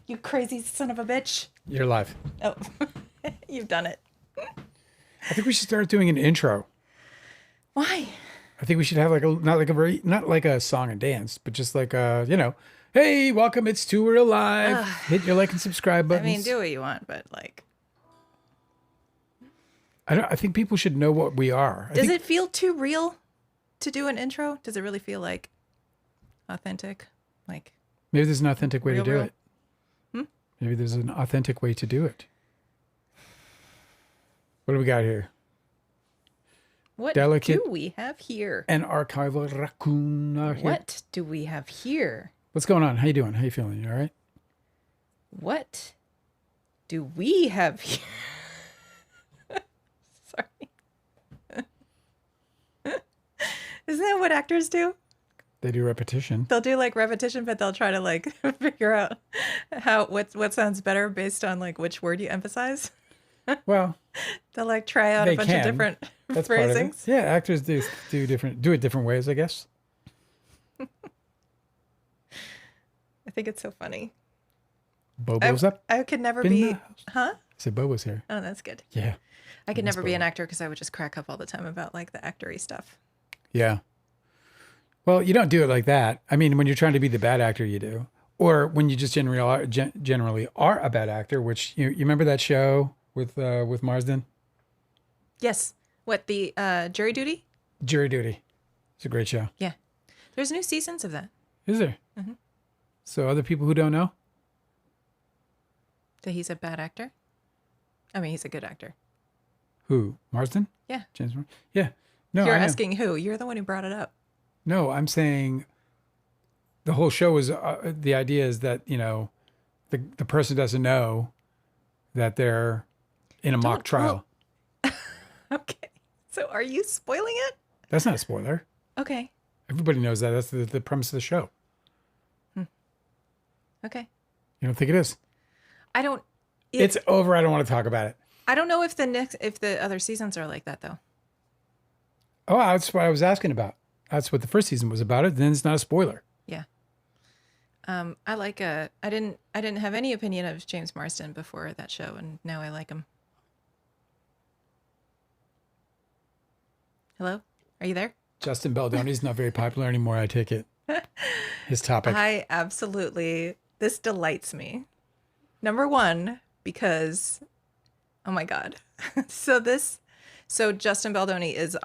You crazy son of a bitch. You're live. Oh, you've done it. I think we should start doing an intro. Why? I think we should have not like a song and dance, but just like hey, welcome, it's Too Real Live. Hit your like and subscribe buttons. I mean, do what you want, but like, I think people should know what we are. Does it feel too real to do an intro? Does it really feel like authentic? Like maybe there's an authentic way to do real? it. Maybe there's an authentic way to do it. What do we got here? What Delicate do we have here? An archival raccoon here. What do we have here? What's going on? How you doing? How you feeling? You all right? What do we have here? Sorry. Isn't that what actors do? They do repetition. They'll do like repetition, but they'll try to like figure out what sounds better based on like which word you emphasize. Well, they'll like try out a bunch of different That's phrasings. Part of it. Yeah, actors do it different ways, I guess. I think it's so funny. Bobo's up. I could never be, huh? I said Bobo's here. Oh, that's good. Yeah. I could never be an actor because I would just crack up all the time about like the actory stuff. Yeah. Well, you don't do it like that. I mean, when you're trying to be the bad actor, you do. Or when you just generally are a bad actor, which you remember that show with Marsden? Yes. What, the Jury Duty? Jury Duty. It's a great show. Yeah. There's new seasons of that. Is there? Mm-hmm. So other people who don't know? So he's a bad actor? I mean, he's a good actor. Who? Marsden? Yeah. James Marsden? Yeah. No, You're asking who? You're the one who brought it up. No, I'm saying the whole show is the idea is that, the person doesn't know that they're in a mock trial. Well, okay. So are you spoiling it? That's not a spoiler. Okay. Everybody knows that. That's the premise of the show. Okay. You don't think it is? I don't. It's over. I don't want to talk about it. I don't know if the other seasons are like that though. Oh, that's what I was asking about. That's what the first season was about. Then it's not a spoiler. Yeah. I like I didn't have any opinion of James Marsden before that show, and now I like him. Hello? Are you there? Justin Baldoni's not very popular anymore, I take it. His topic. This delights me. Number one, because, oh my God. So Justin Baldoni is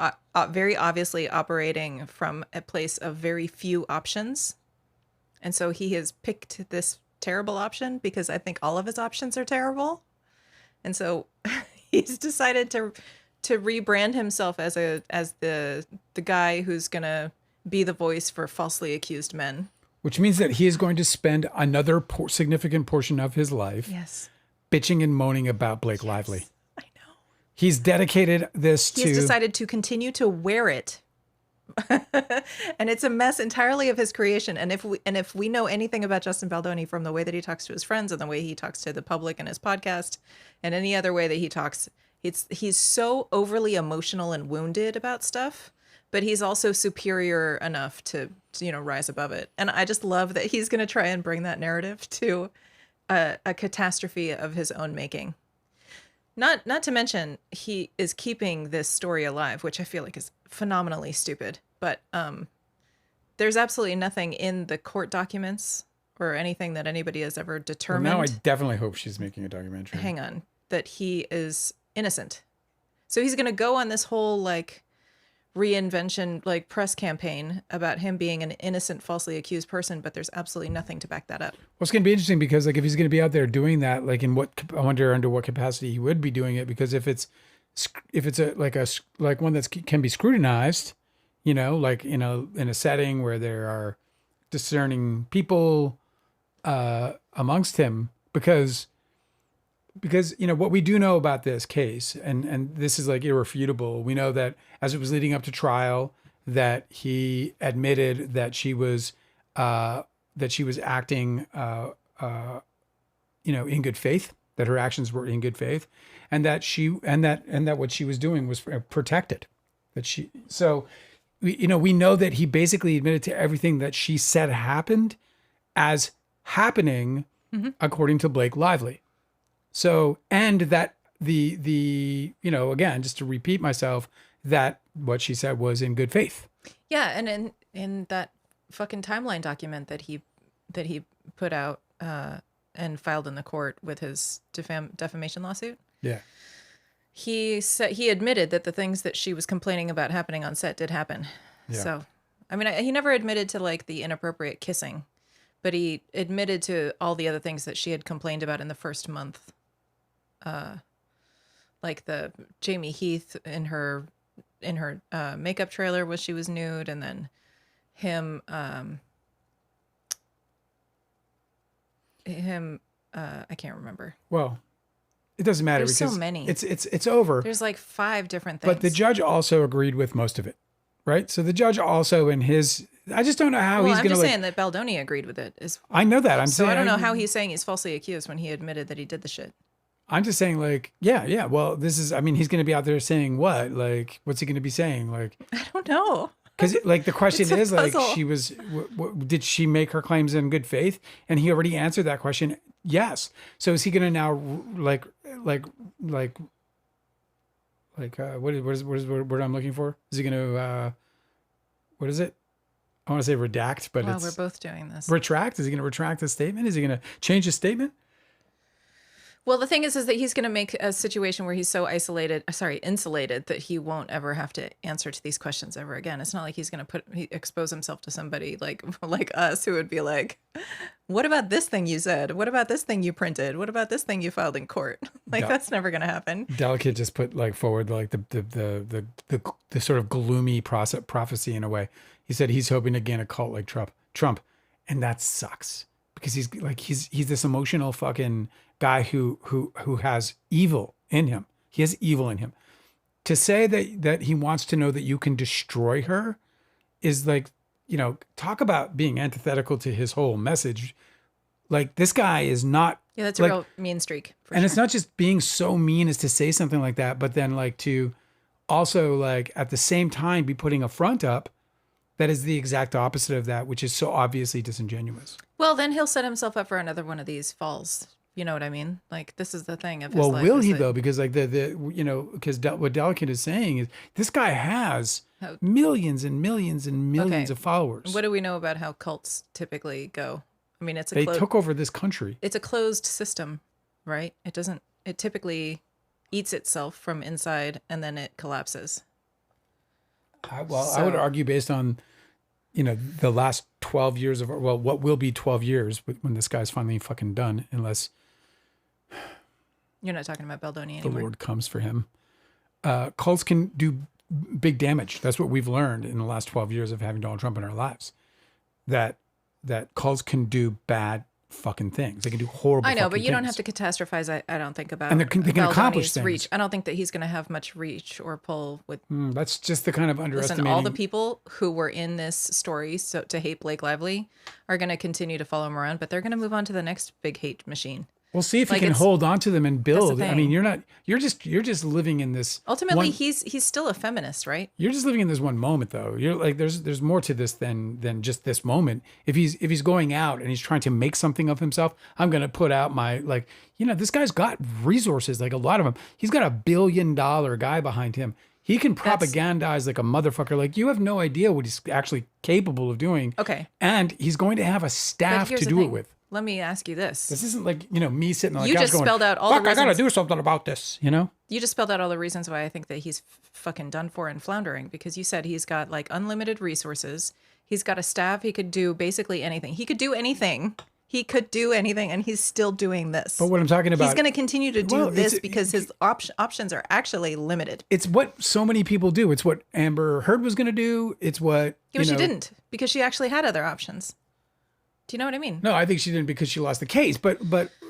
very obviously operating from a place of very few options. And so he has picked this terrible option because I think all of his options are terrible. And so he's decided to rebrand himself as the guy who's going to be the voice for falsely accused men. Which means that he is going to spend another significant portion of his life bitching and moaning about Blake Lively. I know. He's dedicated this to... He's decided to continue to wear it. And it's a mess entirely of his creation. And if we know anything about Justin Baldoni from the way that he talks to his friends and the way he talks to the public in his podcast and any other way that he talks, he's so overly emotional and wounded about stuff, but he's also superior enough to rise above it. And I just love that he's going to try and bring that narrative to a catastrophe of his own making. Not to mention, he is keeping this story alive, which I feel like is phenomenally stupid. But there's absolutely nothing in the court documents or anything that anybody has ever determined. Well, now I definitely hope she's making a documentary. Hang on. That he is innocent. So he's going to go on this whole like reinvention, like press campaign about him being an innocent, falsely accused person, but there's absolutely nothing to back that up. Well, it's going to be interesting because like if he's going to be out there doing that, like I wonder under what capacity he would be doing it, because if it's one that can be scrutinized, like in a setting where there are discerning people amongst him, because what we do know about this case, and this is like irrefutable. We know that as it was leading up to trial, that he admitted that she was acting, in good faith, that her actions were in good faith, and that what she was doing was protected. We know that he basically admitted to everything that she said happened as happening according to Blake Lively. So, and that again, just to repeat myself, that what she said was in good faith. Yeah, and in that fucking timeline document that he put out and filed in the court with his defamation lawsuit. Yeah. He said he admitted that the things that she was complaining about happening on set did happen. Yeah. So, I mean, he never admitted to like the inappropriate kissing, but he admitted to all the other things that she had complained about in the first month. Like the Jamie Heath in her makeup trailer was she was nude, and then him I can't remember. Well, it doesn't matter because so many. It's over. There's like 5 different things. But the judge also agreed with most of it, right? So the judge also in his, I just don't know how he's going to. I'm just saying that Baldoni agreed with it. I know that. So I don't know how he's saying he's falsely accused when he admitted that he did the shit. I'm just saying, like, yeah. Well, this is, I mean, he's going to be out there saying what? Like, what's he going to be saying? Like, I don't know. Because, like, the question is, puzzle. like, did she make her claims in good faith? And he already answered that question. Yes. So is he going to now, what is what I'm looking for? Is he going to, what is it? I want to say redact, but we're both doing this. Retract? Is he going to retract his statement? Is he going to change his statement? Well, the thing is that he's going to make a situation where he's so insulated that he won't ever have to answer to these questions ever again. It's not like he's going to expose himself to somebody like us who would be like, what about this thing you said? What about this thing you printed? What about this thing you filed in court? Like, that's never going to happen. Delicate just put like forward like the sort of gloomy prophecy in a way. He said he's hoping to gain a cult like Trump. And that sucks because he's this emotional fucking guy who has evil in him. He has evil in him. To say that he wants to know that you can destroy her is like, talk about being antithetical to his whole message. Like, this guy is not. Yeah, that's a real mean streak. And it's not just being so mean as to say something like that, but then like to also like at the same time be putting a front up that is the exact opposite of that, which is so obviously disingenuous. Well, then he'll set himself up for another one of these falls. You know what I mean? Like, this is the thing of his life. Well, will he though? Because like because what Delicate is saying is this guy has millions and millions and millions of followers. What do we know about how cults typically go? I mean, they took over this country. It's a closed system, right? It typically eats itself from inside and then it collapses. I would argue based on, the last 12 years of, what will be 12 years when this guy's finally fucking done, unless you're not talking about Baldoni the anymore. Lord comes for him. Cults can do big damage. That's what we've learned in the last 12 years of having Donald Trump in our lives. That cults can do bad fucking things. They can do horrible. I know, but you things. don't have to catastrophize. I don't think about. And they can accomplish things. Reach. I don't think that he's going to have much reach or pull with. That's just the kind of underestimating. Listen, all the people who were in this story to hate Blake Lively are going to continue to follow him around, but they're going to move on to the next big hate machine. We'll see if you can hold on to them and build. The I mean, you're just living in this. Ultimately, he's still a feminist, right? You're just living in this one moment, though. You're like, there's more to this than just this moment. If he's going out and he's trying to make something of himself, I'm going to put out my, this guy's got resources, like a lot of them. He's got $1 billion guy behind him. He can propagandize like a motherfucker. Like, you have no idea what he's actually capable of doing. Okay. And he's going to have a staff to do it with. Let me ask you this. This isn't like, me sitting on the couch going, spelled out all the reasons. I got to do something about this, You just spelled out all the reasons why I think that he's fucking done for and floundering, because you said he's got like unlimited resources. He's got a staff. He could do basically anything. He could do anything. And he's still doing this. But what I'm talking about... He's going to continue to do this because his options are actually limited. It's what so many people do. It's what Amber Heard was going to do. It's what... Yeah, but she didn't, because she actually had other options. Do you know what I mean? No, I think she didn't because she lost the case. But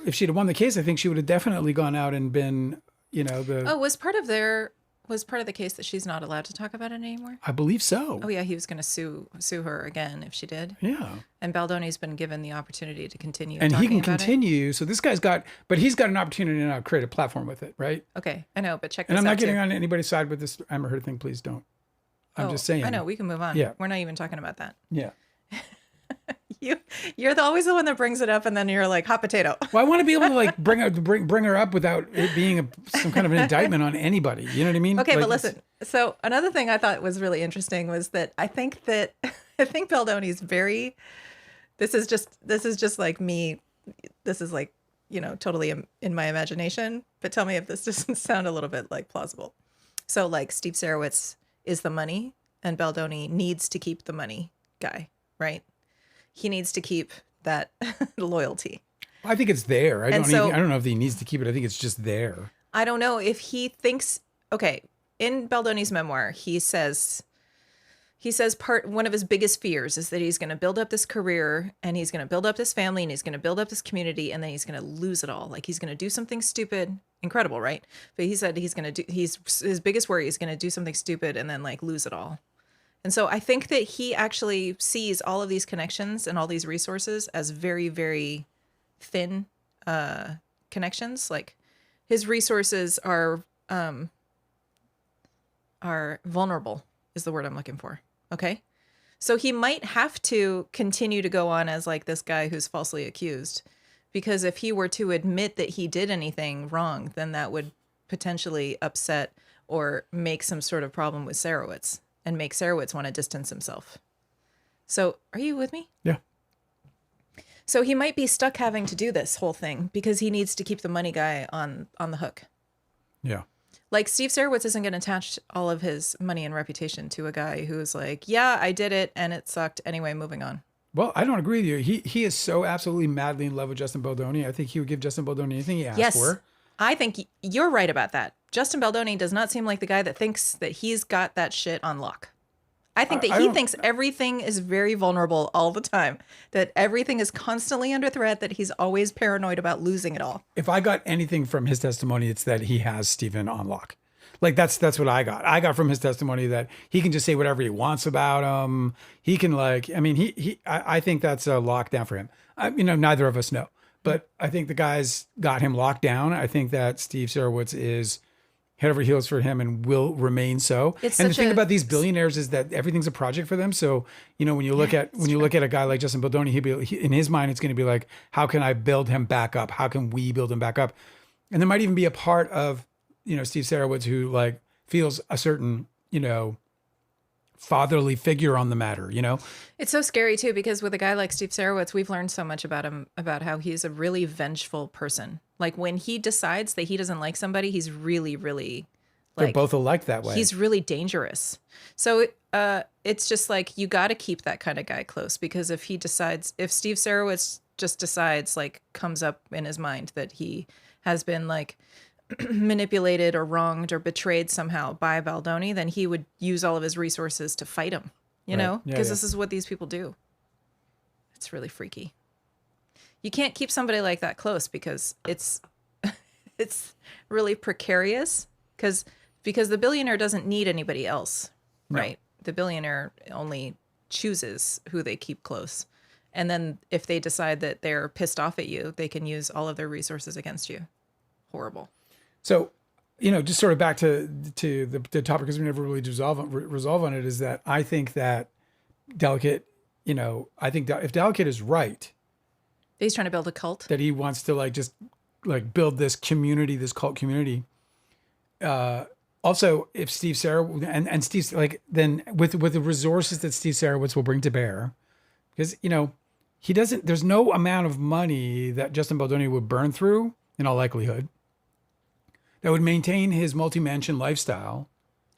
if she'd have won the case, I think she would have definitely gone out and been, was part of the case that she's not allowed to talk about it anymore? I believe so. Oh yeah, he was going to sue her again if she did. Yeah. And Baldoni's been given the opportunity to continue. And he can continue. So this guy's got an opportunity to now create a platform with it, right? Okay, I know, but check this out. And I'm not getting on anybody's side with this Amber Heard thing. Please don't. I'm just saying. I know, we can move on. Yeah. We're not even talking about that. Yeah. Always the one that brings it up, and then you're like hot potato. Well, I want to be able to like bring her up without it being some kind of an indictment on anybody. You know what I mean? Okay, like, but listen. So another thing I thought was really interesting was that I think Baldoni's very. This is just like me. This is like, totally in my imagination. But tell me if this doesn't sound a little bit like plausible. So like Steve Sarowitz is the money, and Baldoni needs to keep the money guy, right? He needs to keep that loyalty. I think it's there. I don't know if he needs to keep it. I think it's just there. I don't know if he thinks, okay, in Baldoni's memoir, he says one of his biggest fears is that he's going to build up this career, and he's going to build up this family, and he's going to build up this community, and then he's going to lose it all. Like he's going to do something stupid, incredible, right? But he said his biggest worry is going to do something stupid and then like lose it all. And so I think that he actually sees all of these connections and all these resources as very, very thin connections. Like his resources are vulnerable is the word I'm looking for. Okay. So he might have to continue to go on as like this guy who's falsely accused, because if he were to admit that he did anything wrong, then that would potentially upset or make some sort of problem with Sarowitz and make Sarowitz want to distance himself. So are you with me? Yeah. So he might be stuck having to do this whole thing because he needs to keep the money guy on the hook. Yeah. Like Steve Sarowitz isn't going to attach all of his money and reputation to a guy who's like, yeah, I did it and it sucked. Anyway, moving on. Well, I don't agree with you. He is so absolutely madly in love with Justin Baldoni. I think he would give Justin Baldoni anything he asked for. I think you're right about that. Justin Baldoni does not seem like the guy that thinks that he's got that shit on lock. I think that he thinks everything is very vulnerable all the time, that everything is constantly under threat, that he's always paranoid about losing it all. If I got anything from his testimony, it's that he has Stephen on lock. Like that's what I got. I got from his testimony that he can just say whatever he wants about him. He can I think that's a lockdown for him. Neither of us know, but I think the guy's got him locked down. I think that Steve Sarowitz is head over heels for him and will remain so. And the thing about these billionaires is that everything's a project for them. So, when you look at a guy like Justin Baldoni, in his mind, it's going to be like, how can I build him back up? How can we build him back up? And there might even be a part of, Steve Sarowitz who like feels a certain, fatherly figure on the matter, It's so scary too, because with a guy like Steve Sarowitz, we've learned so much about him, about how he's a really vengeful person. Like when he decides that he doesn't like somebody, he's really, really they're both alike that way. He's really dangerous. So it's just like, you got to keep that kind of guy close, because if Steve Sarowitz just decides, like comes up in his mind that he has been like manipulated or wronged or betrayed somehow by Baldoni, then he would use all of his resources to fight him, because this is what these people do. It's really freaky. You can't keep somebody like that close, because it's really precarious, because the billionaire doesn't need anybody else, right? The billionaire only chooses who they keep close. And then if they decide that they're pissed off at you, they can use all of their resources against you. Horrible. So, just sort of back to the topic, because we never really resolve on it, is that I think that Delicate, I think that if Delicate is right, he's trying to build a cult, that he wants to just build this community, this cult community. Also, if Steve Sarowitz and Steve, then with the resources that Steve Sarowitz will bring to bear, because there's no amount of money that Justin Baldoni would burn through, in all likelihood, that would maintain his multi-mansion lifestyle.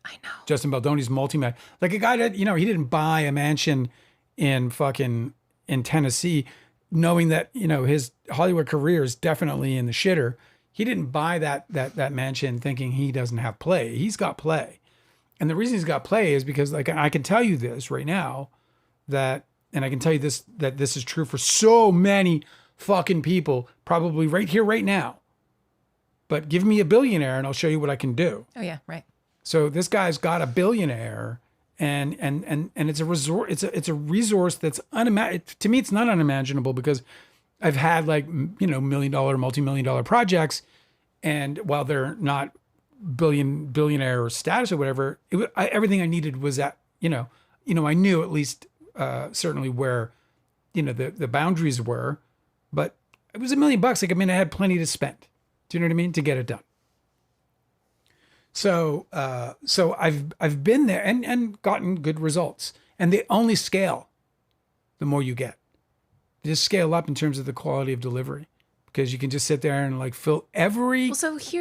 I know. Justin Baldoni's multi-mansion. Like a guy that, he didn't buy a mansion in Tennessee knowing that, his Hollywood career is definitely in the shitter. He didn't buy that mansion thinking he doesn't have play. He's got play. And the reason he's got play is because, I can tell you this right now, and I can tell you this, that this is true for so many fucking people, probably right here, right now. But give me a billionaire and I'll show you what I can do. Oh yeah, right. So this guy's got a billionaire, and it's a resort. It's a resource that's to me, it's not unimaginable, because I've had $1 million, multi-million-dollar projects, and while they're not billionaire status or whatever, everything I needed was that I knew at least certainly where the boundaries were, but it was $1 million. Like, I mean, I had plenty to spend. Do you know what I mean? To get it done. So, I've been there and gotten good results, and they only scale the more you get. They just scale up in terms of the quality of delivery, because you can just sit there and like fill every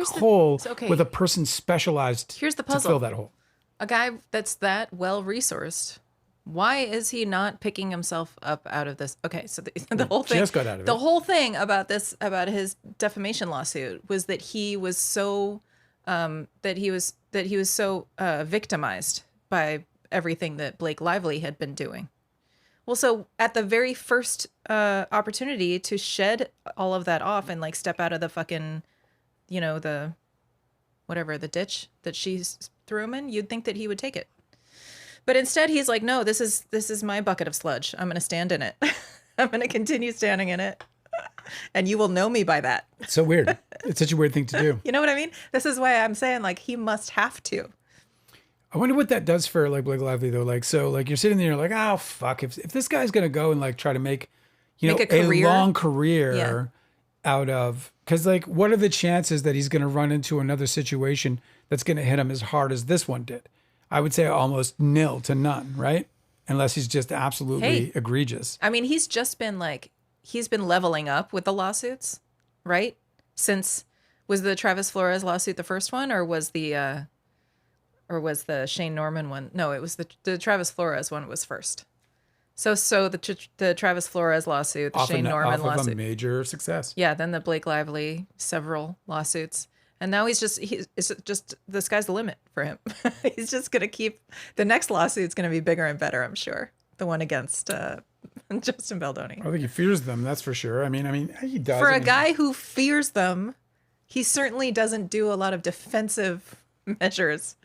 hole with a person specialized here's the to puzzle. fill that hole. A guy that's that well resourced, why is he not picking himself up out of this? Okay, so the whole thing, just got out of the it. whole thing about his defamation lawsuit was that he was so victimized by everything that Blake Lively had been doing. Well, so at the very first opportunity to shed all of that off and like step out of the fucking, the ditch that she threw him in, you'd think that he would take it. But instead, he's like, no, this is my bucket of sludge. I'm going to stand in it. I'm going to continue standing in it. And you will know me by that. It's so weird. It's such a weird thing to do. You know what I mean? This is why I'm saying, like, he must have to. I wonder what that does for like Blake Lively though. Like, so like you're sitting there, you're like, oh fuck, if this guy's gonna go and like try to make, a long career out of, because like, what are the chances that he's gonna run into another situation that's gonna hit him as hard as this one did? I would say almost nil to none, right? Unless he's just absolutely egregious. I mean, he's been leveling up with the lawsuits, right? Was the Travis Flores lawsuit the first one, or was the Shane Norman one? No, it was the Travis Flores one was first. So the Travis Flores lawsuit, the Shane Norman lawsuit, a major success. Yeah, then the Blake Lively, several lawsuits, and now it's just the sky's the limit for him. He's just gonna keep, the next lawsuit's gonna be bigger and better, I'm sure. The one against Justin Baldoni. I think he fears them, that's for sure. I mean, he does. For a guy who fears them, he certainly doesn't do a lot of defensive measures.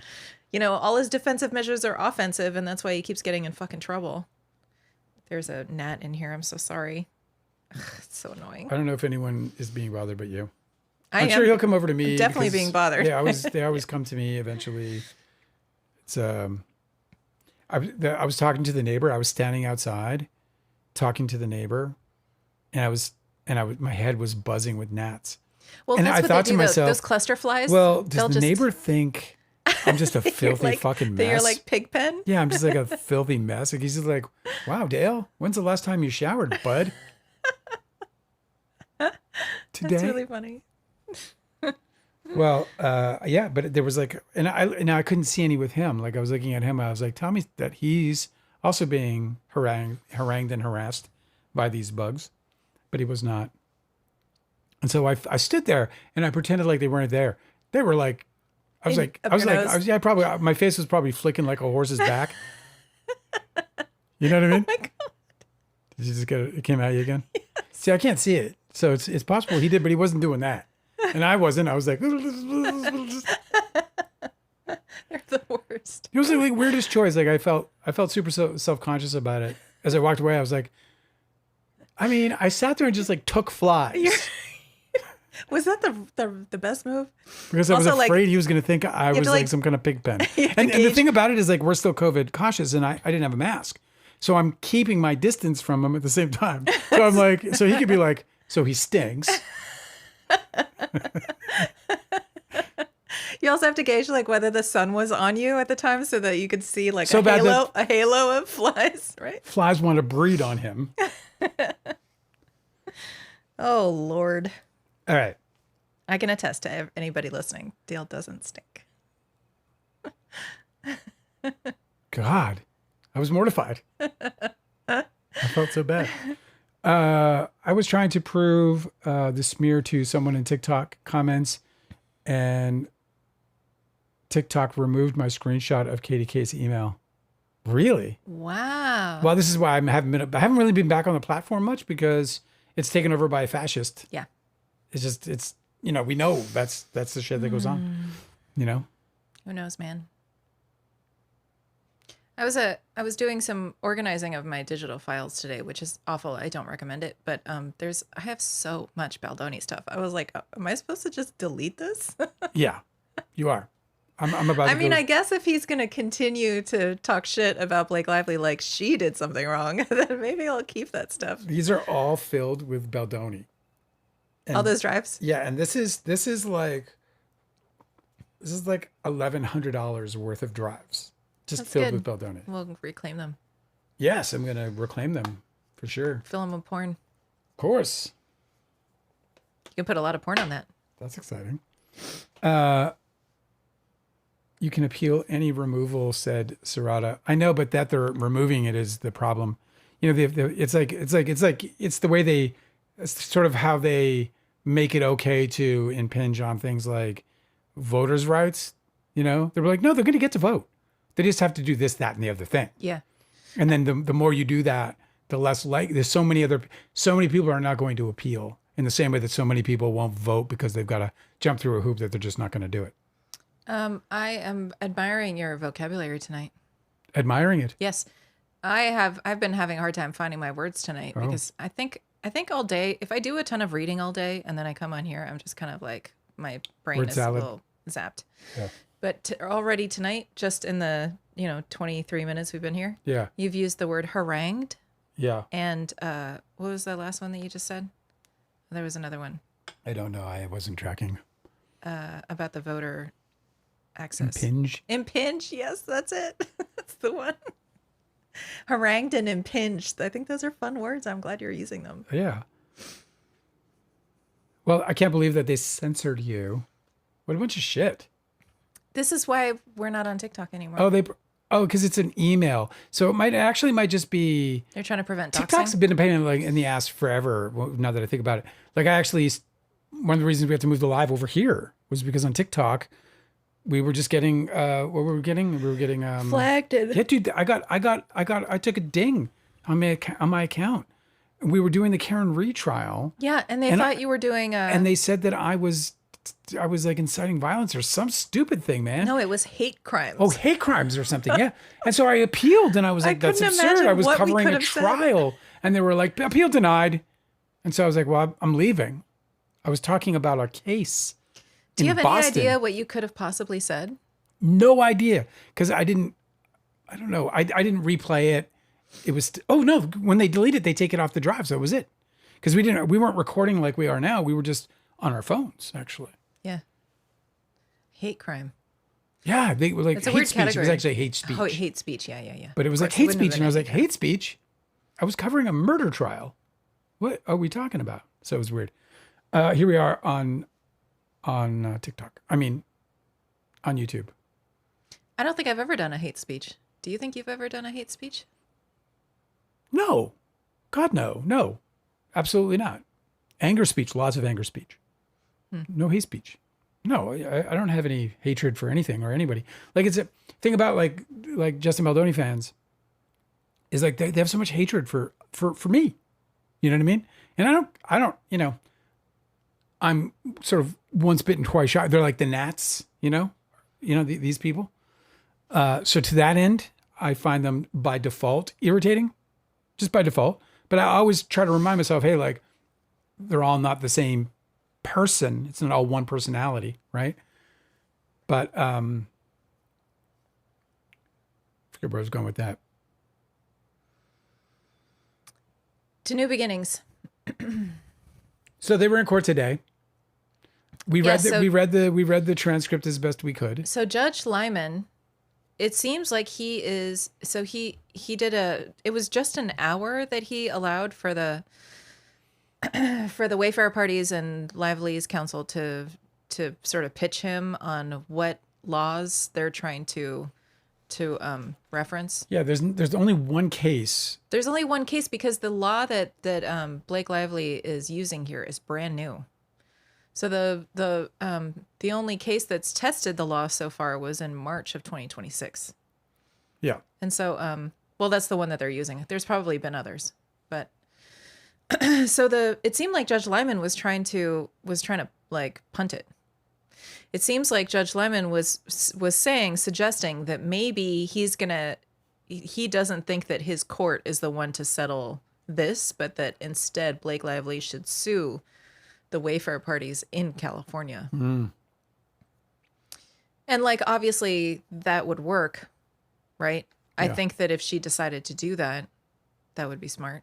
All his defensive measures are offensive, and that's why he keeps getting in fucking trouble. There's a gnat in here. I'm so sorry. Ugh, it's so annoying. I don't know if anyone is being bothered but you. I'm sure he'll come over to me. I'm definitely being bothered. They always come to me eventually. It's I was talking to the neighbor. I was standing outside talking to the neighbor, and my head was buzzing with gnats. Well, and that's I what thought they do, to myself, those cluster flies. Well, does the neighbor think I'm just a filthy fucking mess? You're like Pigpen? Yeah, I'm just like a filthy mess. Like, he's just like, wow, Dale, when's the last time you showered, bud? Today? That's really funny. Well, yeah, but there was like, and I couldn't see any with him. Like, I was looking at him, I was like, tell me that he's also being harangued and harassed by these bugs, but he was not. And so I stood there and I pretended like they weren't there. They were like, probably, my face was probably flicking like a horse's back. You know what I mean? Oh my God. Did you just it came at you again? Yes. See, I can't see it. So it's possible he did, but he wasn't doing that. And I wasn't. I was like, they're the worst. It was the like, weirdest choice. Like I felt super self-conscious about it. As I walked away, I was like, I sat there and just like took flies. Was that the best move? Because I was afraid he was going to think I was like some kind of pig pen. And the thing about it is like, we're still COVID cautious and I didn't have a mask. So I'm keeping my distance from him at the same time. So I'm like, so he could be like, so he stinks. You also have to gauge like whether the sun was on you at the time so that you could see like a halo of flies, right? Flies want to breed on him. Oh, Lord. All right. I can attest to anybody listening. Dale doesn't stink. God, I was mortified. I felt so bad. I was trying to prove the smear to someone in TikTok comments, and TikTok removed my screenshot of Katie K's email. Really? Wow. Well, this is why I haven't really been back on the platform much because it's taken over by a fascist. Yeah. It's we know that's the shit that goes on. Who knows, man? I was doing some organizing of my digital files today, which is awful. I don't recommend it, but I have so much Baldoni stuff. I was like, am I supposed to just delete this? Yeah, you are. I'm about I to mean, go. I guess if he's going to continue to talk shit about Blake Lively like she did something wrong, then maybe I'll keep that stuff. These are all filled with Baldoni. All And those drives. yeah, and this is like $1,100 worth of drives, just That's filled with good. Baldoni. We'll reclaim them. Yes, I'm gonna reclaim them for sure. Fill them with porn. Of course, You can put a lot of porn on that. that's exciting. Uh, you can appeal any removal, said Serrata. I know, but that they're removing it is the problem. You know, it's the way it's sort of how they make it okay to impinge on things like voters' rights. You know, they were like, no, they're going to get to vote. They just have to do this, that, and the other thing. Yeah. And then the more you do that, the less there's so many people are not going to appeal in the same way that so many people won't vote because they've got to jump through a hoop that they're just not going to do it. I am admiring your vocabulary tonight. Admiring it. Yes. I've been having a hard time finding my words tonight because I think all day, if I do a ton of reading all day and then I come on here, I'm just kind of like, my brain Word is salad. a little zapped. Yeah. But already tonight, just in the 23 minutes we've been here, Yeah. you've used the word harangued. Yeah. And what was the last one that you just said? There was another one I don't know. I wasn't tracking. about the voter access. Impinge. Yes, that's it. That's the one. Harangued and impinged. I think those are fun words. I'm glad you're using them. Yeah. Well, I can't believe that they censored you. What a bunch of shit. This is why we're not on TikTok anymore. Because it's an email. So it might just be. They're trying to prevent doxing. TikTok's been a pain in the ass forever. Now that I think about it, like one of the reasons we had to move the live over here was because on TikTok, we were just getting what were we getting? We were getting flagged. Yeah, dude, I took a ding on my account. We were doing the Karen retrial. Yeah, and they thought you were doing and they said that I was like inciting violence or some stupid thing, man. No, it was hate crimes. Oh, hate crimes or something, yeah. And so I appealed, and I was like, "That's absurd." I was covering a trial, and they were like, "Appeal denied." And so I was like, "Well, I'm leaving." I was talking about a case. Do you have Boston. any idea what you could have possibly said? No idea, because I don't know. I didn't replay it. It was when they delete it, they take it off the drive, so it was it. Because we weren't recording like we are now. We were just on our phones, actually. Yeah. Hate crime. Yeah, they were like It's a hate weird speech. category. It was actually hate speech. Oh, hate speech. Yeah. But it was like hate speech, and I was like, hate speech? I was covering a murder trial. What are we talking about? So it was weird. Here we are on TikTok. I mean, on YouTube. I don't think I've ever done a hate speech. Do you think you've ever done a hate speech? No. God, no. Absolutely not. Anger speech, lots of anger speech. No hate speech. No, I don't have any hatred for anything or anybody. Like, it's a thing about like Justin Baldoni fans is like they have so much hatred for me. You know what I mean? And I don't, I'm sort of once bitten, twice shy. They're like the gnats, these people. So to that end, I find them by default irritating, just by default. But I always try to remind myself, hey, like, they're all not the same person. It's not all one personality, right? But I forget where I was going with that. To new beginnings. So they were in court today. We Yeah, read the transcript as best we could. So Judge Lyman, it seems like he did it was just an hour that he allowed for the Wayfarer parties and Lively's counsel to sort of pitch him on what laws they're trying to reference. Yeah, there's only one case. There's only one case because the law that Blake Lively is using here is brand new. So the only case that's tested the law so far was in March of 2026. Yeah. And so that's the one that they're using. There's probably been others, but so it seemed like Judge Lyman was trying to like punt it. It seems like Judge Lyman was suggesting that maybe he doesn't think that his court is the one to settle this, but that instead Blake Lively should sue the Wayfarer parties in California. And And like, obviously that would work, right? I Yeah. think that if she decided to do that, that would be smart.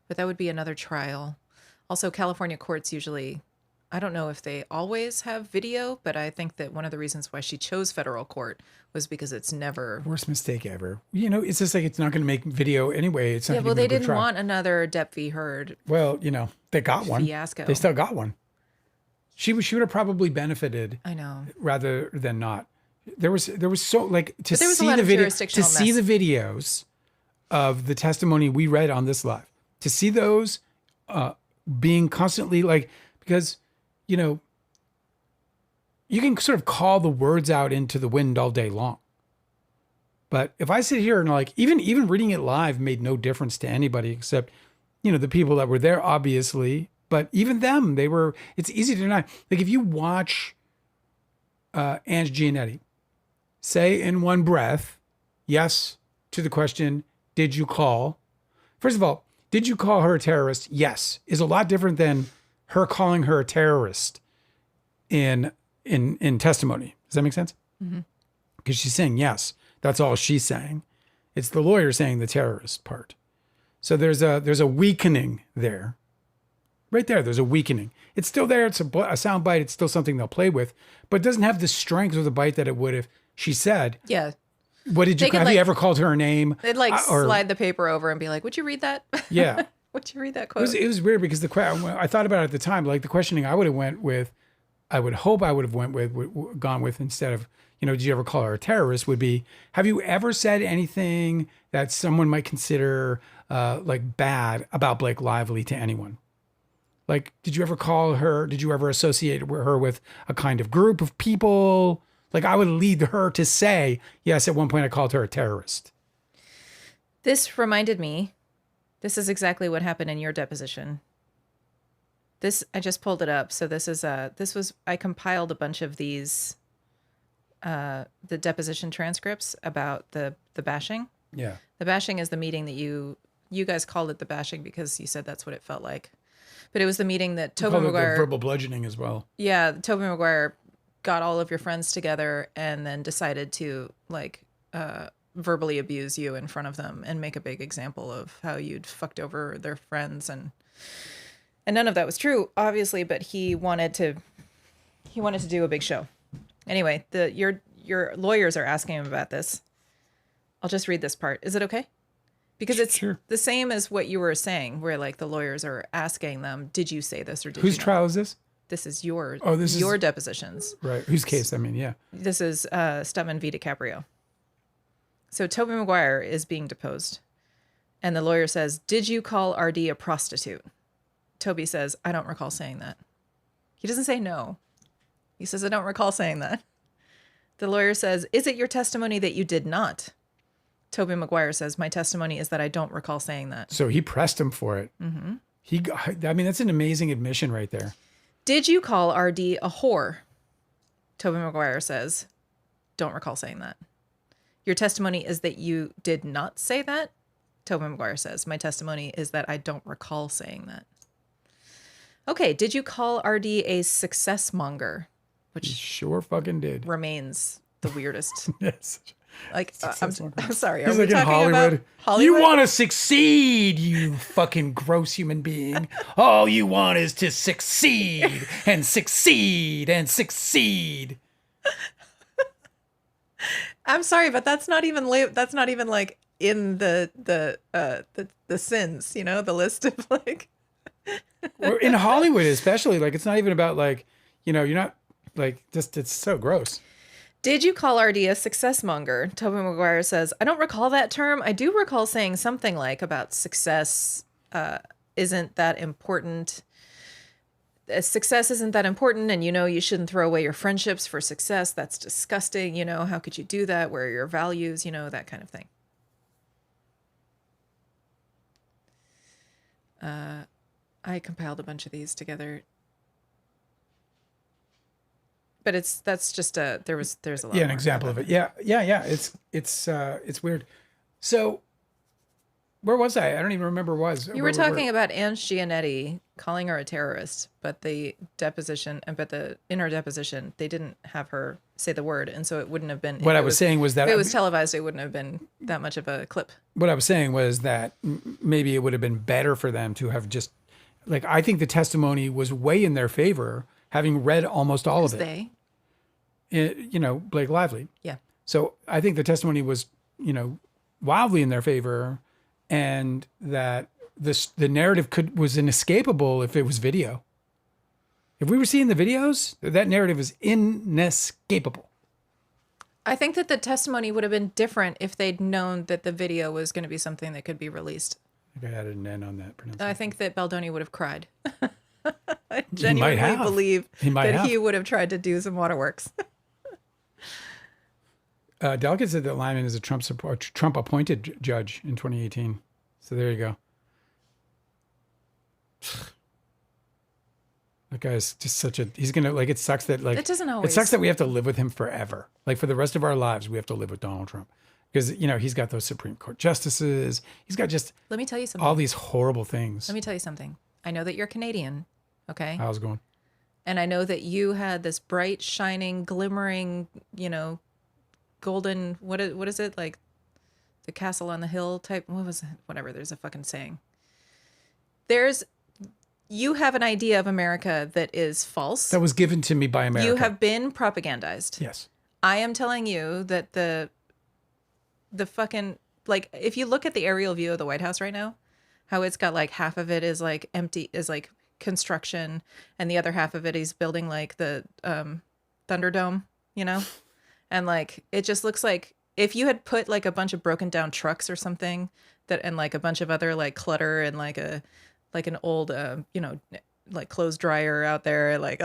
But that would be another trial. Also, California courts usually, I don't know if they always have video, but I think that one of the reasons why she chose federal court was because it's never. Worst mistake ever. You know, it's just like it's not going to make video anyway. It's not Yeah, going to well, even they a good didn't trial. want another Depp v. Heard Well, you know, they got one. fiasco. They still got one. She would have probably benefited I know. rather than not. There was so like to But there was a see lot the of video, to jurisdictional see mess. the videos of the testimony we read on this live, to see those being constantly like, because you know, you can sort of call the words out into the wind all day long. But if I sit here and like even reading it live made no difference to anybody except, you know, the people that were there, obviously. But even them, it's easy to deny. Like if you watch Ange Giannetti say in one breath, yes, to the question, did you call? First of all, did you call her a terrorist? Yes, is a lot different than her calling her a terrorist in testimony. Does that make sense? Because she's saying yes. That's all she's saying. It's the lawyer saying the terrorist part. So there's a weakening there. Right there, there's a weakening. It's still there. It's a sound bite. It's still something they'll play with, but it doesn't have the strength of the bite that it would if she said, Yeah. "What did you? Have you ever called her a name?" They'd like Or- slide the paper over and be like, would you read that? Yeah. Would you read that quote? It was weird because I thought about it at the time, like the questioning I would have went with, I would hope I would have gone with instead of, you know, did you ever call her a terrorist, would be, have you ever said anything that someone might consider like bad about Blake Lively to anyone? Like, did you ever call her, did you ever associate her with a kind of group of people? Like I would lead her to say, yes, at one point I called her a terrorist. This reminded me, this is exactly what happened in your deposition. I just pulled it up. So I compiled a bunch of these, the deposition transcripts about the bashing. Yeah. The bashing is the meeting that you guys called it the bashing because you said that's what it felt like. But it was the meeting that Tobey Maguire, verbal bludgeoning as well. yeah, Tobey Maguire got all of your friends together and then decided to like verbally abuse you in front of them and make a big example of how you'd fucked over their friends, and none of that was true, obviously, but he wanted to do a big show. Anyway, your lawyers are asking him about this. I'll just read this part. Is it okay? Because it's Sure. the same as what you were saying, where like the lawyers are asking them, did you say this or did Whose you not? trial is this? This is your is- depositions. Right. Whose case? I mean, yeah. This is Stutman v. DiCaprio. So Tobey Maguire is being deposed. And the lawyer says, did you call RD a prostitute? Toby says, I don't recall saying that. He doesn't say no. He says, I don't recall saying that. The lawyer says, is it your testimony that you did not? Tobey Maguire says, my testimony is that I don't recall saying that. So he pressed him for it. Mm-hmm. I mean, that's an amazing admission right there. Did you call RD a whore? Tobey Maguire says, don't recall saying that. Your testimony is that you did not say that? Tobey Maguire says, my testimony is that I don't recall saying that. Okay, did you call RD a success monger? He Which sure fucking did. remains the weirdest. Yes. Like, I'm sorry. He's Are we like in talking Hollywood. about Hollywood? You want to succeed, you fucking gross human being. All you want is to succeed and succeed and succeed. I'm sorry, but that's not even like in the sins, you know, the list of like. Or in Hollywood, especially, like it's not even about like, you know, you're not like just it's so gross. Did you call RD a success monger? Tobey Maguire says, I don't recall that term. I do recall saying something like about success isn't that important. Success isn't that important, and you know you shouldn't throw away your friendships for success. That's disgusting. You know, how could you do that? Where are your values? You know, that kind of thing. I compiled a bunch of these together. But that's just there's a lot. Yeah, an more example of it. Yeah. It's weird. So Where was I? I don't even remember where was. You were talking about Anne Gianetti calling her a terrorist, but the in her deposition, they didn't have her say the word, and so it wouldn't have been. What I was saying was that if it was televised, it wouldn't have been that much of a clip. What I was saying was that maybe it would have been better for them to have just, like, I think the testimony was way in their favor, having read almost all of it. Blake Lively. Yeah. So I think the testimony was, wildly in their favor, and that the narrative was inescapable if it was video. If we were seeing the videos, that narrative is inescapable. I think that the testimony would have been different if they'd known that the video was going to be something that could be released. I think I added an N on that pronunciation. I think that Baldoni would have cried. I genuinely believe that he would have tried to do some waterworks. Delegate said that Lyman is a Trump-appointed judge in 2018. So there you go. That guy's just he's going to, it sucks that, it doesn't always. It sucks that we have to live with him forever. Like, for the rest of our lives, we have to live with Donald Trump. Because, he's got those Supreme Court justices. He's got Let me tell you something. all these horrible things. Let me tell you something. I know that you're Canadian, okay? How's it going? And I know that you had this bright, shining, glimmering, golden, what is it? Like the castle on the hill type. What was it? Whatever. There's a fucking saying. You have an idea of America that is false. That was given to me by America. You have been propagandized. Yes. I am telling you that the fucking, like, if you look at the aerial view of the White House right now, how it's got like half of it is like empty, is like construction, and the other half of it is building like the Thunderdome, and like it just looks like if you had put like a bunch of broken down trucks or something and like a bunch of other like clutter and like an old like clothes dryer out there, like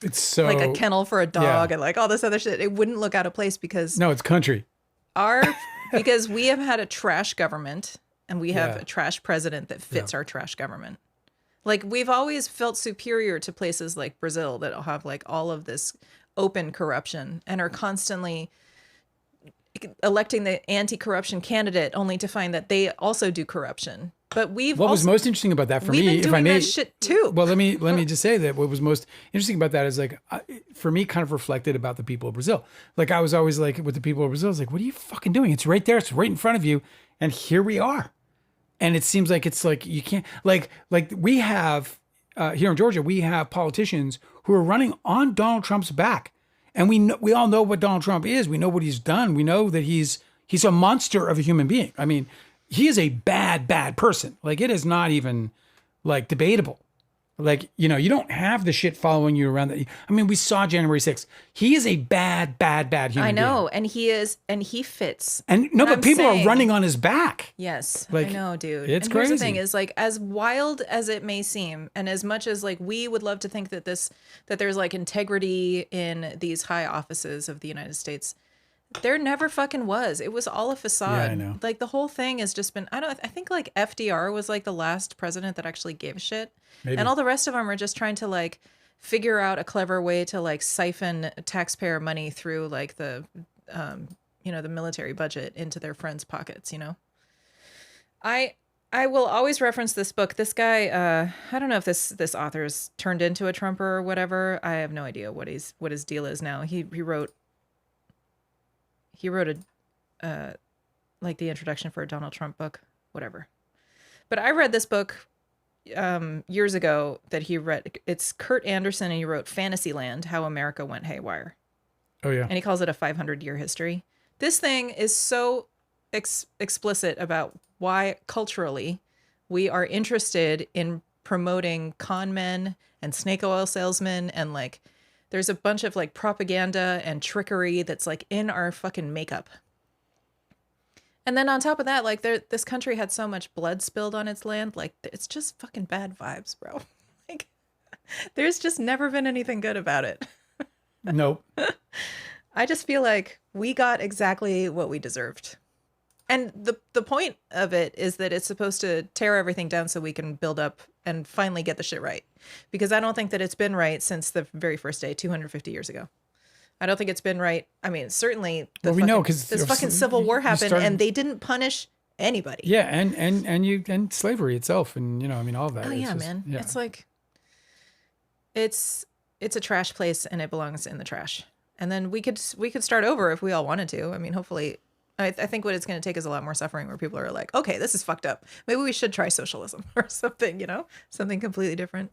it's so like a kennel for a dog and like all this other shit, it wouldn't look out of place because it's country. Because we have had a trash government and we have a trash president that fits our trash government. Like, we've always felt superior to places like Brazil that have like all of this open corruption and are constantly electing the anti-corruption candidate only to find that they also do corruption. But what was most interesting about that for me, if I may, that shit too. Well, let me just say that what was most interesting about that is, like, for me, kind of reflected about the people of Brazil. Like, I was always like, with the people of Brazil, I was like, what are you fucking doing? It's right there. It's right in front of you. And here we are. And it seems like it's like, you can't, like we have, here in Georgia, we have politicians who are running on Donald Trump's back. And we all know what Donald Trump is. We know what he's done. We know that he's a monster of a human being. I mean, he is a bad, bad person. Like, it is not even like debatable. Like, you don't have the shit following you around. I mean, we saw January 6th. He is a bad, bad, bad human being. I know. And he fits. But people are running on his back. Yes. Like, I know, dude. It's and crazy. Here's the thing is, like, as wild as it may seem, and as much as like we would love to think that there's like integrity in these high offices of the United States, there never fucking was. It was all a facade. Yeah, I know. Like, the whole thing has just been, I think like FDR was like the last president that actually gave a shit. Maybe. And all the rest of them are just trying to like figure out a clever way to like siphon taxpayer money through like the the military budget into their friends' pockets, I will always reference this book. This guy, I don't know if this author's turned into a Trumper or whatever. I have no idea what his deal is now. He wrote a like the introduction for a Donald Trump book, whatever. But I read this book years ago that he read. It's Kurt Anderson, and he wrote Fantasyland: How America Went Haywire. Oh yeah. And he calls it a 500-year history. This thing is so explicit about why culturally we are interested in promoting con men and snake oil salesmen, and like there's a bunch of like propaganda and trickery that's like in our fucking makeup. And then on top of that, like this country had so much blood spilled on its land. Like, it's just fucking bad vibes, bro. Like, there's just never been anything good about it. Nope. I just feel like we got exactly what we deserved. And the point of it is that it's supposed to tear everything down so we can build up and finally get the shit right. Because I don't think that it's been right since the very first day, 250 years ago. I don't think it's been right. I mean, certainly this fucking Civil War happened and they didn't punish anybody. Yeah, and slavery itself, and I mean all of that. Oh It's yeah, just, man. yeah. It's like it's a trash place and it belongs in the trash. And then we could start over if we all wanted to. I mean, hopefully I think what it's going to take is a lot more suffering where people are like, okay, this is fucked up. Maybe we should try socialism or something, something completely different.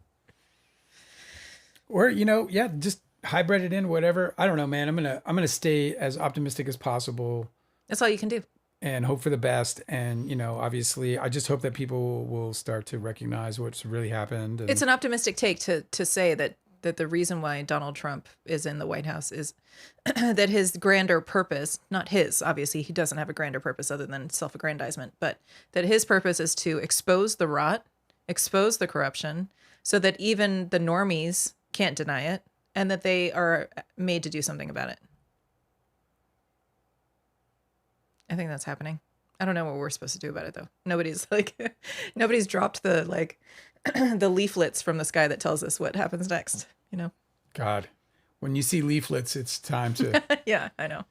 Or yeah, just hybrid it in, whatever. I don't know, man. I'm gonna stay as optimistic as possible That's all you can do. and hope for the best. And obviously, I just hope that people will start to recognize what's really happened. And It's an optimistic take to say that the reason why Donald Trump is in the White House is that his grander purpose, not his, obviously he doesn't have a grander purpose other than self-aggrandizement, but that his purpose is to expose the rot, expose the corruption, so that even the normies can't deny it, and that they are made to do something about it. I think that's happening. I don't know what we're supposed to do about it though. Nobody's dropped the the leaflets from the sky that tells us what happens next, God, when you see leaflets, it's time to. Yeah, I know.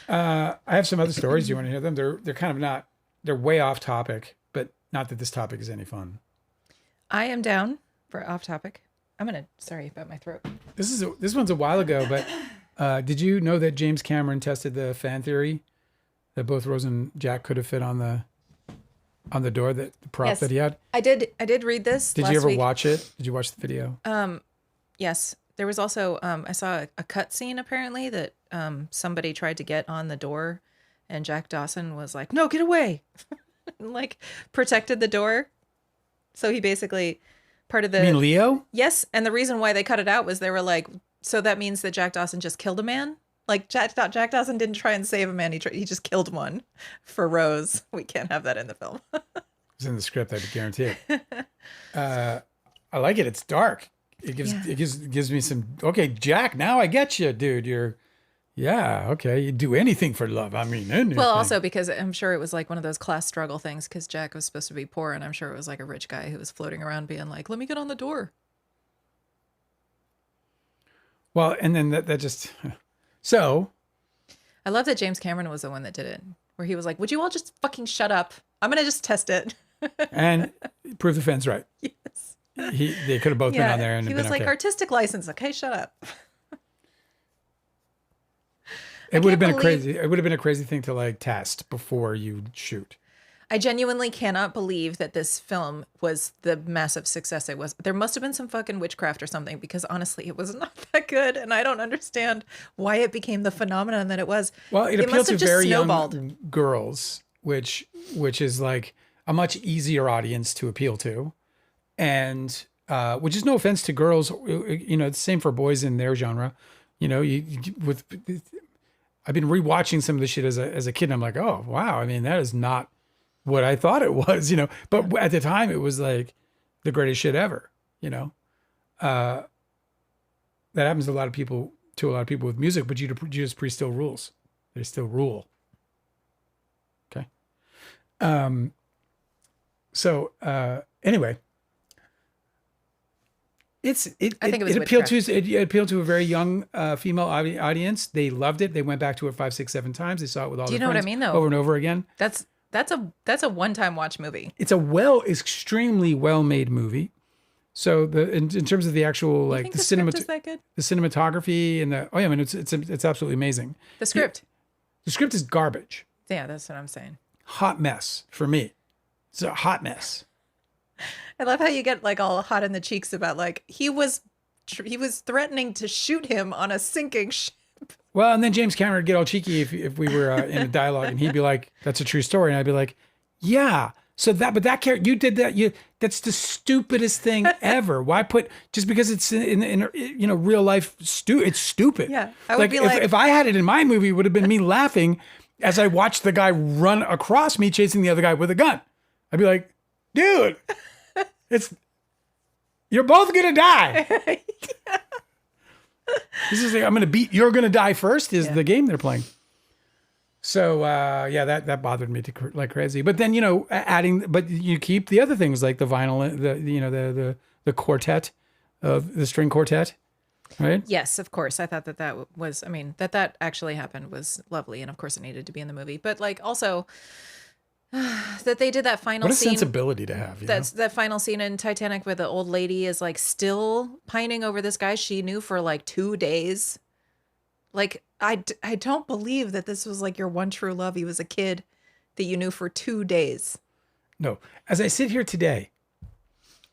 I have some other stories. You want to hear them? They're kind of not. They're way off topic, but not that this topic is any fun. I am down for off topic. Sorry about my throat. This one's a while ago, but did you know that James Cameron tested the fan theory that both Rose and Jack could have fit on the door, the prop Yes. that he had? I did read this. Did last you ever week. watch it? Did you watch the video? Yes. There was also I saw a cut scene apparently that somebody tried to get on the door, and Jack Dawson was like, "No, get away!" and, like protected the door. So he basically part of the You mean Leo? Yes, and the reason why they cut it out was they were like, so that means that Jack Dawson just killed a man? Like Jack Dawson didn't try and save a man, he just killed one for Rose. We can't have that in the film. It's in the script, I guarantee it. I like it. It's dark. It gives me some. Okay, Jack. Now I get you, dude. Okay. You do anything for love. I mean, anything. Well, also because I'm sure it was like one of those class struggle things because Jack was supposed to be poor, and I'm sure it was like a rich guy who was floating around being like, "Let me get on the door." Well, and then that just so. I love that James Cameron was the one that did it, where he was like, "Would you all just fucking shut up? I'm gonna just test it." And prove the fans right. Yes. They could have both been on there, and he it'd was been like, okay. "Artistic license, okay, shut up." It would have been believe- It would have been a crazy thing to like test before you shoot. I genuinely cannot believe that this film was the massive success it was. There must have been some fucking witchcraft or something because honestly, it was not that good, and I don't understand why it became the phenomenon that it was. Well, it appealed must to have just very snowballed. young girls, which is like a much easier audience to appeal to, and which is no offense to girls. It's the same for boys in their genre. I've been rewatching some of the shit as a kid, and I'm like, oh wow, I mean that is not what I thought it was, But at the time, it was like the greatest shit ever, That happens to a lot of people with music, but Judas Priest still rules. They still rule. Okay. So anyway, I think it was it appealed witchcraft. to it appealed to a very young female audience. They loved it. They went back to it 5, 6, 7 times. They saw it with all Do you their know what I friends mean, though? over and over again. That's a one-time watch movie. It's extremely well-made movie. So in terms of the actual You like think the the script is that good? the cinematography and I mean it's absolutely amazing. The script. The script is garbage. Yeah, that's what I'm saying. Hot mess for me. It's a hot mess. I love how you get like all hot in the cheeks about like he was threatening to shoot him on a sinking ship. Well, and then James Cameron would get all cheeky if we were in a dialogue, and he'd be like, "That's a true story," and I'd be like, "Yeah." So that character, you did that. That's the stupidest thing ever. Why put just because it's in real life? It's stupid. Yeah, I would be if I had it in my movie, it would have been me laughing as I watched the guy run across me chasing the other guy with a gun. I'd be like, "Dude, you're both gonna die." This is like, you're gonna die first is the game they're playing. So that bothered me like crazy. But then but you keep the other things like the vinyl, the quartet of the string quartet, right? Yes, of course. I thought that was. I mean, that actually happened was lovely, and of course it needed to be in the movie. But like also, that they did that final What a scene. sensibility to have. That's that final scene in Titanic where the old lady is like still pining over this guy she knew for like 2 days. Like, I don't believe that this was like your one true love. He was a kid that you knew for 2 days. No. As I sit here today,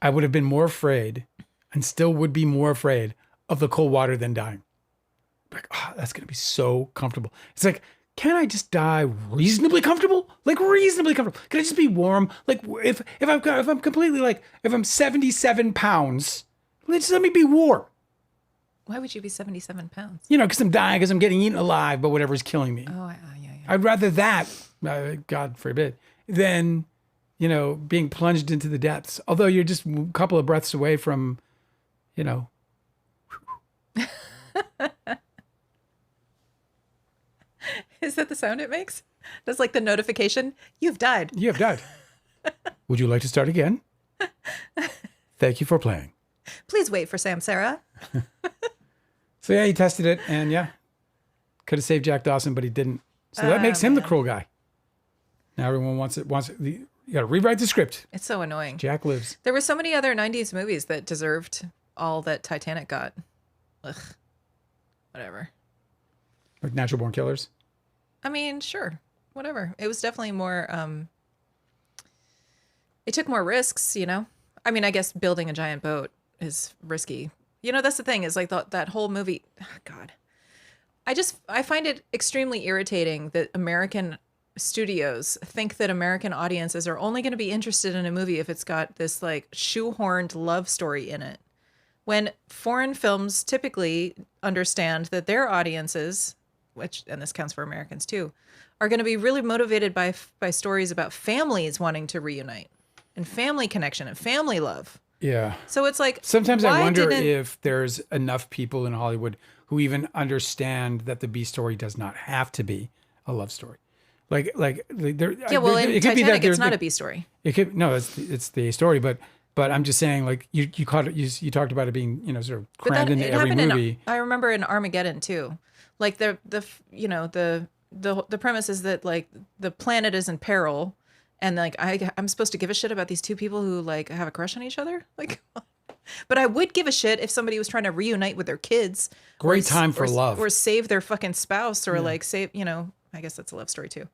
I would have been more afraid and still would be more afraid of the cold water than dying. Like, oh, that's going to be so comfortable. It's like, can I just die reasonably comfortable? Like reasonably comfortable. Can I just be warm? Like if I'm completely like, if I'm 77 pounds, let me be warm. Why would you be 77 pounds? You know, because I'm dying, because I'm getting eaten alive, but whatever's killing me. Oh, yeah. I'd rather that, God forbid, than, you know, being plunged into the depths. Although you're just a couple of breaths away from, you know. Is that the sound it makes? That's like the notification. You've died. You have died. Would you like to start again? Thank you for playing. Please wait for Samsara. So yeah, he tested it, and yeah, could have saved Jack Dawson, but he didn't. So that makes him the cruel guy. Now everyone wants it. You got to rewrite the script. It's so annoying. Jack lives. There were so many other 90s movies that deserved all that Titanic got. Ugh. Whatever. Like Natural Born Killers. I mean, sure. Whatever. It was definitely more, it took more risks, you know? I mean, I guess building a giant boat is risky. You know, that's the thing is like that whole movie, oh, God. I find it extremely irritating that American studios think that American audiences are only going to be interested in a movie if it's got this like shoehorned love story in it. When foreign films typically understand that their audiences, which, and this counts for Americans too, are going to be really motivated by stories about families wanting to reunite and family connection and family love. Yeah. So it's like, sometimes I wonder if there's enough people in Hollywood who even understand that the B story does not have to be a love story. Like there. Yeah, well, in it could be Titanic, that it's not a B story. It could it's the A story, but I'm just saying, like you talked about it being, you know, sort of crammed into every movie. I remember in Armageddon too, like the premise is that like the planet is in peril, and like I'm supposed to give a shit about these two people who like have a crush on each other, like. But I would give a shit if somebody was trying to reunite with their kids. Great time for love, or save their fucking spouse, or like save, you know. I guess that's a love story too.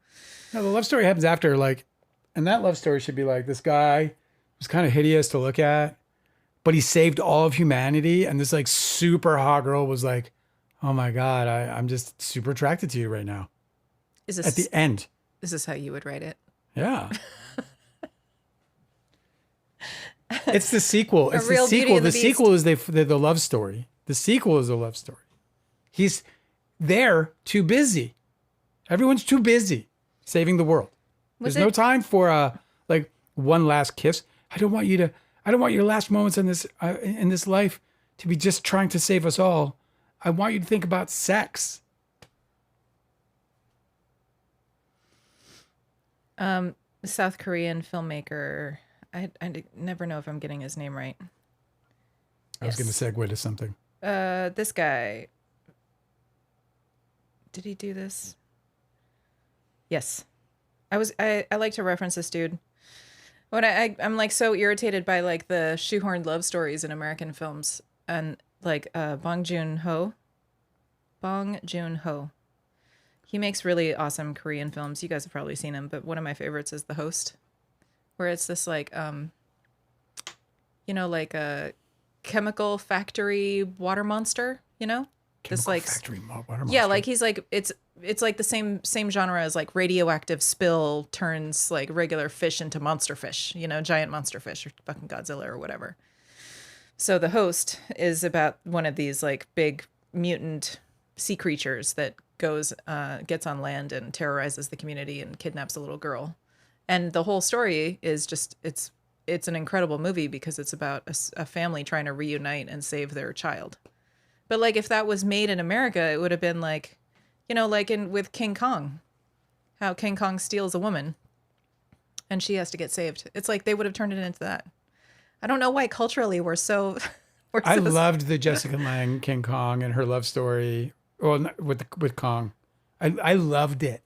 No, the love story happens after, like, and that love story should be like this guy was kind of hideous to look at, but he saved all of humanity. And this like super hot girl was like, oh my God, I'm just super attracted to you right now. Is this at the end? Is this how you would write it? Yeah. It's the sequel. It's the sequel. The sequel is the love story. The sequel is a love story. They're too busy. Everyone's too busy saving the world. There's no time for like one last kiss. I don't want your last moments in this life to be just trying to save us all. I want you to think about sex. South Korean filmmaker. I never know if I'm getting his name right. I was going to segue to something. This guy. Did he do this? Yes. I like to reference this dude. When I'm like so irritated by like the shoehorned love stories in American films, and like Bong Joon-ho. He makes really awesome Korean films. You guys have probably seen him, but one of my favorites is The Host, where it's this like you know, like a chemical factory water monster, you know? This like factory water monster. Yeah, like he's like it's like the same genre as like radioactive spill turns like regular fish into monster fish, you know, giant monster fish or fucking Godzilla or whatever. So The Host is about one of these like big mutant sea creatures that gets on land and terrorizes the community and kidnaps a little girl. And the whole story is just it's an incredible movie because it's about a family trying to reunite and save their child. But like if that was made in America, it would have been like, you know, like with King Kong, how King Kong steals a woman and she has to get saved. It's like they would have turned it into that. I don't know why culturally we're so. I loved the Jessica Lange King Kong and her love story. Well, with Kong, I loved it.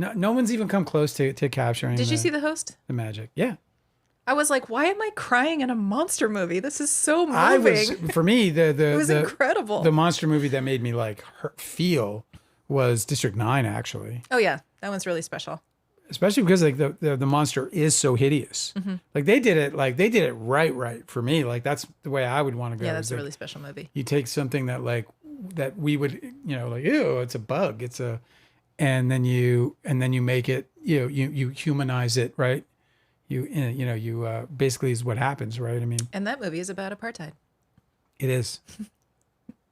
No one's even come close to capturing. Did you see The Host? the magic? Yeah. I was like, why am I crying in a monster movie? This is so moving. I was, for me, it was incredible. The monster movie that made me like feel was District 9, actually. Oh yeah, that one's really special. Especially because like the monster is so hideous. Like they did it right for me. Like that's the way I would want to go. Yeah, that's a like, really special movie. you take something that we would, like, ew, it's a bug. And then you make it, you humanize it, right? You basically is what happens, right? I mean, And that movie is about apartheid. it is.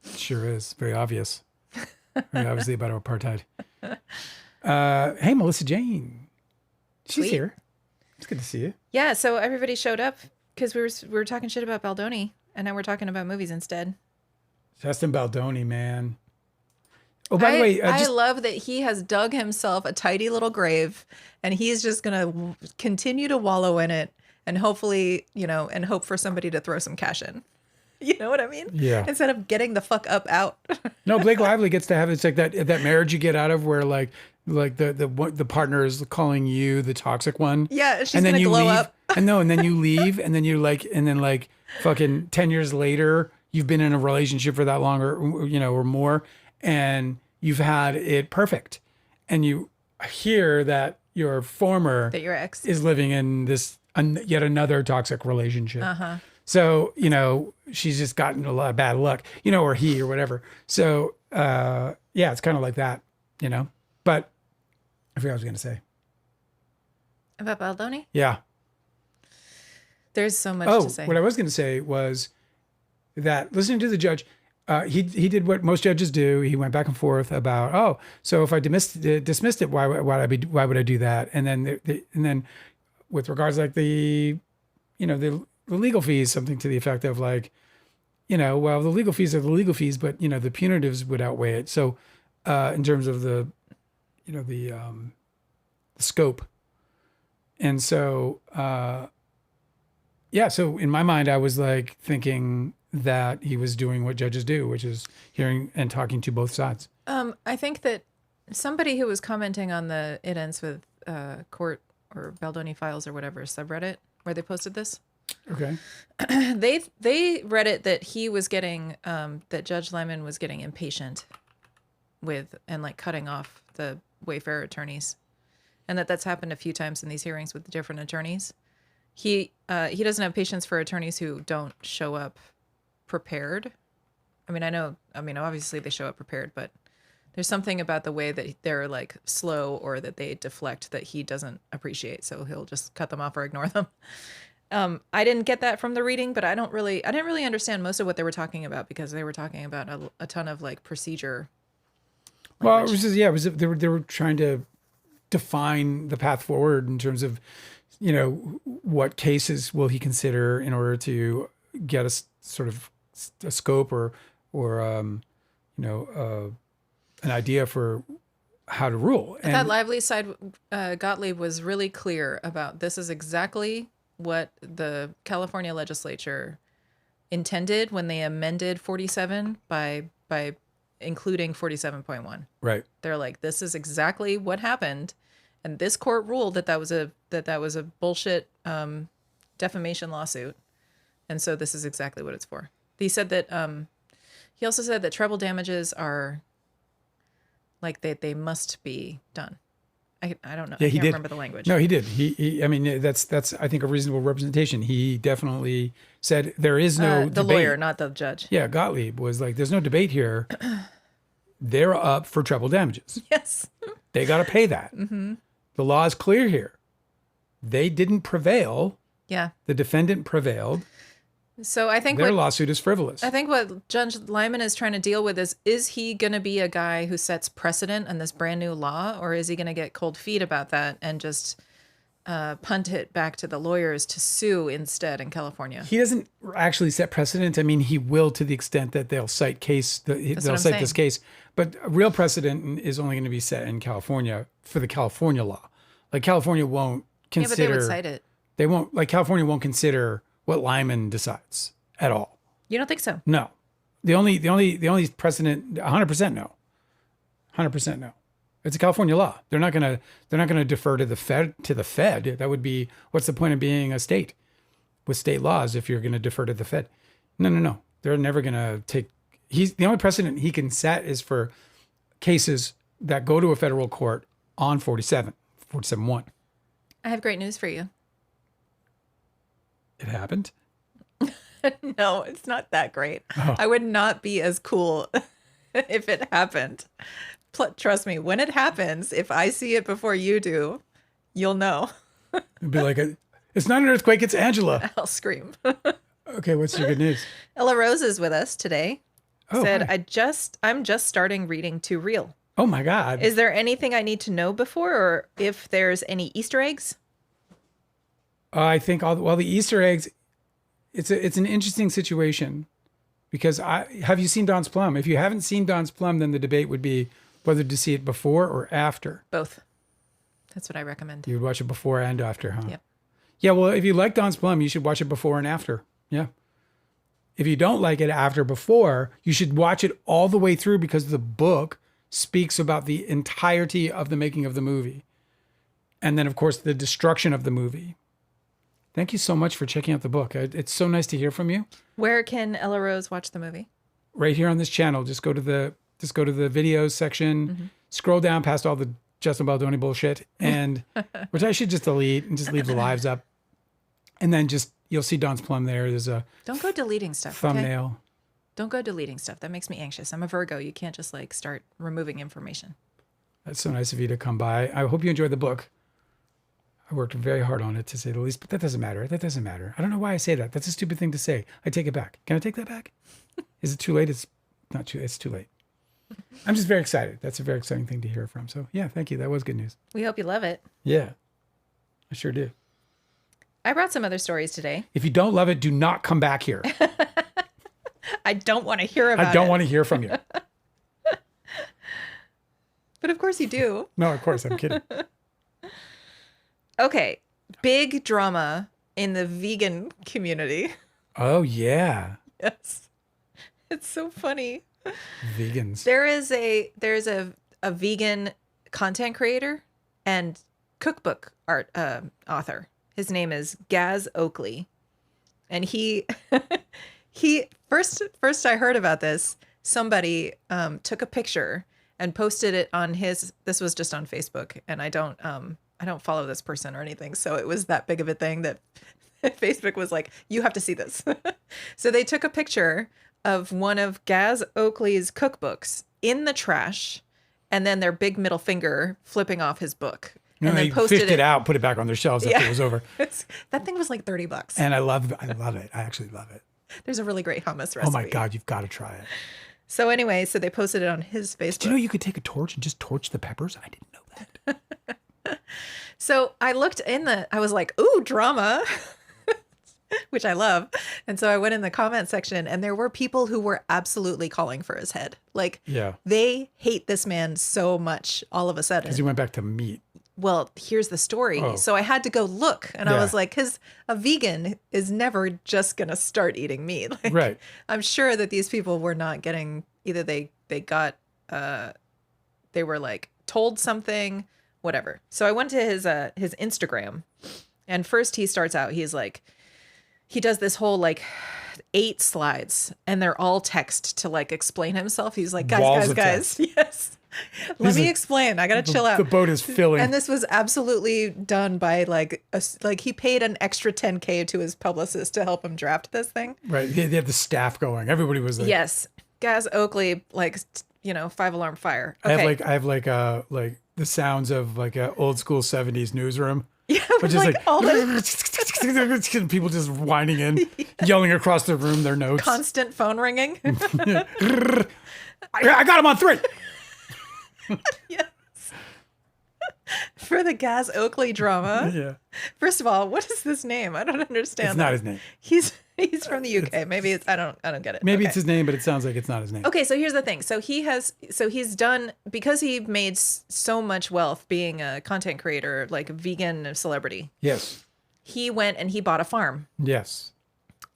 It sure is. Very obvious. Very obviously about apartheid. Hey, Melissa Jane. She's Sweet. here. It's good to see you. Yeah, so everybody showed up because we were talking shit about Baldoni, and now we're talking about movies instead. Justin Baldoni, man. Oh, by the way, I love that he has dug himself a tidy little grave, and he's just gonna continue to wallow in it, and hopefully, and hope for somebody to throw some cash in. You know what I mean? Yeah. Instead of getting the fuck up out. No, Blake Lively gets to have, it's like that marriage you get out of where like the partner is calling you the toxic one. Yeah, she's and then gonna you glow leave, up. and then you leave, and then you're like, fucking 10 years later, you've been in a relationship for that long or more, and you've had it perfect, and you hear that your ex is living in this yet another toxic relationship. Uh-huh. So, she's just gotten a lot of bad luck, or he or whatever. So, yeah, it's kind of like that, but I forgot what I was going to say. About Baldoni? Yeah. There's so much to say. What I was going to say was that listening to the judge, he did what most judges do. He went back and forth about, so if I dismissed it, why would I do that? And then with regards like the legal fees, something to the effect of like, well, the legal fees are the legal fees, but the punitives would outweigh it. So, in terms of the scope, and so, yeah. So in my mind, I was like thinking that he was doing what judges do, which is hearing and talking to both sides. I think that somebody who was commenting on the It Ends With Court or Baldoni Files or whatever subreddit where they posted this. Okay. They read it that he was getting that Judge Lyman was getting impatient with and like cutting off the Wayfarer attorneys, and that's happened a few times in these hearings with different attorneys. He doesn't have patience for attorneys who don't show up prepared. Obviously they show up prepared, but there's something about the way that they're like slow or that they deflect that he doesn't appreciate. So he'll just cut them off or ignore them. I didn't get that from the reading, but I didn't really understand most of what they were talking about because they were talking about a ton of like procedure. Well, it was just, they were trying to define the path forward in terms of, what cases will he consider in order to get a sort of a scope or an idea for how to rule. And that Lively side, Gottlieb was really clear about this is exactly what the California legislature intended when they amended 47 by including 47.1. Right. They're like, this is exactly what happened, and this court ruled that was a bullshit defamation lawsuit, and so this is exactly what it's for. He said that he also said that treble damages are like they must be done. I don't know. Yeah, I can't remember the language. No, he did. He I mean, that's I think a reasonable representation. He definitely said there is no the debate. lawyer, not the judge. Yeah, Gottlieb was like, there's no debate here. They're up for treble damages. Yes. They got to pay that. Mm-hmm. The law is clear here. They didn't prevail. Yeah. The defendant prevailed. So I think their lawsuit is frivolous. I think what Judge Lyman is trying to deal with is he going to be a guy who sets precedent on this brand new law, or is he going to get cold feet about that and just punt it back to the lawyers to sue instead in California? He doesn't actually set precedent. I mean, he will to the extent that they'll cite this case, but a real precedent is only going to be set in California for the California law. Like California won't consider. Yeah, but they would cite it. They won't. Like California won't consider what Lyman decides at all. You don't think so? No. The only precedent, 100% no. 100% no. It's a California law. They're not gonna defer to the Fed. That would be, what's the point of being a state with state laws if you're gonna defer to the Fed? No. They're never gonna take. He's the only precedent he can set is for cases that go to a federal court on 47-1. I have great news for you. It happened. No, it's not that great. Oh. I would not be as cool if it happened. Trust me, when it happens, if I see it before you do, you'll know. It'd be like, it's not an earthquake, it's Angela. I'll scream. Okay, what's your good news? Ella Rose is with us today. Oh, Said, hi. I'm just starting reading Too Real. Oh my God. Is there anything I need to know before, or if there's any Easter eggs? I think the Easter eggs, it's an interesting situation because have you seen Don's Plum? If you haven't seen Don's Plum, then the debate would be whether to see it before or after. Both. That's what I recommend. You would watch it before and after, huh? Yep. Yeah, well, if you like Don's Plum, you should watch it before and after. Yeah. If you don't like it after before, you should watch it all the way through because the book speaks about the entirety of the making of the movie. And then, of course, the destruction of the movie. Thank you so much for checking out the book. It's so nice to hear from you. Where can Ella Rose watch the movie? Right here on this channel. Just go to the videos section, scroll down past all the Justin Baldoni bullshit, and which I should just delete and just leave the lives up. And then you'll see Don's Plum there. There's a Don't go deleting stuff. thumbnail. Okay? Don't go deleting stuff. That makes me anxious. I'm a Virgo. You can't just start removing information. That's so nice of you to come by. I hope you enjoyed the book. I worked very hard on it, to say the least, but that doesn't matter. That doesn't matter. I don't know why I say that. That's a stupid thing to say. I take it back. Can I take that back? Is it too late? It's not too. It's too late. I'm just very excited. That's a very exciting thing to hear from. So yeah, thank you. That was good news. We hope you love it. Yeah, I sure do. I brought some other stories today. If you don't love it, do not come back here. I don't want to hear about it. I don't want to hear from you. But of course you do. No, of course, I'm kidding. Okay. Big drama in the vegan community. Oh yeah, Yes. It's so funny. vegans. There's a vegan content creator and cookbook art author. His name is Gaz Oakley. And he first I heard about this, somebody took a picture and posted it on this was just on Facebook, and I don't follow this person or anything, so it was that big of a thing that Facebook was like, you have to see this. So they took a picture of one of Gaz Oakley's cookbooks in the trash, and then their big middle finger flipping off his book. And then they posted fished it out, put it back on their shelves after it was over. That thing was like $30. And I love it. I actually love it. There's a really great hummus recipe. Oh my God, you've got to try it. So anyway, so they posted it on his Facebook. Did you know you could take a torch and just torch the peppers? I didn't know that. So I looked I was like, ooh, drama, which I love. And so I went in the comment section, and there were people who were absolutely calling for his head. Like, Yeah. they hate this man so much all of a sudden. Because he went back to meat. Well, here's the story. Oh. So I had to go look, and I Yeah. was like, because a vegan is never just going to start eating meat. Like, Right. I'm sure that these people were not getting, either they were like told something, whatever. So I went to his Instagram, and first he starts out, he's like, he does this whole 8 slides, and they're all text to explain himself. He's like, Walls guys, of yes. Let me explain. I got to chill out. The boat is filling. And this was absolutely done by he paid an extra $10K to his publicist to help him draft this thing. Right. They had the staff going. Everybody was like, Yes. Gaz Oakley, 5-alarm fire. Okay. I have the sounds of a old school 70s newsroom. Yeah, Which is all the people just whining in, yelling across the room their notes. constant phone ringing. I got him on 3. Yes. For the Gaz Oakley drama. Yeah. First of all, what is this name? I don't understand. It's not his name. He's from the UK. Maybe it's I don't get it. Maybe Okay. it's his name, but it sounds like it's not his name. Okay, so here's the thing. So he's done, because he made so much wealth being a content creator, like a vegan celebrity. Yes. He went and he bought a farm. Yes.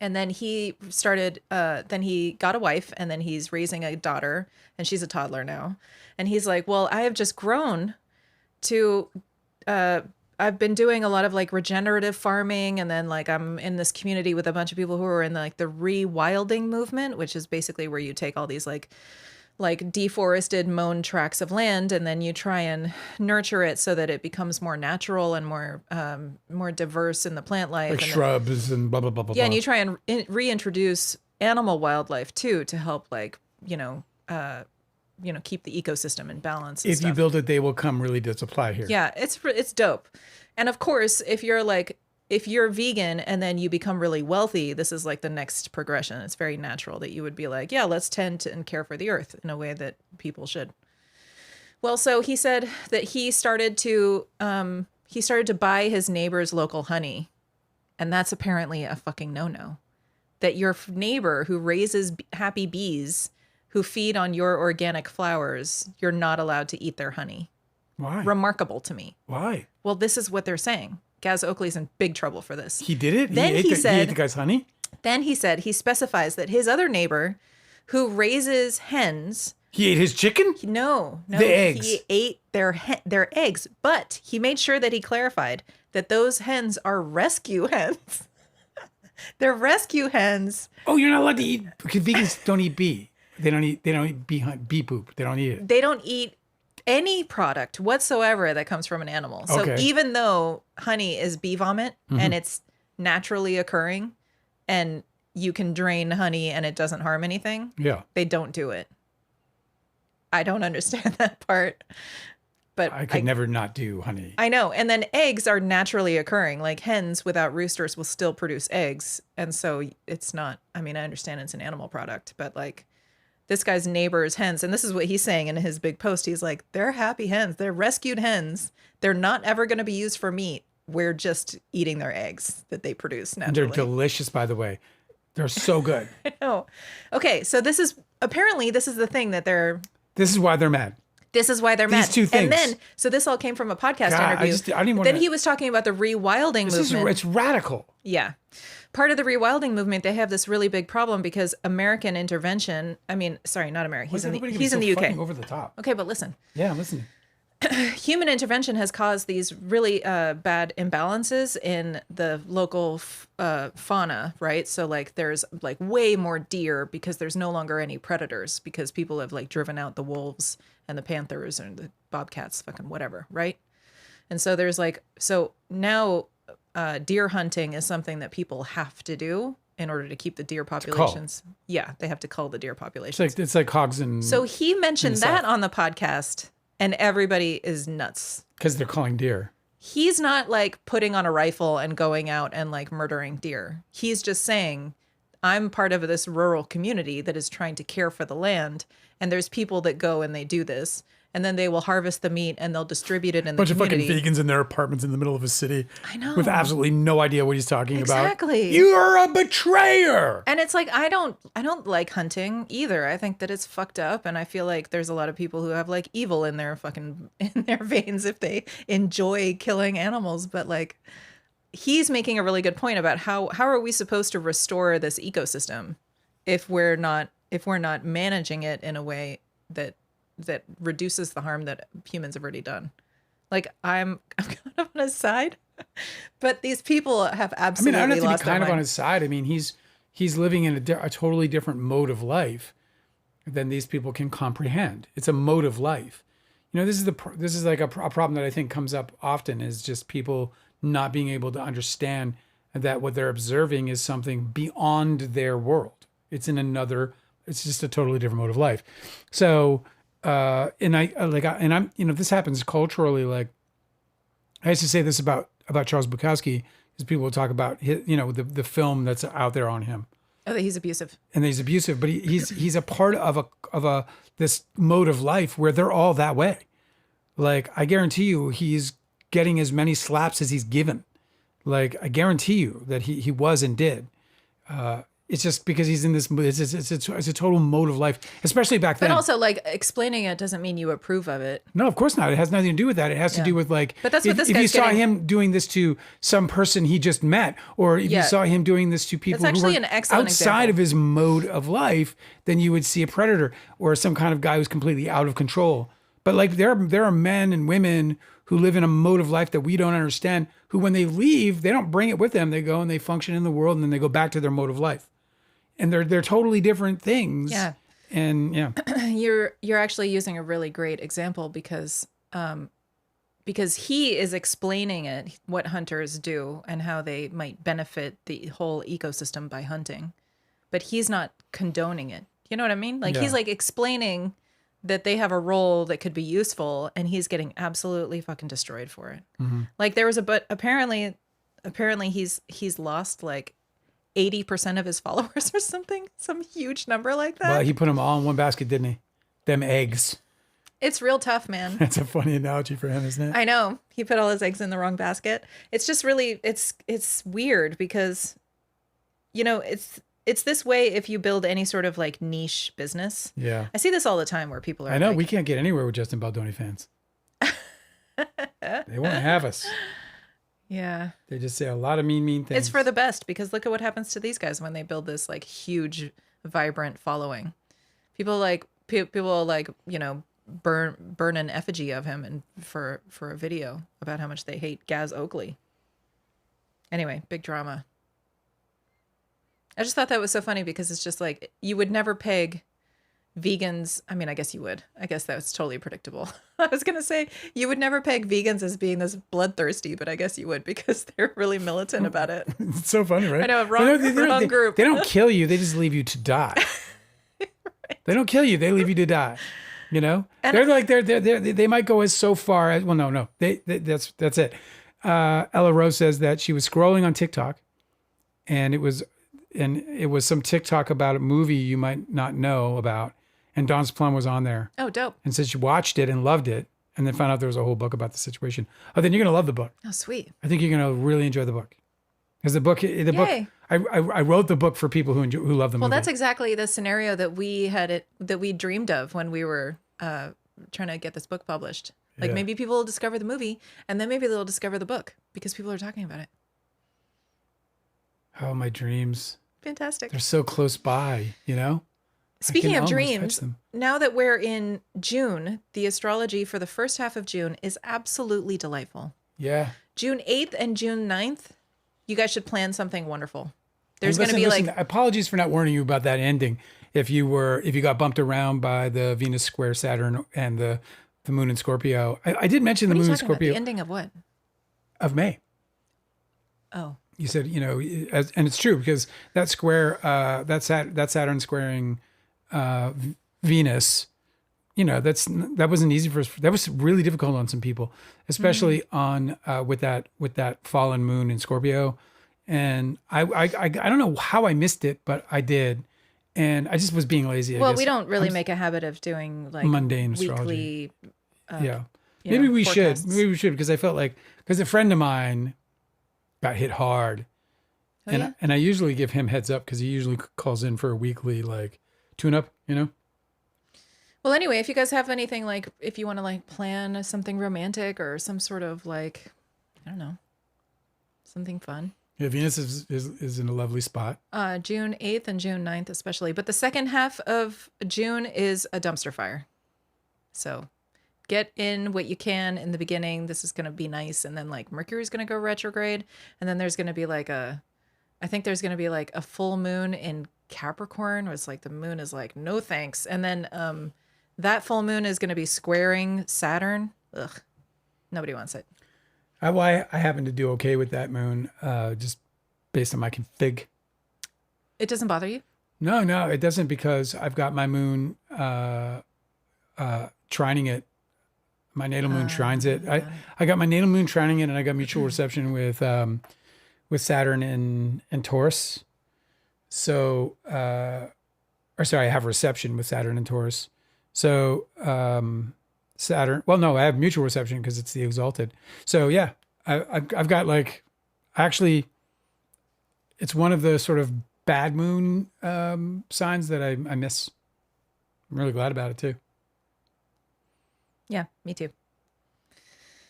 And then he started, then he got a wife, and then he's raising a daughter, and she's a toddler now. And he's like, well, I have just grown to, I've been doing a lot of like regenerative farming. And then like I'm in this community with a bunch of people who are in like the rewilding movement, which is basically where you take all these like deforested mown tracts of land, and then you try and nurture it so that it becomes more natural and more diverse in the plant life, like and shrubs and blah blah blah blah. yeah, and blah. you try and reintroduce animal wildlife too to help like keep the ecosystem in balance. And If you stuff. build it, they will come. Really does apply here. Yeah, it's dope. And of course, if you're vegan and then you become really wealthy, this is like the next progression. It's very natural that you would be like, yeah, let's tend to and care for the earth in a way that people should. Well, so he said that he started to buy his neighbor's local honey, and that's apparently a fucking no-no. That your neighbor who raises happy bees who feed on your organic flowers, you're not allowed to eat their honey. Why? Remarkable to me. Why? Well, this is what they're saying. Gaz Oakley's in big trouble for this. He did it? Then he said, ate the guy's honey? Then he said he specifies that his other neighbor who raises hens. He ate his chicken? No. The eggs. He ate their eggs, but he made sure that he clarified that those hens are rescue hens. They're rescue hens. Oh, you're not allowed to eat, because vegans don't eat bee. They don't eat bee poop. They don't eat it. They don't eat any product whatsoever that comes from an animal. So Okay. even though honey is bee vomit and it's naturally occurring and you can drain honey and it doesn't harm anything, Yeah. they don't do it. I don't understand that part. But I could never not do honey. I know. And then eggs are naturally occurring. Like hens without roosters will still produce eggs. And so it's not, I mean, I understand it's an animal product, but like this guy's neighbor's hens, and this is what he's saying in his big post. He's like, they're happy hens. They're rescued hens. They're not ever going to be used for meat. We're just eating their eggs that they produce And naturally. they're delicious, by the way. They're so good. No. Okay, so this is the thing that This is why they're mad. this is why they're These mad. two things. And then, so this all came from a podcast God, I interview. didn't even Then wanna- he was talking about the rewilding movement. It's radical. Yeah. Part of the rewilding movement, they have this really big problem because American intervention, not American, he's in the UK. Fucking over the top. Okay, but listen. Yeah, listen. Human intervention has caused these really bad imbalances in the local fauna, right? So like there's like way more deer because there's no longer any predators because people have like driven out the wolves and the panthers and the bobcats, fucking whatever, right? And so there's like, so now deer hunting is something that people have to do in order to keep the deer populations. Yeah, they have to cull the deer populations. It's like hogs and... So he mentioned in the that South. on the podcast, and everybody is nuts. Because they're calling deer. He's not like putting on a rifle and going out and like murdering deer. He's just saying, I'm part of this rural community that is trying to care for the land. And there's people that go and they do this. And then they will harvest the meat and they'll distribute it in the Bunch of community. fucking vegans in their apartments in the middle of a city. I know. With absolutely no idea what he's talking about. Exactly. You are a betrayer. And it's like I don't like hunting either. I think that it's fucked up, and I feel like there's a lot of people who have like evil in their veins if they enjoy killing animals. But like, he's making a really good point about how are we supposed to restore this ecosystem if we're not managing it in a way that reduces the harm that humans have already done. Like I'm kind of on his side, but these people have absolutely I don't have to lost be kind their of on mind. his side. I mean, he's living in a totally different mode of life than these people can comprehend. It's a mode of life. You know, this is like a problem that I think comes up often is just people not being able to understand that what they're observing is something beyond their world. It's just a totally different mode of life. So, this happens culturally. Like I used to say this about Charles Bukowski, is people will talk about his, the film that's out there on him. Oh, that he's abusive. And he's abusive, but he's a part of this mode of life where they're all that way. Like I guarantee you, he's getting as many slaps as he's given. Like I guarantee you that he was and did. It's just because he's in this. It's a total mode of life, especially back then. But also, like, explaining it doesn't mean you approve of it. No, of course not. It has nothing to do with that. It has to do with like. But that's what this if you guy's saw getting. him doing this to some person he just met, or if you saw him doing this to people That's who actually were an excellent outside example. of his mode of life, then you would see a predator or some kind of guy who's completely out of control. But like there are men and women who live in a mode of life that we don't understand, who when they leave, they don't bring it with them. They go and they function in the world and then they go back to their mode of life. And they're totally different things. Yeah. And yeah. You're actually using a really great example because he is explaining it, what hunters do and how they might benefit the whole ecosystem by hunting. But he's not condoning it. You know what I mean? Like he's like explaining that they have a role that could be useful, and he's getting absolutely fucking destroyed for it. Mm-hmm. Like there was but apparently he's lost like 80% of his followers or something, some huge number like that. Well, he put them all in one basket, didn't he? Them eggs. It's real tough, man. That's a funny analogy for him, isn't it? I know. He put all his eggs in the wrong basket. It's just really, it's weird because, you know, it's this way if you build any sort of like niche business. Yeah. I see this all the time where people are I know. like, We can't get anywhere with Justin Baldoni fans. They won't have us. yeah. They just say a lot of mean things. It's for the best because look at what happens to these guys when they build this like huge, vibrant following. People like, you know, burn an effigy of him and for a video about how much they hate Gaz Oakley. Anyway, big drama. I just thought that was so funny because it's just like you would never peg vegans. I mean, I guess you would. I guess that's totally predictable. I was going to say you would never peg vegans as being this bloodthirsty, but I guess you would because they're really militant about it. It's so funny, right? I know, wrong group. They don't kill you. They just leave you to die. Right. They don't kill you. They leave you to die. You know, and they might go as so far as, well, no, that's it. Ella Rose says that she was scrolling on TikTok and it was some TikTok about a movie you might not know about. And Dawn's Plum was on there. Oh, dope. And said she watched it and loved it and then found out there was a whole book about the situation. Oh, then you're going to love the book. Oh, sweet. I think you're going to really enjoy the book. Because book, I wrote the book for people who love the movie. Well, that's exactly the scenario that we dreamed of when we were trying to get this book published. Like maybe people will discover the movie and then maybe they'll discover the book because people are talking about it. Oh, my dreams. Fantastic. They're so close by, you know? Speaking of dreams, now that we're in June, the astrology for the first half of June is absolutely delightful. Yeah. June 8th and June 9th, you guys should plan something wonderful. There's going to be like... Apologies for not warning you about that ending. If you got bumped around by the Venus square Saturn and the moon in Scorpio. I did mention the moon in Scorpio. About? The ending of what? Of May. Oh. You said, you know, and it's true because that square, that Saturn squaring Venus, you know, that wasn't easy for us. That was really difficult on some people, especially on with that fallen moon in Scorpio. And I don't know how I missed it, but I did. And I just was being lazy. Well, we don't really make a habit of doing like mundane weekly. Yeah. Maybe we should. Maybe we should because I felt like, because a friend of mine got hit hard. And I usually give him heads up because he usually calls in for a weekly like tune up, you know? Well, anyway, if you guys have anything like, if you want to like plan something romantic or some sort of like, I don't know, something fun. Yeah, Venus is in a lovely spot. June 8th and June 9th especially. But the second half of June is a dumpster fire. So get in what you can in the beginning. This is going to be nice. And then like Mercury's going to go retrograde. And then there's going to be like I think there's going to be like a full moon in Capricorn where it's like the moon is like, no thanks. And then that full moon is going to be squaring Saturn. Ugh, nobody wants it. I happen to do okay with that moon, just based on my config. It doesn't bother you? No, it doesn't because I've got my moon trining it. My natal moon trines it. I got my natal moon trining it, and I got mutual reception with Saturn and Taurus. So, or sorry, I have reception with Saturn and Taurus. So, Saturn. Well, no, I have mutual reception because it's the exalted. So yeah, I've got like, actually, it's one of the sort of bad moon signs that I miss. I'm really glad about it too. Yeah, me too.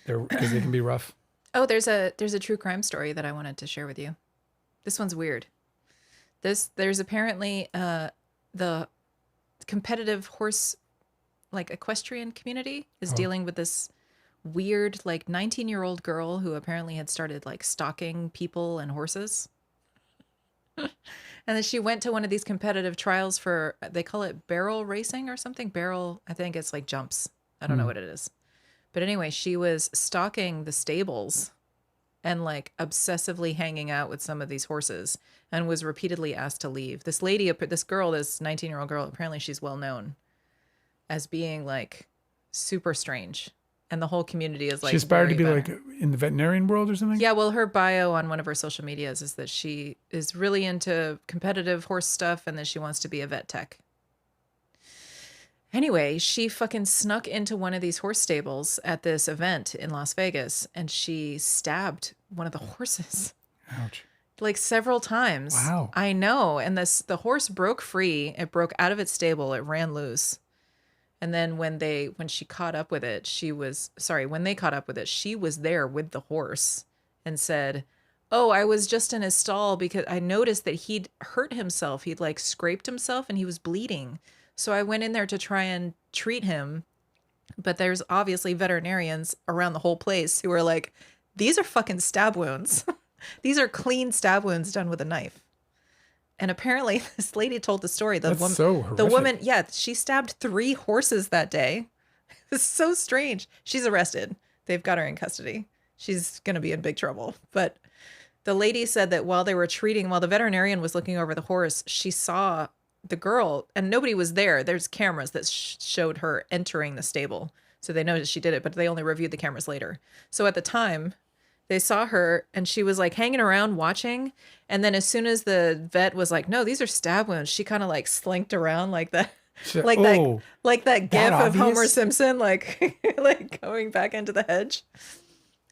Because they can be rough. Oh, there's a true crime story that I wanted to share with you. This one's weird. There's apparently the competitive horse, like, equestrian community is dealing with this weird, like, 19-year-old girl who apparently had started, like, stalking people and horses. And then she went to one of these competitive trials for, they call it barrel racing or something. Barrel, I think it's like jumps. I don't know what it is. But anyway, she was stalking the stables and, like, obsessively hanging out with some of these horses and was repeatedly asked to leave. This lady, this girl, this 19-year-old girl, apparently she's well known as being, like, super strange. And the whole community is, like, she aspired to be very like in the veterinarian world or something. Yeah, well, her bio on one of her social medias is that she is really into competitive horse stuff and that she wants to be a vet tech. Anyway, she fucking snuck into one of these horse stables at this event in Las Vegas and she stabbed one of the horses. Ouch. Like, several times. Wow. I know. And the horse broke free. It broke out of its stable. It ran loose. And then when they caught up with it, she was there with the horse and said, "Oh, I was just in his stall because I noticed that he'd hurt himself. He'd, like, scraped himself and he was bleeding. So I went in there to try and treat him. But there's obviously veterinarians around the whole place who are like, these are fucking stab wounds. These are clean stab wounds done with a knife." And apparently this lady told the story. That's so horrific. The woman, yeah, she stabbed 3 horses that day. It's so strange. She's arrested. They've got her in custody. She's going to be in big trouble. But the lady said that while the veterinarian was looking over the horse, she saw the girl and nobody was there. There's cameras that showed her entering the stable. So they noticed she did it, but they only reviewed the cameras later. So at the time, they saw her and she was, like, hanging around watching. And then as soon as the vet was like, "No, these are stab wounds," she kind of, like, slinked around like that. Like that gif of Homer Simpson, like like going back into the hedge.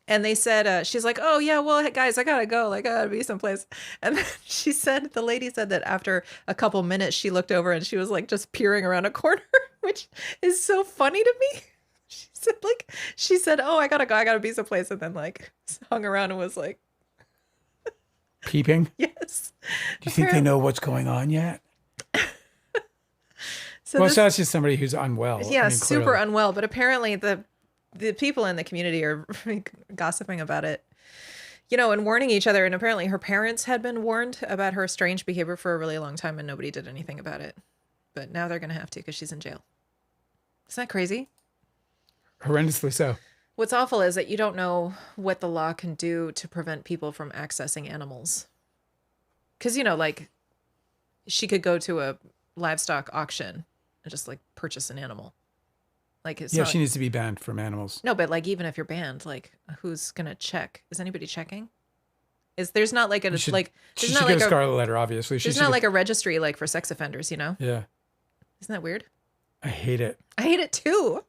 And they said, she's like, "Oh yeah, well, hey, guys, I gotta go. Like, I gotta be someplace." And then the lady said that after a couple minutes, she looked over and she was, like, just peering around a corner, which is so funny to me. She said, "Oh, I gotta go. I gotta be someplace." And then, like, hung around and was like, peeping. Yes. Do you think they know what's going on yet? So that's just somebody who's unwell. Yeah, super unwell. But apparently the people in the community are gossiping about it, and warning each other. And apparently her parents had been warned about her strange behavior for a really long time and nobody did anything about it. But now they're going to have to because she's in jail. Isn't that crazy? Horrendously so. What's awful is that you don't know what the law can do to prevent people from accessing animals. Because, like, she could go to a livestock auction and just, like, purchase an animal. Like, she needs to be banned from animals. No, but, like, even if you're banned, like, who's gonna check? Is anybody checking? There's not like a she like should get a scarlet letter, obviously. There's not like a registry like for sex offenders, Yeah. Isn't that weird? I hate it. I hate it too.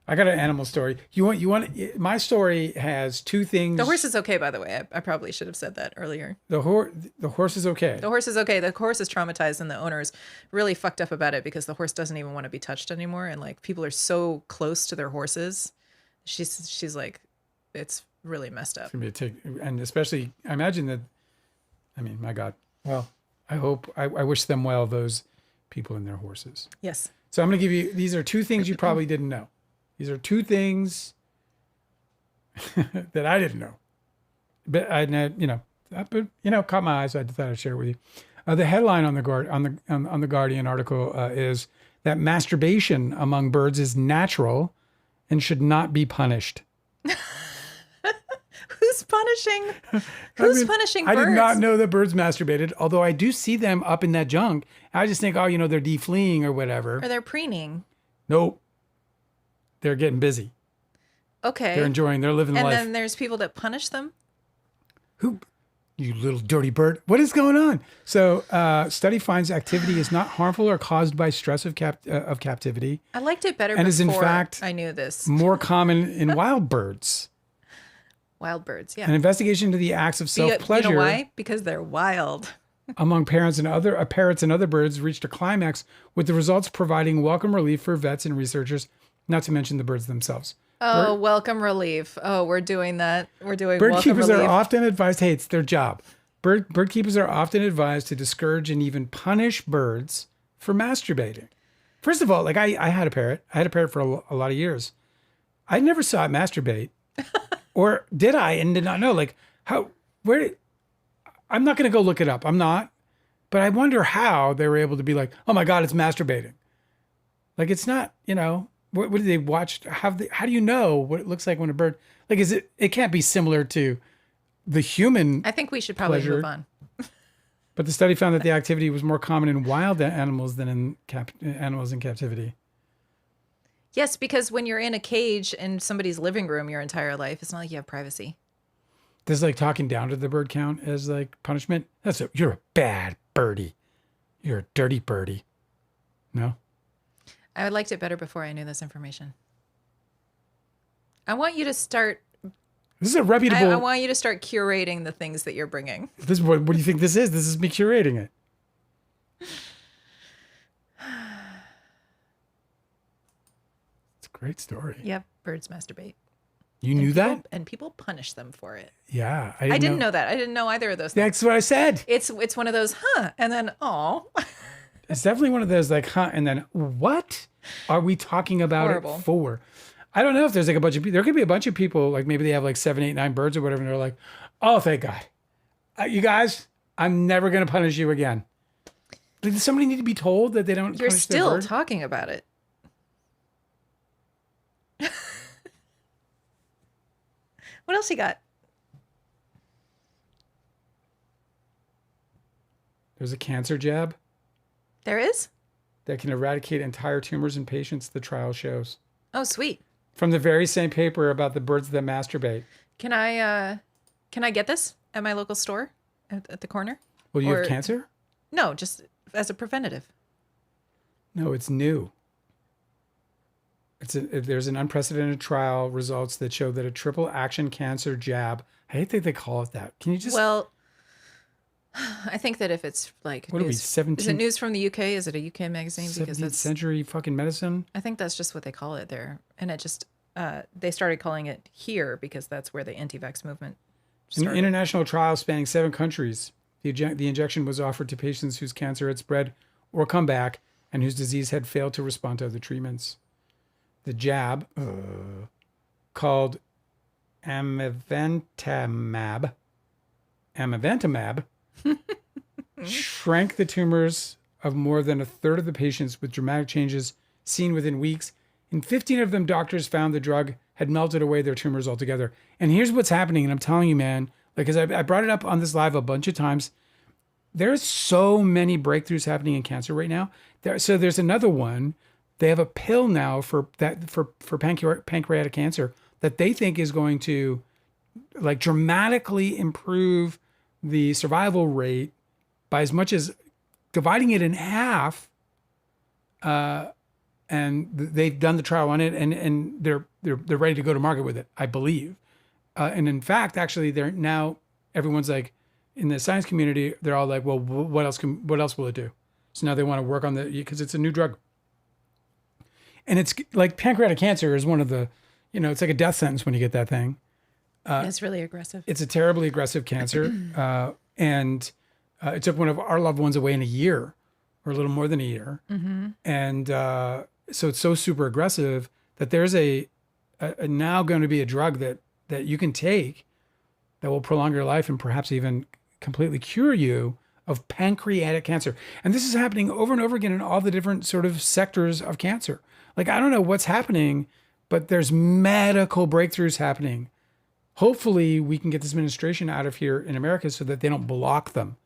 I got an animal story. You want my story has 2 things. The horse is okay, by the way. I probably should have said that earlier. The horse is okay. The horse is okay. The horse is traumatized and the owner is really fucked up about it because the horse doesn't even want to be touched anymore. And, like, people are so close to their horses. She's like, it's really messed up. It's gonna be and especially, I imagine that, I mean, my God. Well, I wish them well, those people and their horses. Yes. So I'm going to give you, these are 2 things you probably didn't know. These are 2 things that I didn't know, but caught my eyes. So I thought I'd share it with you. The headline on the Guardian article is that masturbation among birds is natural and should not be punished. Who's punishing? Who's punishing birds? I did not know that birds masturbated, although I do see them up in that junk. I just think, they're defleeing or whatever. Or they're preening. Nope. They're getting busy. Okay. They're living life. And then there's people that punish them? Who? You little dirty bird. What is going on? So, study finds activity is not harmful or caused by stress of captivity. I liked it better and before is in fact I knew this. More common in wild birds. Wild birds, yeah. An investigation into the acts of self-pleasure. You know why? Because they're wild. among parrots and other birds reached a climax, with the results providing welcome relief for vets and researchers, not to mention the birds themselves. Oh, welcome relief. Oh, we're doing that. We're doing Bird welcome keepers relief. are often advised, hey, it's their job. Bird keepers are often advised to discourage and even punish birds for masturbating. First of all, like I had a parrot. I had a parrot for a lot of years. I never saw it masturbate. Or did I and did not know? Like I'm not going to go look it up. I'm not. But I wonder how they were able to be like, oh my God, it's masturbating. Like it's not, what did they watch? How do you know what it looks like when a bird, like, it can't be similar to the human. I think we should probably pleasure. move on. But the study found that the activity was more common in wild animals than in animals in captivity. Yes, because when you're in a cage in somebody's living room your entire life, it's not like you have privacy. Does like talking down to the bird count as like punishment? You're a bad birdie. You're a dirty birdie. No? I liked it better before I knew this information. I want you to start. This is a reputable. I want you to start curating the things that you're bringing. This what do you think this is? This is me curating it. It's a great story. Yep, birds masturbate. You knew that? And people punish them for it. Yeah. I didn't know that. I didn't know either of those things. That's what I said. It's one of those, and then, It's definitely one of those like, and then what are we talking about Horrible. it for? I don't know if there's like a bunch of people. There could be a bunch of people, like maybe they have like 7, 8, 9 birds or whatever. And they're like, oh, thank God. You guys, I'm never going to punish you again. Like, does somebody need to be told that they don't You're punish their still bird? talking about it. What else you got? There's a cancer jab There is? that can eradicate entire tumors in patients, the trial shows. Oh, sweet. From the very same paper about the birds that masturbate. Can I get this at my local store at the corner? Well, you Or- have cancer? No, just as a preventative. No, it's new. There's an unprecedented trial results that show that a triple action cancer jab. I hate that they call it that. Can you just? Well, I think that if it's like What are we, news, 17th is it news from the UK? Is it a UK magazine? Because 17th that's century fucking medicine. I think that's just what they call it there, and it just they started calling it here because that's where the anti-vax movement In an started. international trial spanning 7 countries, the injection was offered to patients whose cancer had spread or come back and whose disease had failed to respond to other treatments. The jab, called amivantamab, shrank the tumors of more than a third of the patients with dramatic changes seen within weeks. In 15 of them, doctors found the drug had melted away their tumors altogether. And here's what's happening, and I'm telling you, man, like, as I brought it up on this live a bunch of times, there's so many breakthroughs happening in cancer right now. So there's another one. They have a pill now for pancreatic cancer that they think is going to like dramatically improve the survival rate by as much as dividing it in half. And they've done the trial on it, and they're ready to go to market with it, I believe. And in fact, actually, they're now everyone's like in the science community, they're all like, well, what else will it do? So now they want to work on because it's a new drug. And it's like pancreatic cancer is one of the, it's like a death sentence when you get that thing. It's really aggressive. It's a terribly aggressive cancer. And it took one of our loved ones away in a year or a little more than a year. Mm-hmm. And so it's so super aggressive that there's a now going to be a drug that you can take that will prolong your life and perhaps even completely cure you of pancreatic cancer. And this is happening over and over again in all the different sort of sectors of cancer. Like, I don't know what's happening, but there's medical breakthroughs happening. Hopefully we can get this administration out of here in America so that they don't block them.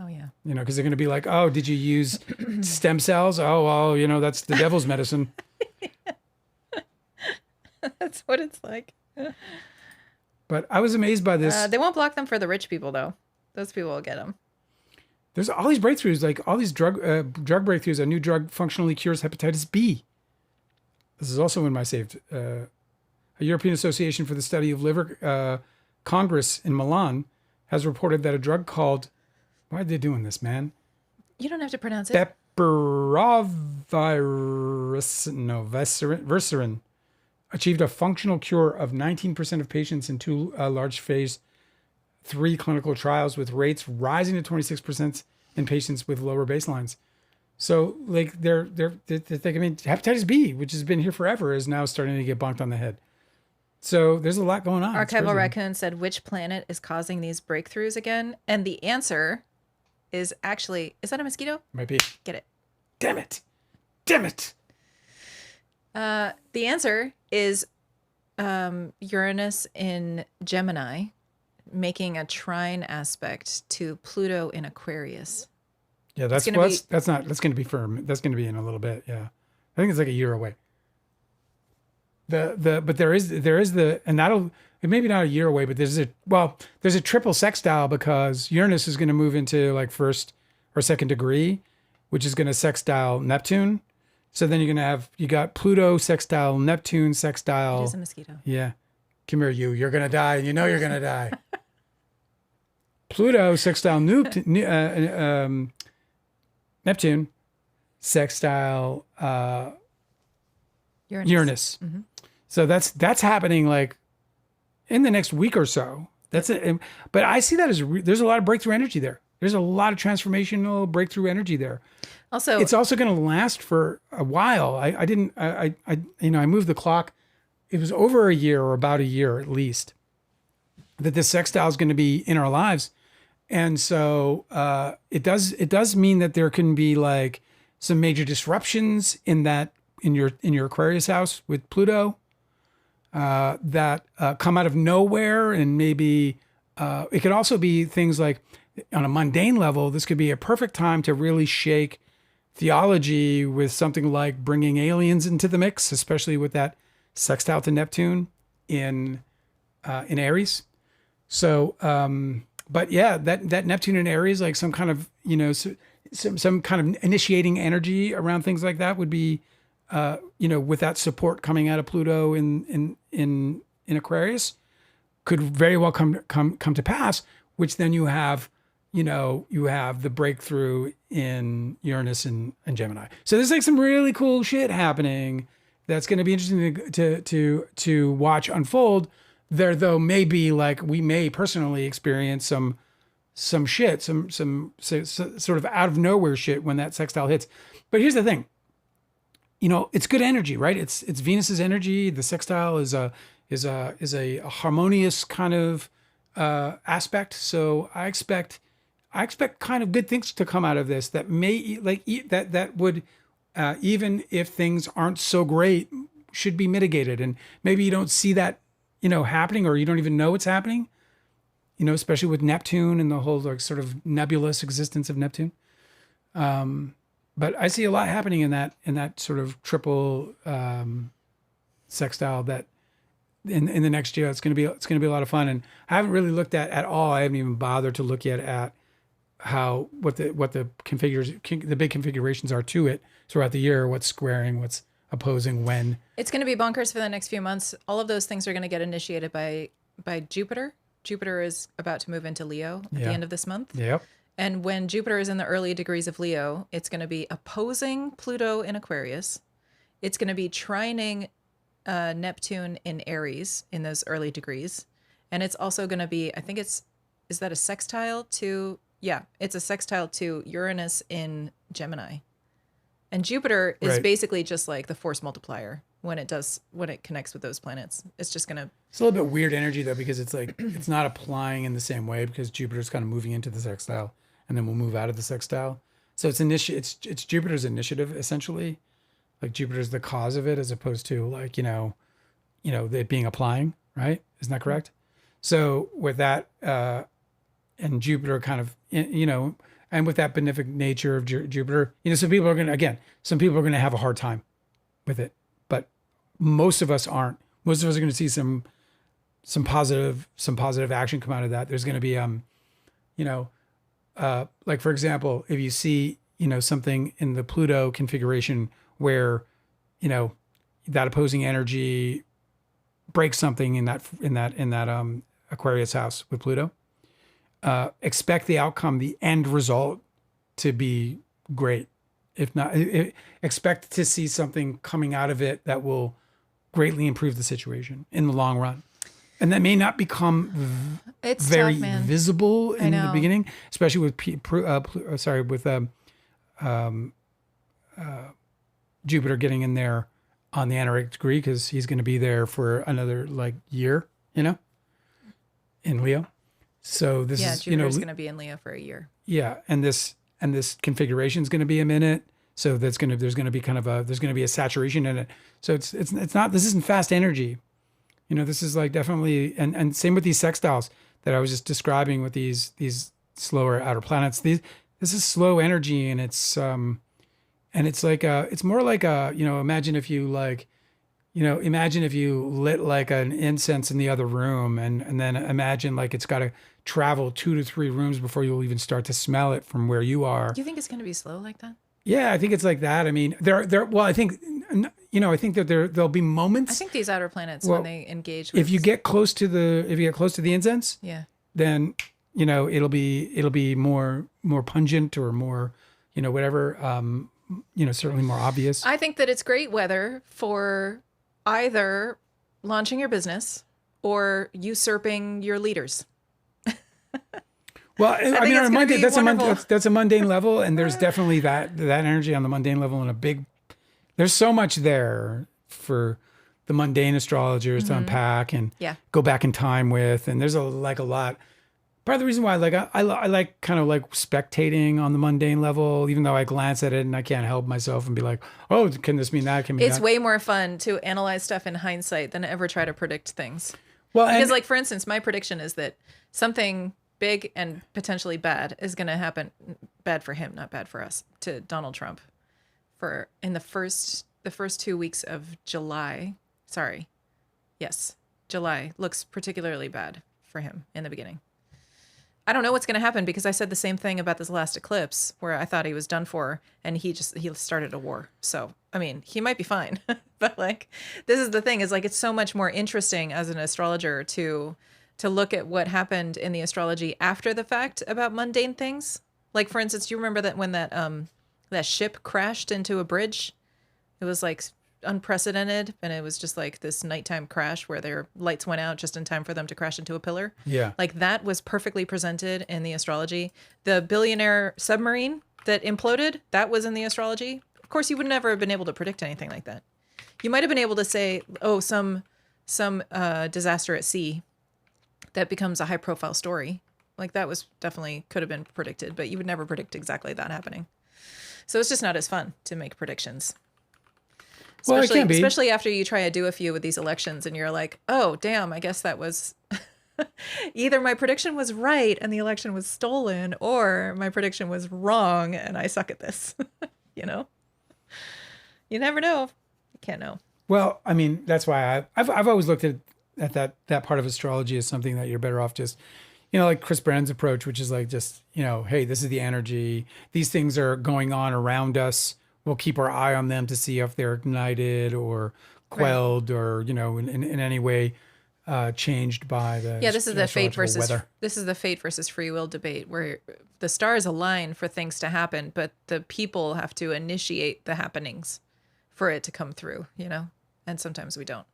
Oh, yeah. Because they're going to be like, oh, did you use stem cells? Oh, well, that's the devil's medicine. That's what it's like. But I was amazed by this. They won't block them for the rich people, though. Those people will get them. There's all these breakthroughs, like all these drug breakthroughs. A new drug functionally cures hepatitis B. This is also in my saved. A European Association for the Study of Liver Congress in Milan has reported that a drug called Why are they doing this, man? You don't have to pronounce it. Bepirovirsen achieved a functional cure of 19% of patients in two large phase 3 clinical trials, with rates rising to 26% in patients with lower baselines. So, like, they're I mean, hepatitis B, which has been here forever, is now starting to get bonked on the head. So there's a lot going on. Archival Raccoon said, which planet is causing these breakthroughs again? And the answer is actually, is that a mosquito? Might be. Get it. Damn it. Damn it. The answer is Uranus in Gemini, making a trine aspect to Pluto in Aquarius. Yeah, that's going to be firm. That's going to be in a little bit. Yeah. I think it's like a year away. But there is and that'll, it may be not a year away, but there's a triple sextile, because Uranus is going to move into like first or second degree, which is going to sextile Neptune. So then you got Pluto sextile Neptune sextile. It is a mosquito. Yeah. Come here, you're going to die, and you know you're going to die. Pluto sextile Neptune sextile Uranus. Mm-hmm. So that's happening like in the next week or so. That's it. But I see that as there's a lot of breakthrough energy there. There's a lot of transformational breakthrough energy there. Also, it's also going to last for a while. I moved the clock. It was over a year, or about a year at least, that this sextile is going to be in our lives. And so it does mean that there can be like some major disruptions in your Aquarius house with Pluto that come out of nowhere. And maybe it could also be things like, on a mundane level, this could be a perfect time to really shake theology with something like bringing aliens into the mix, especially with that sextile to Neptune in Aries. So, but yeah, that Neptune in Aries, like some kind of, some kind of initiating energy around things like that would be, with that support coming out of Pluto in Aquarius, could very well come to pass. Which then you have the breakthrough in Uranus and Gemini. So there's like some really cool shit happening that's going to be interesting to watch unfold. There, though, may be like, we may personally experience some shit, some sort of out of nowhere shit when that sextile hits. But here's the thing, it's good energy, right? It's Venus's energy. The sextile is a harmonious kind of aspect. So I expect kind of good things to come out of this that may that would even if things aren't so great, should be mitigated. And maybe you don't see that happening, or you don't even know it's happening, especially with Neptune and the whole like sort of nebulous existence of Neptune. But I see a lot happening in that sort of triple sextile that in the next year. It's going to be a lot of fun. And I haven't really looked at all. I haven't even bothered to look yet at what the big configurations are to it throughout the year, what's squaring, what's opposing, when. It's going to be bonkers for the next few months. All of those things are going to get initiated by Jupiter. Jupiter is about to move into Leo at the end of this month. Yep. And when Jupiter is in the early degrees of Leo, it's going to be opposing Pluto in Aquarius. It's going to be trining Neptune in Aries in those early degrees. And it's also going to be, I think is that a sextile to, it's a sextile to Uranus in Gemini. And Jupiter is basically just like the force multiplier when it connects with those planets. It's just going to... It's a little bit weird energy though, because it's like, it's not applying in the same way, because Jupiter's kind of moving into the sextile and then we'll move out of the sextile. So it's Jupiter's initiative essentially. Like Jupiter's the cause of it, as opposed to like, it being applying, right? Isn't that correct? So with that, and Jupiter kind of, and with that benefic nature of Jupiter, some people are going to have a hard time with it, but most of us aren't. Most of us are going to see some positive action come out of that. There's going to be, like for example, if you see, something in the Pluto configuration where, that opposing energy breaks something in that Aquarius house with Pluto, expect the outcome, the end result, to be great. If not, expect to see something coming out of it that will greatly improve the situation in the long run. And that may not become It's very tough, man. visible I in the know. beginning, especially with Jupiter getting in there on the aneretic degree, because he's going to be there for another like year, in Leo. So this Yeah, is, Jupiter's going to be in Leo for a year. yeah, and this configuration is going to be a minute. So there's going to be there's going to be a saturation in it. So it's not, this isn't fast energy. This is like definitely, and same with these sextiles that I was just describing with these slower outer planets. This is slow energy, and it's like it's more like imagine if you lit like an incense in the other room, and then imagine like it's got to travel 2 to 3 rooms before you'll even start to smell it from where you are. Do you think it's going to be slow like that? Yeah, I think it's like that. I mean, well, I think that there'll be moments. I think these outer planets, Well, when they engage with... if you get close to the incense, Yeah. then it'll be more pungent, or more whatever, certainly more obvious. I think that it's great weather for either launching your business or usurping your leaders. Well, I mean, think it's on a gonna Monday, be that's wonderful. that's a mundane level, and there's definitely that energy on the mundane level, and there's so much there for the mundane astrologers to unpack and Yeah. go back in time with, and there's a lot. Part of the reason why I like kind of like spectating on the mundane level, even though I glance at it and I can't help myself and be like, oh, can this mean that? Can mean It's that? way more fun to analyze stuff in hindsight than ever try to predict things. Well, Because, and, like, for instance, my prediction is that something big and potentially bad is going to happen. Bad for him, not bad for us. To Donald Trump, in the first 2 weeks of July. Sorry, yes, July looks particularly bad for him in the beginning. I don't know what's going to happen, because I said the same thing about this last eclipse where I thought he was done for, and he started a war. So, I mean, he might be fine, but like, this is the thing, is like, it's so much more interesting as an astrologer to look at what happened in the astrology after the fact about mundane things. Like, for instance, do you remember that when that ship crashed into a bridge? It was like unprecedented, and it was just like this nighttime crash where their lights went out just in time for them to crash into a pillar. yeah, Like, that was perfectly presented in the astrology. The billionaire submarine that imploded, that was in the astrology. Of course, you would never have been able to predict anything like that. You might have been able to say, oh, some disaster at sea that becomes a high profile story. Like, that was definitely could have been predicted, but you would never predict exactly that happening. So it's just not as fun to make predictions. Well, it can be. Especially after you try to do a few with these elections and you're like, oh, damn, I guess that was either my prediction was right and the election was stolen, or my prediction was wrong and I suck at this. You know? You never know. You can't know. Well, I mean, that's why I've always looked at that part of astrology as something that you're better off just, like Chris Brennan's approach, which is like just, hey, this is the energy. These things are going on around us. We'll keep our eye on them to see if they're ignited or quelled, or, in any way changed by the This is the fate versus weather. this is the fate versus free will debate, where the stars align for things to happen, but the people have to initiate the happenings for it to come through, and sometimes we don't.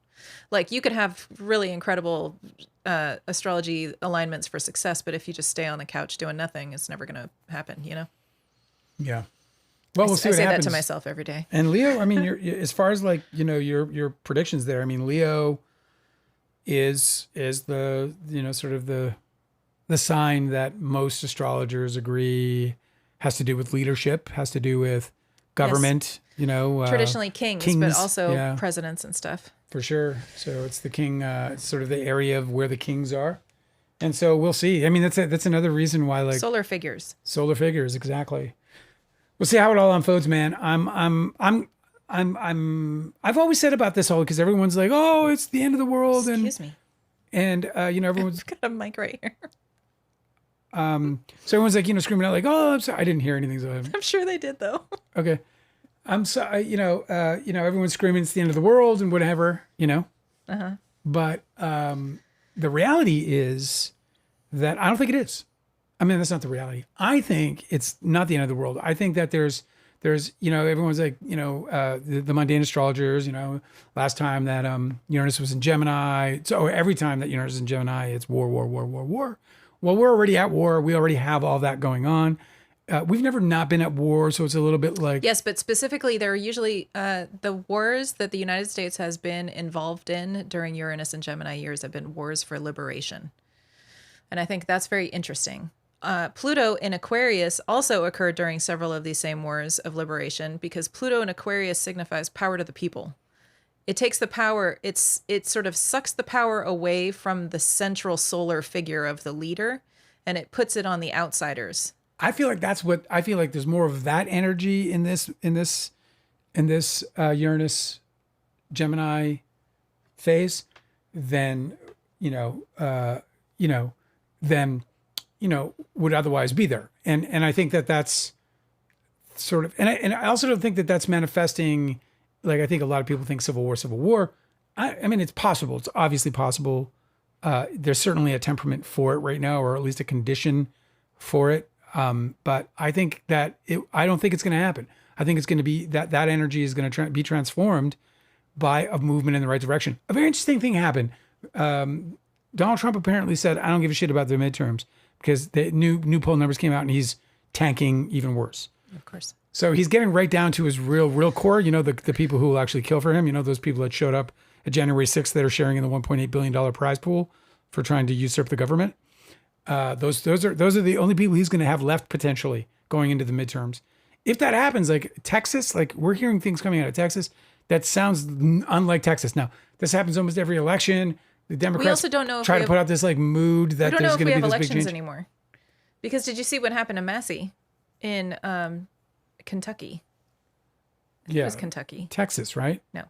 Like, you could have really incredible astrology alignments for success, but if you just stay on the couch doing nothing, it's never going to happen, Yeah. Well, we'll see I what say happens. that to myself every day. And Leo, I mean, as far as like, your predictions there, I mean, Leo is the, sort of the sign that most astrologers agree has to do with leadership, has to do with government, Traditionally kings, but kings, also yeah. presidents and stuff. For sure. So it's the king, it's sort of the area of where the kings are. And so we'll see. I mean, that's another reason why, like, Solar figures. solar figures, exactly. We'll see how it all unfolds, man. I've always said about this all, because everyone's like, oh, it's the end of the world. Excuse me. And everyone's, I've got a mic right here. so everyone's like, screaming out like, oh, I'm sorry. I didn't hear anything. So I'm sure they did, though. okay. I'm sorry, everyone's screaming it's the end of the world and whatever, But the reality is that I don't think it is. I mean, that's not the reality. I think it's not the end of the world. I think that there's, everyone's like, the mundane astrologers, last time that Uranus was in Gemini. So every time that Uranus is in Gemini, it's war, war, war, war, war. Well, we're already at war. We already have all that going on. We've never not been at war, so it's a little bit like... Yes, but specifically, there are usually the wars that the United States has been involved in during Uranus and Gemini years have been wars for liberation. And I think that's very interesting. Pluto in Aquarius also occurred during several of these same wars of liberation, because Pluto in Aquarius signifies power to the people. It takes the power, it sort of sucks the power away from the central solar figure of the leader, and it puts it on the outsiders. I feel like there's more of that energy in this Uranus Gemini phase than would otherwise be there. And I think that's sort of, and I also don't think that that's manifesting, like, I think a lot of people think Civil War. I mean, it's possible. It's obviously possible. There's certainly a temperament for it right now, or at least a condition for it. But I think that I don't think it's going to happen. I think it's going to be that energy is going to be transformed by a movement in the right direction. A very interesting thing happened. Donald Trump apparently said, I don't give a shit about the midterms, because the new poll numbers came out and he's tanking even worse. Of course. So he's getting right down to his real core, the people who will actually kill for him, those people that showed up at January 6th that are sharing in the $1.8 billion prize pool for trying to usurp the government. Those are the only people he's going to have left potentially going into the midterms. If that happens, like Texas, like we're hearing things coming out of Texas that sounds unlike Texas. Now, this happens almost every election. The Democrats we also don't know if try to put out this like mood that there's going to be this big change. We don't know if we have elections anymore. Because did you see what happened to Massey in Kentucky? It was Kentucky. Texas, right? No.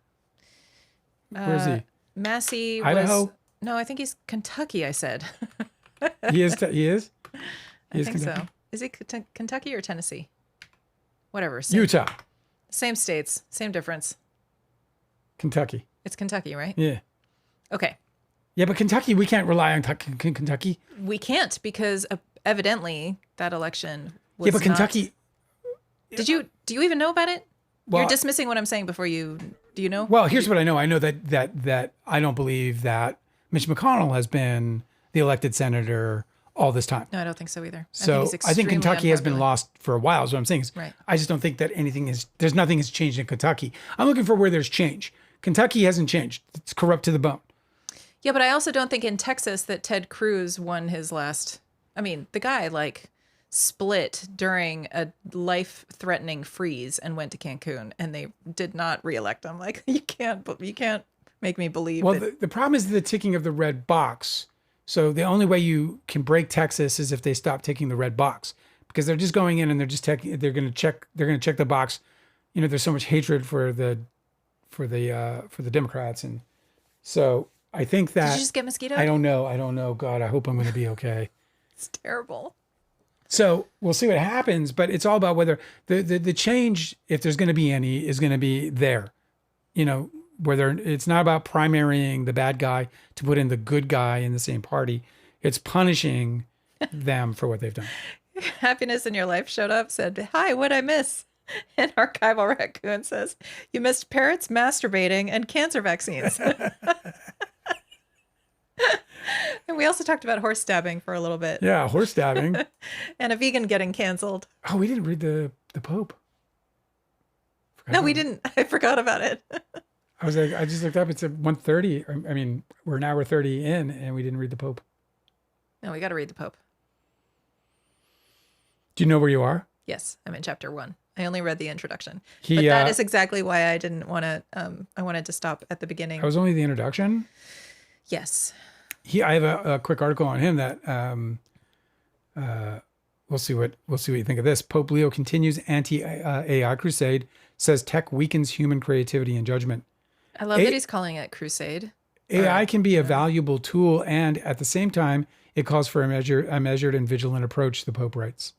Where is he? Massey Idaho? No, I think he's Kentucky, I said. He is? I think Kentucky? so. Is he Kentucky or Tennessee? Whatever. Utah. Same states, same difference. Kentucky. It's Kentucky, right? Yeah. Okay. Yeah, but Kentucky, we can't rely on Kentucky. We can't, because evidently that election was but Kentucky... Do you even know about it? Well, you're dismissing what I'm saying before you... Do you know? Well, here's what I know. I know that I don't believe that Mitch McConnell has been the elected senator all this time. No, I don't think so either. So I think Kentucky has been lost for a while, is what I'm saying. Right. I just don't think that nothing has changed in Kentucky. I'm looking for where there's change. Kentucky hasn't changed. It's corrupt to the bone. Yeah, but I also don't think in Texas that Ted Cruz won his last... I mean, the guy, split during a life-threatening freeze and went to Cancun, and they did not reelect him. You can't make me believe. Well, the problem is the ticking of the red box. So the only way you can break Texas is if they stop ticking the red box, because they're just going in and they're going to check the box. There's so much hatred for the Democrats, and so I think that... Did you just get mosquitoed? I don't know. God, I hope I'm going to be okay. It's terrible. So we'll see what happens, but it's all about whether the change, if there's going to be any, is going to be there. Whether it's not about primarying the bad guy to put in the good guy in the same party. It's punishing them for what they've done. Happiness in Your Life showed up, said, "Hi, what'd I miss?" And Archival Raccoon says, "You missed parrots masturbating and cancer vaccines." And we also talked about horse stabbing for a little bit. Yeah, horse stabbing. And a vegan getting canceled. Oh, we didn't read the Pope. We didn't. I forgot about it. I just looked up. It's at 1:30. I mean, we're an hour 30 in, and we didn't read the Pope. No, we got to read the Pope. Do you know where you are? Yes, I'm in chapter 1. I only read the introduction. But that is exactly why I didn't want to, I wanted to stop at the beginning. That was only the introduction? Yes. I have a quick article on him that we'll see what you think of this. Pope Leo continues anti-AI crusade, says tech weakens human creativity and judgment. I love that he's calling it crusade. AI can be a valuable tool, and at the same time, it calls for a measured and vigilant approach, the Pope writes.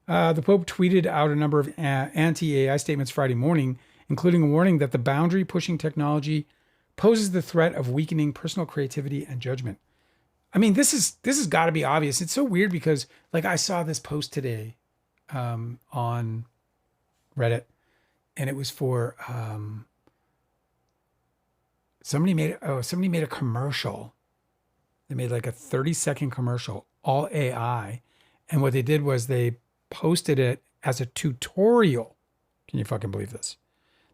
The Pope tweeted out a number of anti-AI statements Friday morning, including a warning that the boundary-pushing technology poses the threat of weakening personal creativity and judgment. I mean, this has got to be obvious. It's so weird because like I saw this post today on Reddit, and it was for somebody made a commercial. They made like a 30-second commercial, all AI, and what they did was they posted it as a tutorial. Can you fucking believe this?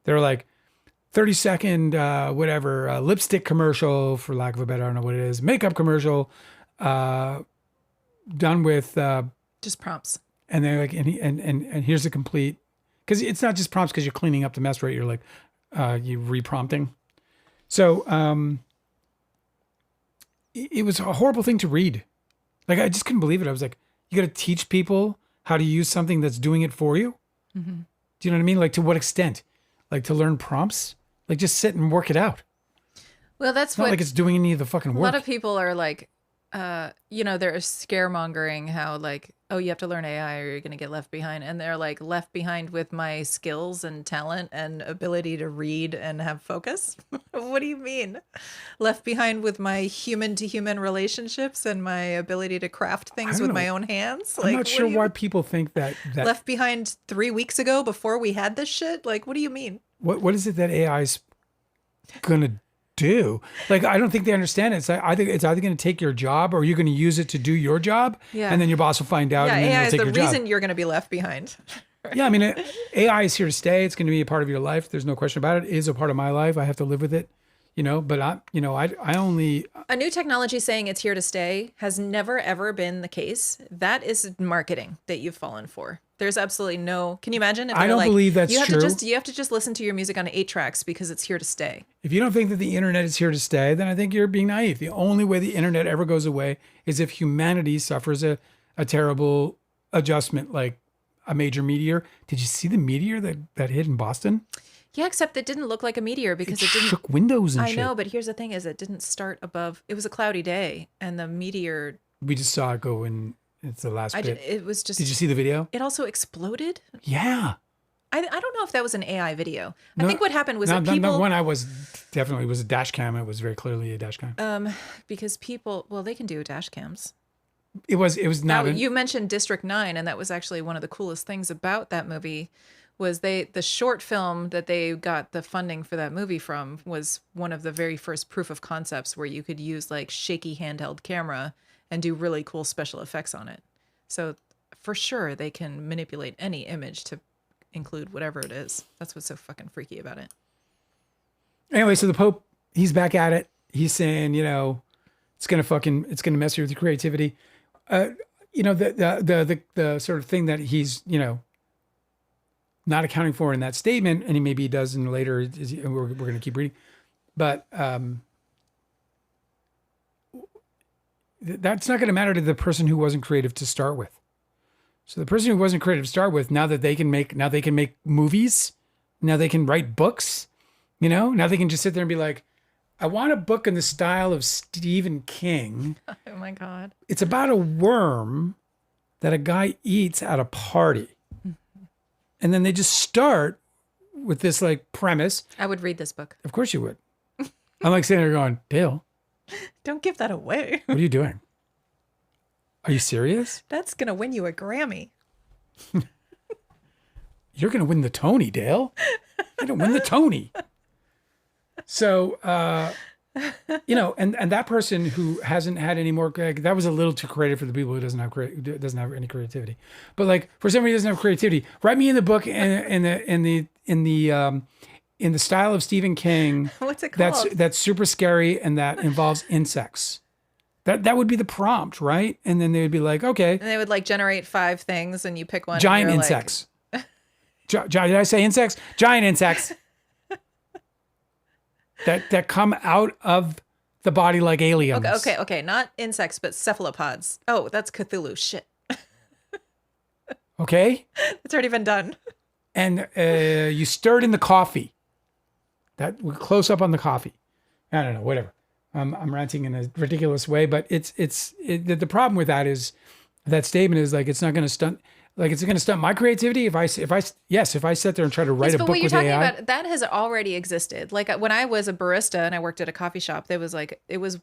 They were like 30-second whatever lipstick commercial, for lack of a better, I don't know what it is, makeup commercial, done with Just prompts. and they're like, and here's the complete, because it's not just prompts because you're cleaning up the mess, right? You're like you reprompting. So it was a horrible thing to read. Like I just couldn't believe it. I was like, you got to teach people how to use something that's doing it for you. Mm-hmm. Do you know what I mean? Like to what extent? Like to learn prompts? Like just sit and work it out. Well, that's It's not what like it's doing any of the fucking a work. lot of people are like, they're scaremongering how like, oh, you have to learn AI or you're going to get left behind. And they're like left behind with my skills and talent and ability to read and have focus. What do you mean? Left behind with my human to human relationships and my ability to craft I things don't with my know. own hands? I'm Like, not what sure do you why mean? people think that Left behind 3 weeks ago before we had this shit? Like, what do you mean? what is it that AI's gonna do? Like I don't think they understand it. It's like, I think it's either gonna take your job or you're gonna use it to do your job, Yeah. and then your boss will find out Yeah, and then AI it'll is take the your reason job. you're going to be left behind. Yeah, I mean, AI is here to stay. It's going to be a part of your life. There's no question about it. It is a part of my life. I have to live with it, but I only, A new technology saying it's here to stay has never ever been the case. That is marketing that you've fallen for. There's absolutely no. Can you imagine if I they're don't like, believe that's you have true. you have to just listen to your music on 8 tracks because it's here to stay. if you don't think that the internet is here to stay, then I think you're being naive. The only way the internet ever goes away is if humanity suffers a terrible adjustment, like a major meteor. Did you see the meteor that hit in Boston? Yeah, except it didn't look like a meteor because it didn't. Shook windows and I shit. know, but here's the thing: is it didn't start above. It was a cloudy day, and the meteor. We just saw it go in. It's the last bit. It was just. Did you see the video? It also exploded. Yeah. I don't know if that was an AI video. I No, think what happened was No, that no, people. no, one I was definitely was a dash cam. It was very clearly a dash cam. Because people, well, they can do dash cams. It was Now, not. you mentioned District 9, and that was actually one of the coolest things about that movie was the short film that they got the funding for that movie from was one of the very first proof of concepts where you could use like shaky handheld camera and do really cool special effects on it. So for sure they can manipulate any image to include whatever it is. That's what's so fucking freaky about it. Anyway, so the Pope, he's back at it. He's saying, it's gonna mess with your creativity. The sort of thing that he's, not accounting for in that statement, and maybe he does in later. We're going to keep reading, but that's not going to matter to the person who wasn't creative to start with. So the person who wasn't creative to start with, now they can make movies, now they can write books, now they can just sit there and be like, I want a book in the style of Stephen King. Oh my God. It's about a worm that a guy eats at a party. And then they just start with this like premise. I would read this book. Of course you would. I'm like sitting there going, Dale, Don't give that away. what are you doing? Are you serious? That's going to win you a Grammy. You're going to win the Tony, Dale. You're going to win the Tony. So, and that person who hasn't had any more, that was a little too creative for the people who doesn't have any creativity. But like for somebody who doesn't have creativity, write me in the book in the style of Stephen King. What's it called? That's super scary and that involves insects. That would be the prompt, right? And then they would be like, okay, And they would like generate 5 things and you pick one. and giant you're like- insects. Did I say insects? Giant insects. that come out of the body like aliens. Okay. Not insects, but cephalopods. Oh, that's Cthulhu. Shit. Okay. It's already been done. And you stir it in the coffee. That we're close up on the coffee. I don't know, whatever. I'm ranting in a ridiculous way, but the problem with that is that statement is like it's not going to stunt. Like, is it going to stunt my creativity if I sit there and try to write Yes, a but book what you're with talking AI? about, that has already existed. Like when I was a barista and I worked at a coffee shop, there was like it was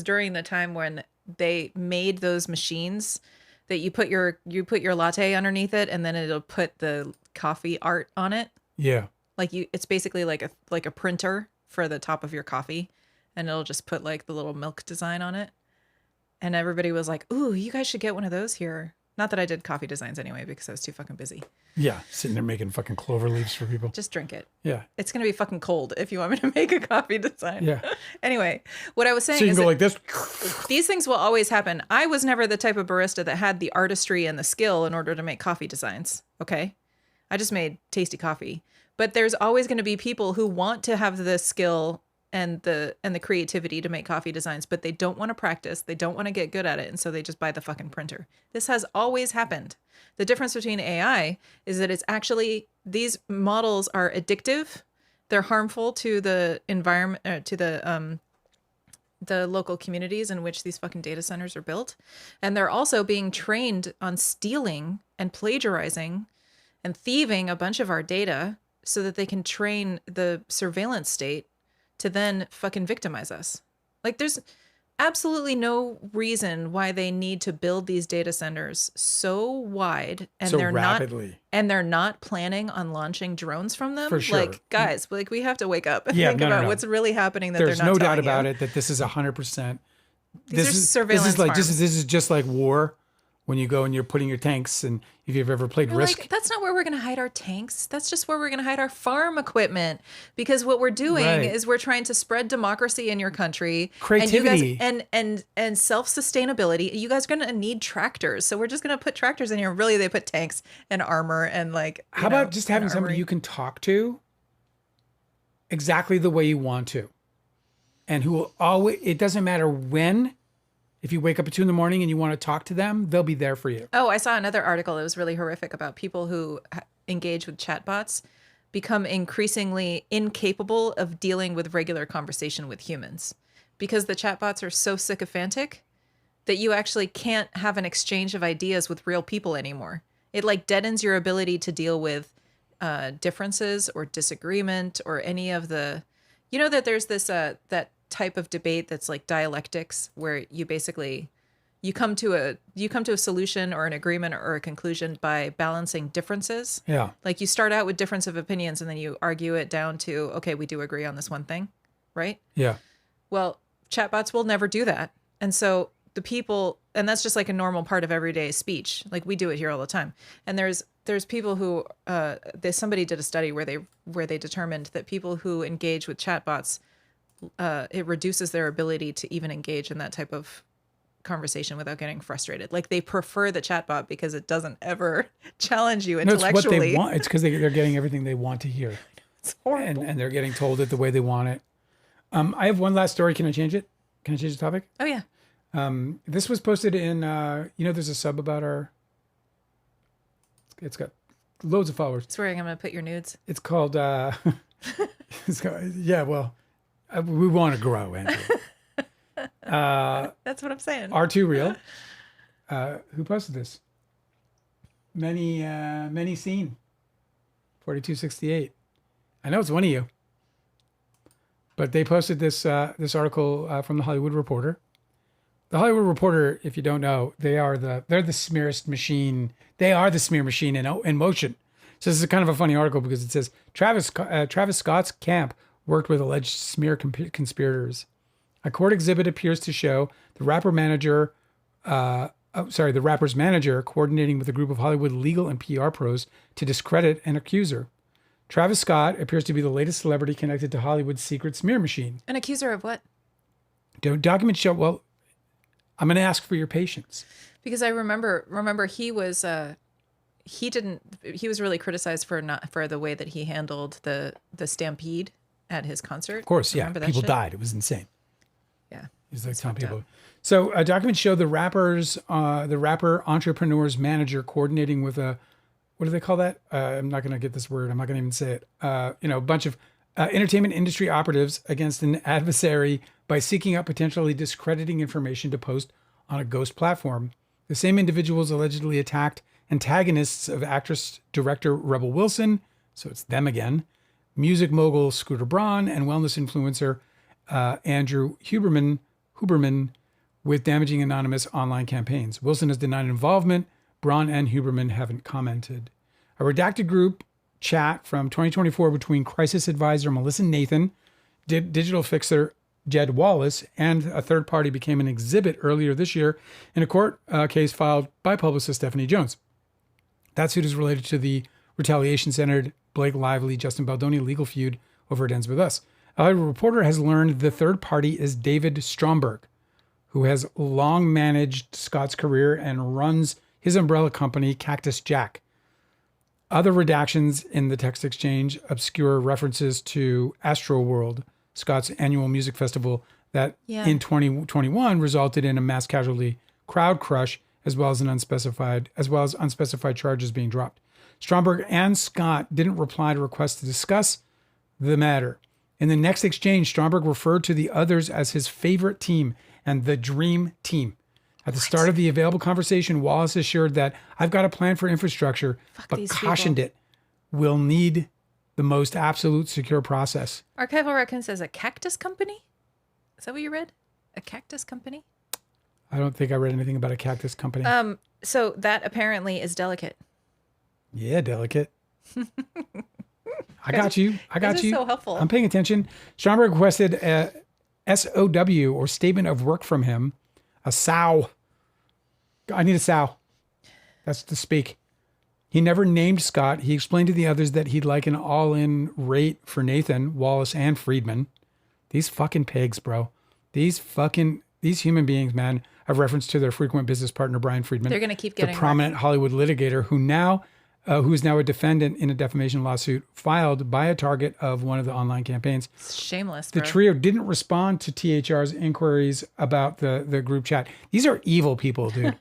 during the time when they made those machines that you put your latte underneath it and then it'll put the coffee art on it. Yeah. Like it's basically like a printer for the top of your coffee and it'll just put like the little milk design on it. And everybody was like, "Ooh, you guys should get one of those here." Not that I did coffee designs anyway because I was too fucking busy. Yeah. Sitting there making fucking clover leaves for people. Just drink it. Yeah. It's going to be fucking cold if you want me to make a coffee design. Yeah. Anyway, what I was saying So you is can go like that this. these things will always happen. I was never the type of barista that had the artistry and the skill in order to make coffee designs. Okay. I just made tasty coffee. But there's always going to be people who want to have the skill and the creativity to make coffee designs, but they don't want to practice. They don't want to get good at it. And so they just buy the fucking printer. This has always happened. The difference between AI is that it's actually, these models are addictive. They're harmful to the environment, to the local communities in which these fucking data centers are built. And they're also being trained on stealing and plagiarizing and thieving a bunch of our data so that they can train the surveillance state to then fucking victimize us. Like there's absolutely no reason why they need to build these data centers so wide and So they're rapidly. not and they're not planning on launching drones from them. For sure. Like guys, like we have to wake up and Yeah, think no, no, about no. what's really happening that There's they're not no doubt telling about you. it that this is 100%. These are This surveillance is like farms. this is just like war when you go and you're putting your tanks, and if you've ever played You're Risk. like, that's not where we're going to hide our tanks. That's just where we're going to hide our farm equipment. Because what we're doing Right. is we're trying to spread democracy in your country. Creativity. And you guys, and self-sustainability. You guys are going to need tractors. So we're just going to put tractors in here. Really, they put tanks and armor and like. How about just having somebody you can talk to exactly the way you want to, and who will always, it doesn't matter when, if you wake up at 2 a.m. and you want to talk to them, they'll be there for you. Oh, I saw another article that was really horrific about people who engage with chatbots become increasingly incapable of dealing with regular conversation with humans because the chatbots are so sycophantic that you actually can't have an exchange of ideas with real people anymore. It like deadens your ability to deal with differences or disagreement or any of the, you know, that there's this that type of debate that's like dialectics where you basically you come to a solution or an agreement or a conclusion by balancing differences. Yeah. Like you start out with difference of opinions and then you argue it down to, okay, we do agree on this one thing, right? Yeah. Well, chatbots will never do that. And so the people, and that's just like a normal part of everyday speech. Like we do it here all the time. And there's people who somebody did a study where they determined that people who engage with chatbots, it reduces their ability to even engage in that type of conversation without getting frustrated. Like they prefer the chatbot because it doesn't ever challenge you No, it's intellectually. what they want. It's because they're getting everything they want to hear. It's horrible. And they're getting told it the way they want it. I have one last story. Can I change it? Can I change the topic? Oh yeah. This was posted in, there's a sub about it's got loads of followers. Swearing I'm going to put your nudes. It's called, we want to grow, Andrew. That's what I'm saying. R2 Real, who posted this? Many seen. 4268. I know it's one of you. But they posted this article from the Hollywood Reporter. The Hollywood Reporter, if you don't know, they're the smearist machine. They are the smear machine in motion. So this is kind of a funny article because it says Travis Scott's camp worked with alleged smear conspirators. A court exhibit appears to show the rapper's manager coordinating with a group of Hollywood legal and PR pros to discredit an accuser. Travis Scott appears to be the latest celebrity connected to Hollywood's secret smear machine. An accuser of what? Documents show, well, I'm going to ask for your patience. Because I remember he was really criticized for the way that he handled the stampede at his concert. Of course, yeah. Remember that People shit? died. It was insane. Yeah. He's like telling fucked people. up. So documents show the rapper entrepreneur's manager coordinating with what do they call that? I'm not going to get this word. I'm not going to even say it. A bunch of entertainment industry operatives against an adversary by seeking out potentially discrediting information to post on a ghost platform. The same individuals allegedly attacked antagonists of actress-director Rebel Wilson, so it's them again, music mogul Scooter Braun, and wellness influencer Andrew Huberman with damaging anonymous online campaigns. Wilson has denied involvement. Braun and Huberman haven't commented. A redacted group chat from 2024 between crisis advisor Melissa Nathan, digital fixer Jed Wallace, and a third party became an exhibit earlier this year in a court case filed by publicist Stephanie Jones. That suit is related to the retaliation-centered Blake Lively, Justin Baldoni legal feud over It Ends With Us. A reporter has learned the third party is David Stromberg, who has long managed Scott's career and runs his umbrella company, Cactus Jack. Other redactions in the text exchange obscure references to Astroworld, Scott's annual music festival that in 2021 resulted in a mass casualty crowd crush, as well as unspecified charges being dropped. Stromberg and Scott didn't reply to requests to discuss the matter. In the next exchange, Stromberg referred to the others as his favorite team and the dream team. At the start of the available conversation, Wallace assured that I've got a plan for infrastructure, but cautioned it will need the most absolute secure process. Archival Reckon says a cactus company? Is that what you read? A cactus company? I don't think I read anything about a cactus company. So that apparently is delicate. Yeah, delicate. I got you. This is so helpful. I'm paying attention. Stromberg requested a SOW or statement of work from him. A SOW. I need a SOW. That's to speak. He never named Scott. He explained to the others that he'd like an all-in rate for Nathan, Wallace, and Friedman. These fucking pigs, bro. These human beings, man. I've referenced to their frequent business partner, Brian Friedman. They're going to keep getting the prominent Hollywood litigator who is now a defendant in a defamation lawsuit filed by a target of one of the online campaigns. It's shameless, bro. The trio didn't respond to THR's inquiries about the group chat. These are evil people, dude.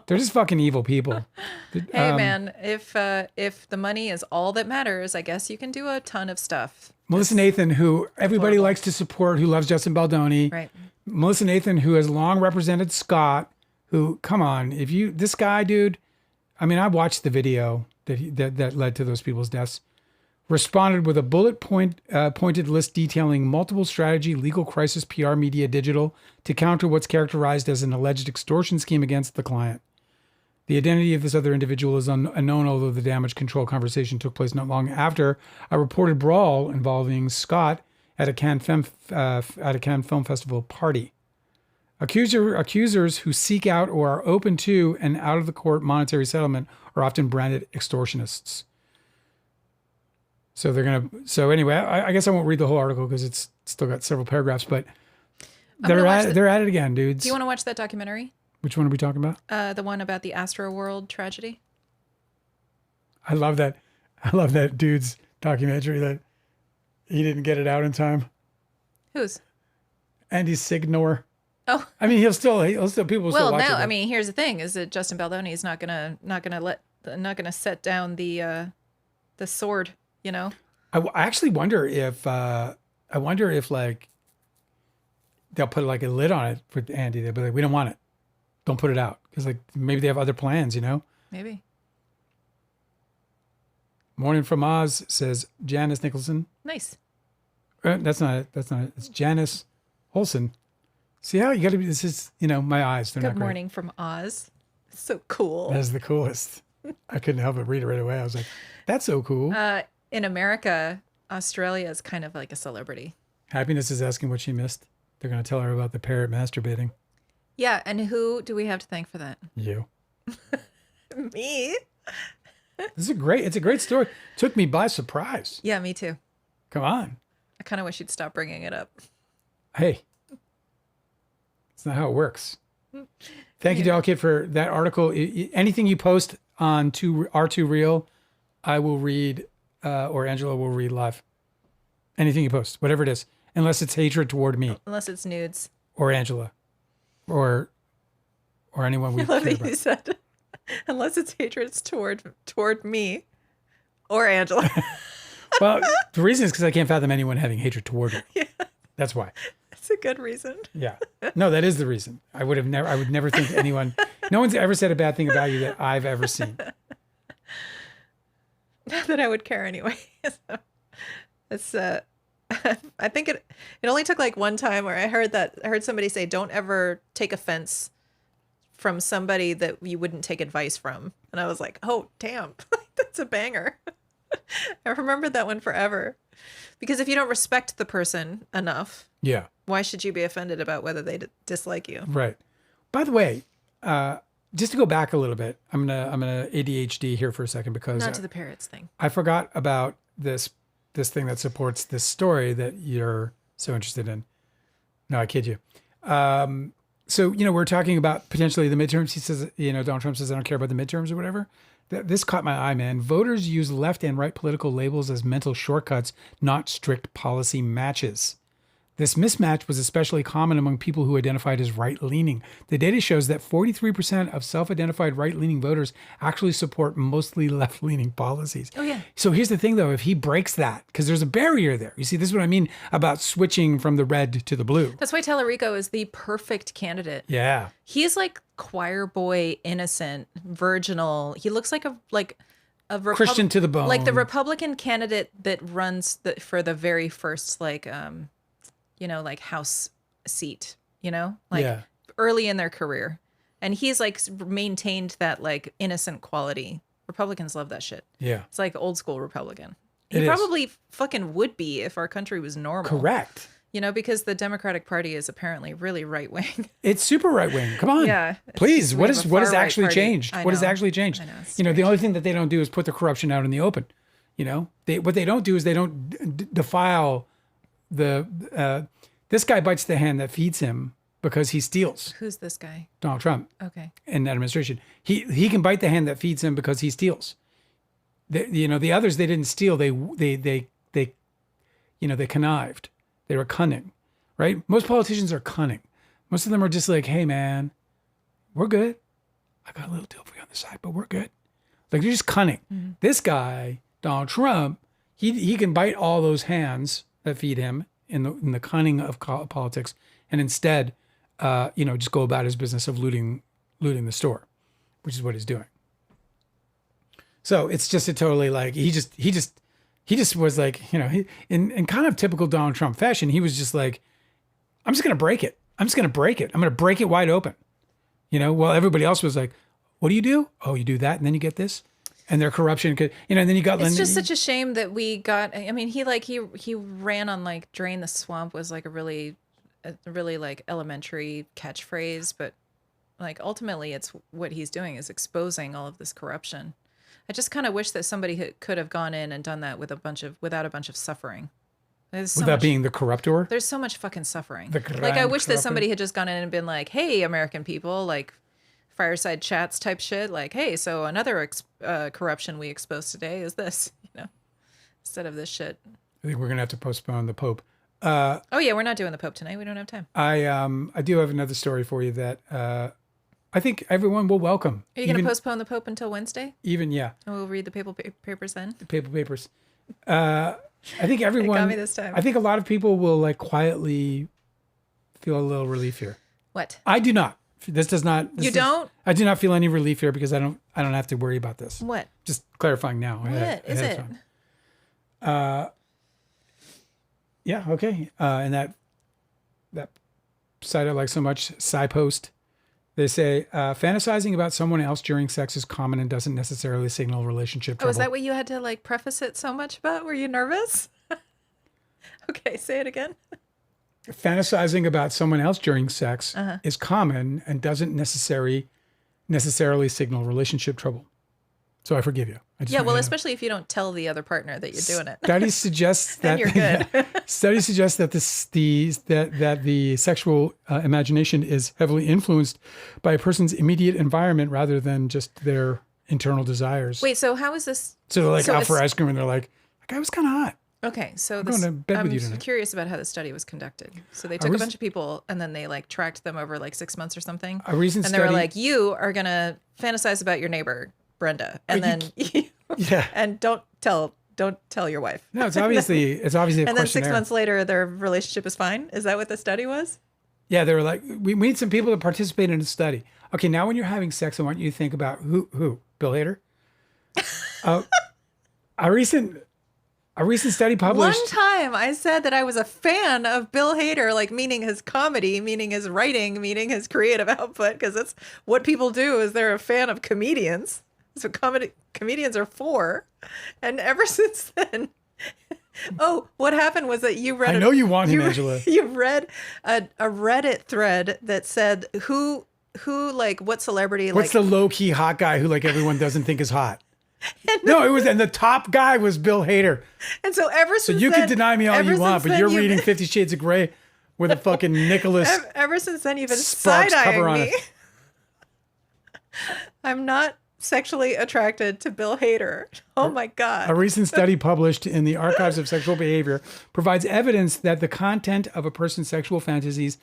They're just fucking evil people. Hey, man, if the money is all that matters, I guess you can do a ton of stuff. Melissa Nathan, who everybody likes to support, who loves Justin Baldoni. Right. Melissa Nathan, who has long represented Scott, who, come on, this guy, dude, I mean, I watched the video that led to those people's deaths, responded with a pointed list detailing multiple strategy, legal crisis, PR, media, digital to counter what's characterized as an alleged extortion scheme against the client. The identity of this other individual is unknown, although the damage control conversation took place not long after a reported brawl involving Scott at a Cannes Film Festival party. Accusers who seek out or are open to an out-of-the-court monetary settlement are often branded extortionists. So So anyway, I guess I won't read the whole article because it's still got several paragraphs, but they're at it again, dudes. Do you want to watch that documentary? Which one are we talking about? The one about the Astroworld tragedy. I love that dude's documentary that he didn't get it out in time. Whose? Andy Signor. Oh, I mean, he'll still people will still watch it. Well, no, I mean, here's the thing: is that Justin Baldoni is not gonna set down the sword. You know. I actually wonder if like they'll put like a lid on it for Andy. They'll be like, we don't want it. Don't put it out because like maybe they have other plans. You know. Maybe. Morning from Oz, says Janice Nicholson. Nice. That's not it. It's Janice Holson. See how you got to be. This is, my eyes. They're not Good great. morning from Oz. So cool. That is the coolest. I couldn't help but read it right away. I was like, that's so cool. In America, Australia is kind of like a celebrity. Happiness is asking what she missed. They're going to tell her about the parrot masturbating. Yeah. And who do we have to thank for that? You. Me? It's a great story. Took me by surprise. Yeah, me too. Come on. I kind of wish you'd stop bringing it up. Hey. It's not how it works. Thank you, Delicate, for that article. Anything you post on R2 Real, I will read, or Angela will read live. Anything you post, whatever it is, unless it's hatred toward me. Unless it's nudes. Or Angela. Or anyone we care about. You said, unless it's hatred toward me or Angela. Well, the reason is because I can't fathom anyone having hatred toward her. Yeah. That's why. That's a good reason. Yeah. No, that is the reason. I would never think anyone, no one's ever said a bad thing about you that I've ever seen. Not that I would care anyway. So it's I think it only took like one time where I heard somebody say, don't ever take offense from somebody that you wouldn't take advice from. And I was like, oh damn, that's a banger. I remembered that one forever. Because if you don't respect the person enough, Yeah. why should you be offended about whether they dislike you? Right. By the way, just to go back a little bit, I'm gonna ADHD here for a second because Not to the parrots thing. I forgot about this thing that supports this story that you're so interested in. No, I kid you. So, we're talking about potentially the midterms. He says, Donald Trump says, I don't care about the midterms or whatever. This caught my eye, man. Voters use left and right political labels as mental shortcuts, not strict policy matches. This mismatch was especially common among people who identified as right-leaning. The data shows that 43% of self-identified right-leaning voters actually support mostly left-leaning policies. Oh, yeah. So here's the thing, though. If he breaks that, because there's a barrier there. You see, this is what I mean about switching from the red to the blue. That's why Tallarico is the perfect candidate. Yeah. He's like choir boy, innocent, virginal. He looks like a Christian to the bone. like the Republican candidate that runs for the very first like House seat, Yeah. early in their career. And he's like maintained that like innocent quality. Republicans love that shit. Yeah. It's like old school Republican. It He is. probably fucking would be if our country was normal. Correct. Because the Democratic Party is apparently really right wing. It's super right wing. Come on. Yeah. Please. We What have is a what has far-right actually party. changed? I What has know. actually changed? I know, it's The only thing that they don't do is put the corruption out in the open. What they don't do is they don't defile this guy bites the hand that feeds him because he steals. Who's this guy? Donald Trump Okay. in that administration. He can bite the hand that feeds him because he steals. The others, they didn't steal. They connived. They were cunning, right? Most politicians are cunning. Most of them are just like, hey man, we're good. I got a little deal for you on the side, but we're good. Like they're just cunning. Mm-hmm. This guy, Donald Trump, he can bite all those hands that feed him in the cunning of politics, and instead, just go about his business of looting the store, which is what he's doing. So it's just a totally like he just was like, in kind of typical Donald Trump fashion, he was just like, I'm just gonna break it. I'm just gonna break it. I'm gonna break it wide open. While everybody else was like, what do you do? Oh, you do that, and then you get this. And their corruption could, and then you got. It's just such a shame that we got. I mean, he ran on like "drain the swamp" was like a really like elementary catchphrase, but like ultimately, it's what he's doing is exposing all of this corruption. I just kind of wish that somebody could have gone in and done that without a bunch of suffering. Without being the corruptor. There's so much fucking suffering. The Like I grand wish that corrupter. somebody had just gone in and been like, "Hey, American people, like." Fireside chats type shit like, hey, so another corruption we exposed today is this, instead of this shit. I think we're gonna have to postpone the Pope. Oh yeah, we're not doing the Pope tonight. We don't have time. I do have another story for you that I think everyone will welcome. Are you going to postpone the Pope until Wednesday? Even yeah, And we'll read the papers then. the papers. I think everyone. It got me this time. I think a lot of people will like quietly feel a little relief here. What? I do not. This does not. You don't? I do not feel any relief here because I don't have to worry about this. What? Just clarifying now. What is it? Yeah. Okay. And that site I like so much, SciPost. They say fantasizing about someone else during sex is common and doesn't necessarily signal relationship trouble. Oh, is that what you had to like preface it so much about? Were you nervous? Okay, say it again. Fantasizing about someone else during sex is common and doesn't necessarily signal relationship trouble. So I forgive you. Yeah, well, especially if you don't tell the other partner that you're doing it. Studies suggest Then that you're good. studies suggest that the sexual imagination is heavily influenced by a person's immediate environment rather than just their internal desires. Wait, so how is this? So they're like so out for it's- ice cream and they're like, that guy was kind of hot. Okay, so going to bed with you I'm tonight. curious about how the study was conducted. So they took a bunch of people and then they like tracked them over like 6 months or something. A recent and they were study- like, you are gonna fantasize about your neighbor, Brenda, and then Yeah. and don't tell your wife. No, it's obviously a And then 6 questionnaire. months later, their relationship is fine. Is that what the study was? Yeah, they were like, we need some people to participate in the study. Okay, now when you're having sex, I want you to think about who? Bill Hader? A recent study published. One time I said that I was a fan of Bill Hader, like meaning his comedy, meaning his writing, meaning his creative output, because that's what people do is they're a fan of comedians. So comedians are for. And ever since then, oh, what happened was that you read I know you want him, Angela. You read a Reddit thread that said who like what celebrity What's like the low-key hot guy who like everyone doesn't think is hot? And the top guy was Bill Hader. And so ever since you then, can deny me all you want, but you're reading 50 Shades of Grey with a fucking Nicholas ever since then you've been Sparks cover on side-eyeing me. I'm not sexually attracted to Bill Hader. Oh my God. A recent study published in the Archives of Sexual Behavior provides evidence that the content of a person's sexual fantasies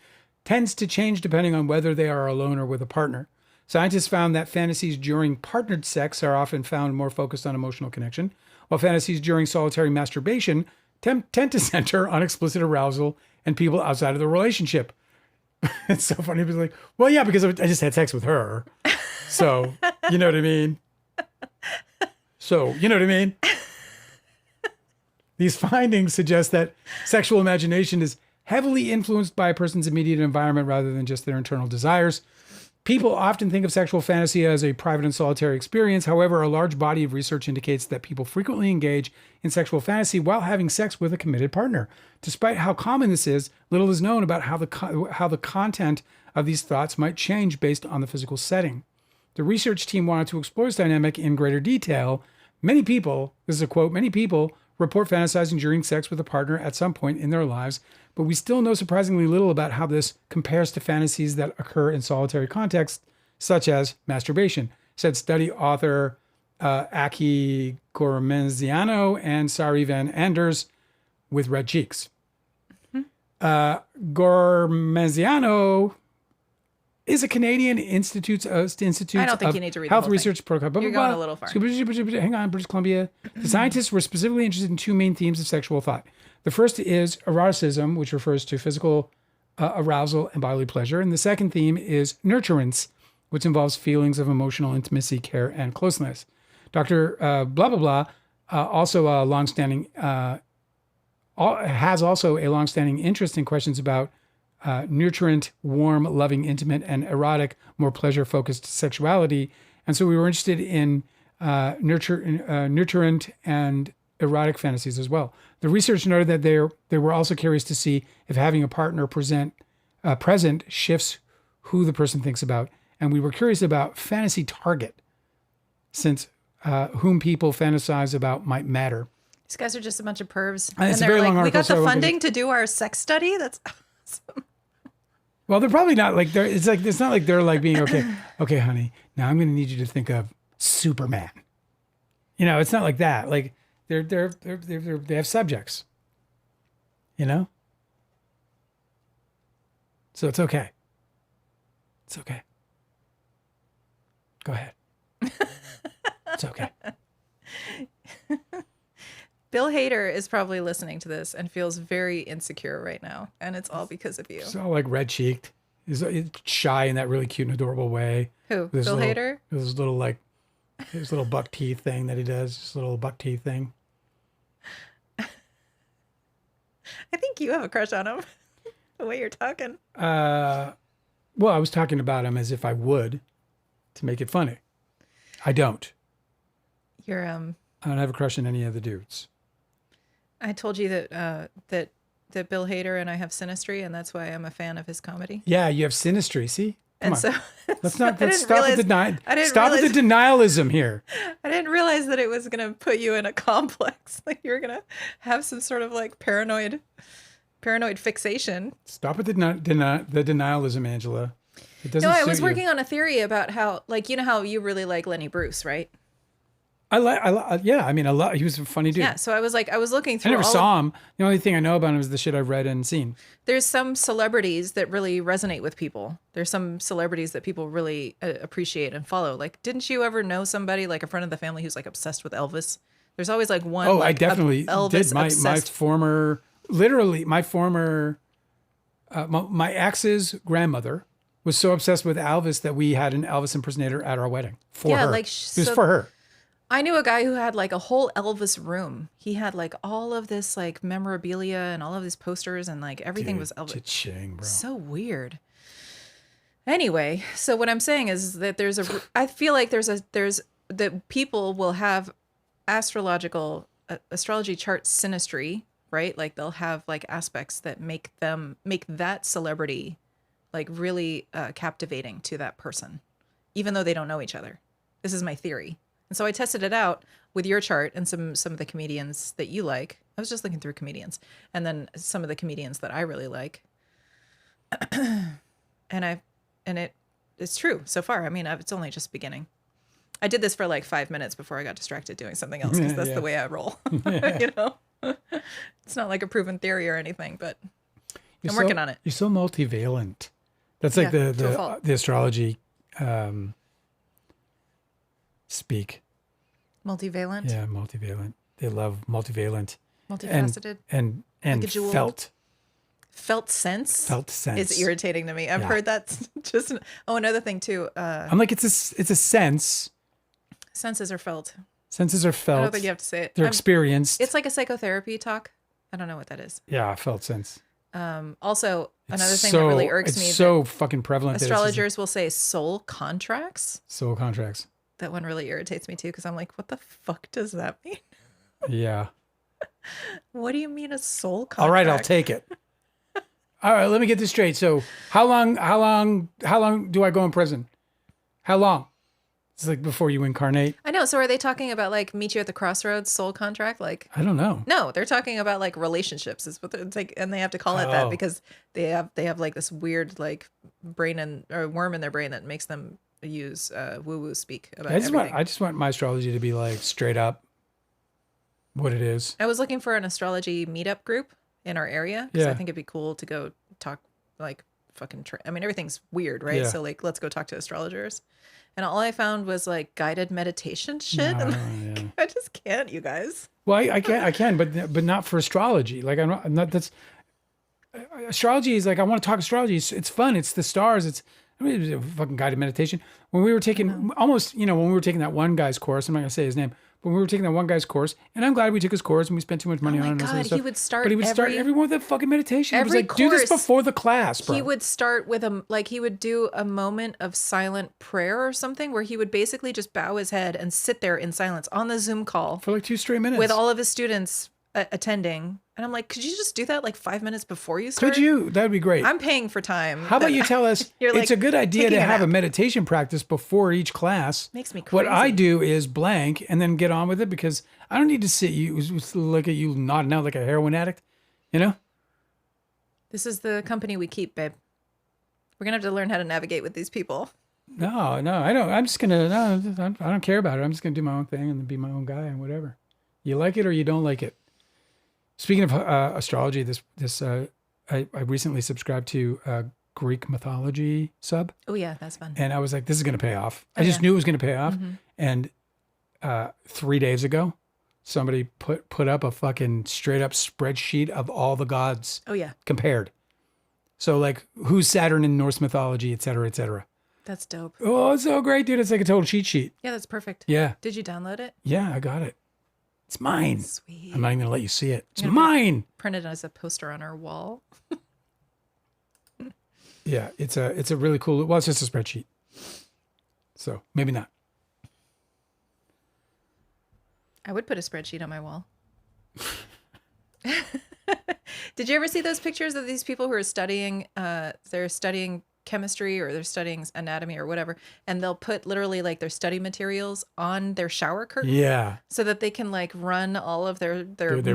tends to change depending on whether they are alone or with a partner. Scientists found that fantasies during partnered sex are often found more focused on emotional connection, while fantasies during solitary masturbation tend to center on explicit arousal and people outside of the relationship. It's so funny. It's like, well, yeah, because I just had sex with her. So, you know what I mean? These findings suggest that sexual imagination is heavily influenced by a person's immediate environment rather than just their internal desires. People often think of sexual fantasy as a private and solitary experience. However, a large body of research indicates that people frequently engage in sexual fantasy while having sex with a committed partner. Despite how common this is, little is known about how the content of these thoughts might change based on the physical setting. The research team wanted to explore this dynamic in greater detail. Many people, this is a quote, many people report fantasizing during sex with a partner at some point in their lives, but we still know surprisingly little about how this compares to fantasies that occur in solitary contexts, such as masturbation, said study author Aki Gormenziano and Sari Van Anders with Red Cheeks. Gormenziano is a Canadian Institute I don't think of you need to read the Health whole Research thing. Protocol. You're going a little far. Hang on, British Columbia. The scientists were specifically interested in two main themes of sexual thought. The first is eroticism, which refers to physical arousal and bodily pleasure. And the second theme is nurturance, which involves feelings of emotional intimacy, care, and closeness. Dr. Blah, blah, blah, also a longstanding, has also a longstanding interest in questions about nurturant, warm, loving, intimate, and erotic, more pleasure-focused sexuality. And so we were interested in nurturant and erotic fantasies as well. The research noted that they were also curious to see if having a partner present shifts who the person thinks about. And we were curious about fantasy target, since whom people fantasize about might matter. These guys are just a bunch of pervs. And it's a they're very like, long we article, got the so funding to do our sex study? That's awesome. Well, they're probably not like it's not like they're like being okay, honey, now I'm going to need you to think of Superman. You know, it's not like that. Like they have subjects. You know? So it's okay. It's okay. Go ahead. It's okay. Bill Hader is probably listening to this and feels very insecure right now. And it's all because of you. He's all like red cheeked. He's shy in that really cute and adorable way. Who? Bill Hader? His little buck teeth thing that he does. His little buck teeth thing. I think you have a crush on him. The way you're talking. Well, I was talking about him as if I would to make it funny. I don't. You're I don't have a crush on any of the dudes. I told you that that Bill Hader and I have synastry, and that's why I'm a fan of his comedy. Yeah, you have synastry. See, come on. So let's stop with the denialism here. I didn't realize that it was gonna put you in a complex. Like you were gonna have some sort of like paranoid fixation. Stop with the denialism, Angela. It doesn't. No, I was working on a theory about how, like, you know how you really like Lenny Bruce, right? Yeah. I mean, a lot. He was a funny dude. Yeah. So I was looking through. I never saw him. The only thing I know about him is the shit I've read and seen. There's some celebrities that really resonate with people. There's some celebrities that people really appreciate and follow. Like, didn't you ever know somebody, like a friend of the family, who's like obsessed with Elvis? There's always like one. Oh, like, I definitely Elvis did. My ex's grandmother was so obsessed with Elvis that we had an Elvis impersonator at our wedding for her. It was for her. I knew a guy who had like a whole Elvis room. He had like all of this like memorabilia and all of these posters and like everything was Elvis. Cha-ching, bro. So weird. Anyway, so what I'm saying is that I feel like there's that people will have astrology chart synastry, right? Like they'll have like aspects that make that celebrity like really captivating to that person, even though they don't know each other. This is my theory. And so I tested it out with your chart and some of the comedians that you like. I was just looking through comedians and then some of the comedians that I really like. and it's true so far. I mean, it's only just beginning. I did this for like 5 minutes before I got distracted doing something else because that's the way I roll. You know, it's not like a proven theory or anything, but I'm working on it. You're so multivalent. That's like the astrology speak. Multivalent. Yeah, multivalent. They love multivalent. Multifaceted. And like felt. Felt sense. Felt sense. It's irritating to me. I've heard that just. Oh, another thing too. I'm like it's a sense. Senses are felt. Senses are felt. I don't think you have to say it. They're experienced. It's like a psychotherapy talk. I don't know what that is. Yeah, felt sense. Also, another thing that really irks me. It's so fucking prevalent. Astrologers will say soul contracts. Soul contracts. That one really irritates me too because I'm like, what the fuck does that mean? Yeah. What do you mean a soul contract? All right, I'll take it. All right, let me get this straight. So, how long do I go in prison? How long? It's like before you incarnate. I know. So are they talking about like meet you at the crossroads soul contract? Like I don't know. No, they're talking about like relationships. Is what it's like, and they have to call it that because they have like this weird like brain or worm in their brain that makes them use woo woo speak about everything. I just want my astrology to be like straight up what it is. I was looking for an astrology meetup group in our area because I think it'd be cool to go talk like fucking. I mean, everything's weird, right? Yeah. So like, let's go talk to astrologers. And all I found was like guided meditation shit. No, and like, I just can't, you guys. Well, I can, but not for astrology. Like I'm not. That's astrology is like I want to talk astrology. It's fun. It's the stars. It's a fucking guided meditation. When we were taking almost, when we were taking that one guy's course, I'm not gonna say his name, but when we were taking that one guy's course, and I'm glad we took his course and we spent too much money on it. Oh my God, he would start. But he would start everyone with a fucking meditation. He was like, do this before the class, bro. He would start with he would do a moment of silent prayer or something where he would basically just bow his head and sit there in silence on the Zoom call for like 2 straight minutes with all of his students attending. And I'm like, could you just do that like 5 minutes before you start? Could you? That'd be great. I'm paying for time. How about you tell us it's a good idea to have a meditation practice before each class. Makes me crazy. What I do is blank and then get on with it because I don't need to sit look at you nodding out like a heroin addict, This is the company we keep, babe. We're going to have to learn how to navigate with these people. No, I don't. I'm just going to, I don't care about it. I'm just going to do my own thing and be my own guy and whatever. You like it or you don't like it. Speaking of astrology, I recently subscribed to a Greek mythology sub. Oh yeah, that's fun. And I was like, this is going to pay off. I just knew it was going to pay off. Mm-hmm. And 3 days ago, somebody put up a fucking straight up spreadsheet of all the gods. Oh yeah. Compared. So like, who's Saturn in Norse mythology, et cetera, et cetera. That's dope. Oh, it's so great, dude. It's like a total cheat sheet. Yeah, that's perfect. Yeah. Did you download it? Yeah, I got it. It's mine. Sweet. I'm not even going to let you see it. It's mine. Print it as a poster on our wall. Yeah, it's a really cool, well, it's just a spreadsheet. So maybe not. I would put a spreadsheet on my wall. Did you ever see those pictures of these people who are studying, they're studying chemistry or they're studying anatomy or whatever, and they'll put literally like their study materials on their shower curtain, so that they can like run all of their memorization. They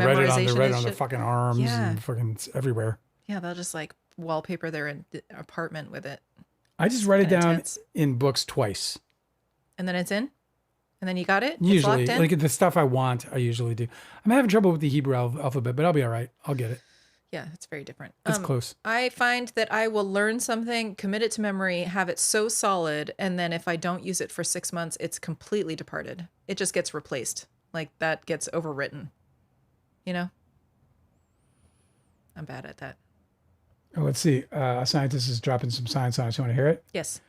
read it on their fucking arms and fucking everywhere. Yeah, they'll just like wallpaper their apartment with it. I just write it down in books twice, and then it's in, and then you got it. Usually, it's like the stuff I want, I usually do. I'm having trouble with the Hebrew alphabet, but I'll be all right. I'll get it. Yeah, it's very different. It's close. I find that I will learn something, commit it to memory, have it so solid, and then if I don't use it for 6 months, it's completely departed. It just gets replaced. Like that gets overwritten. I'm bad at that. Oh, let's see. A scientist is dropping some science on us. You want to hear it? Yes.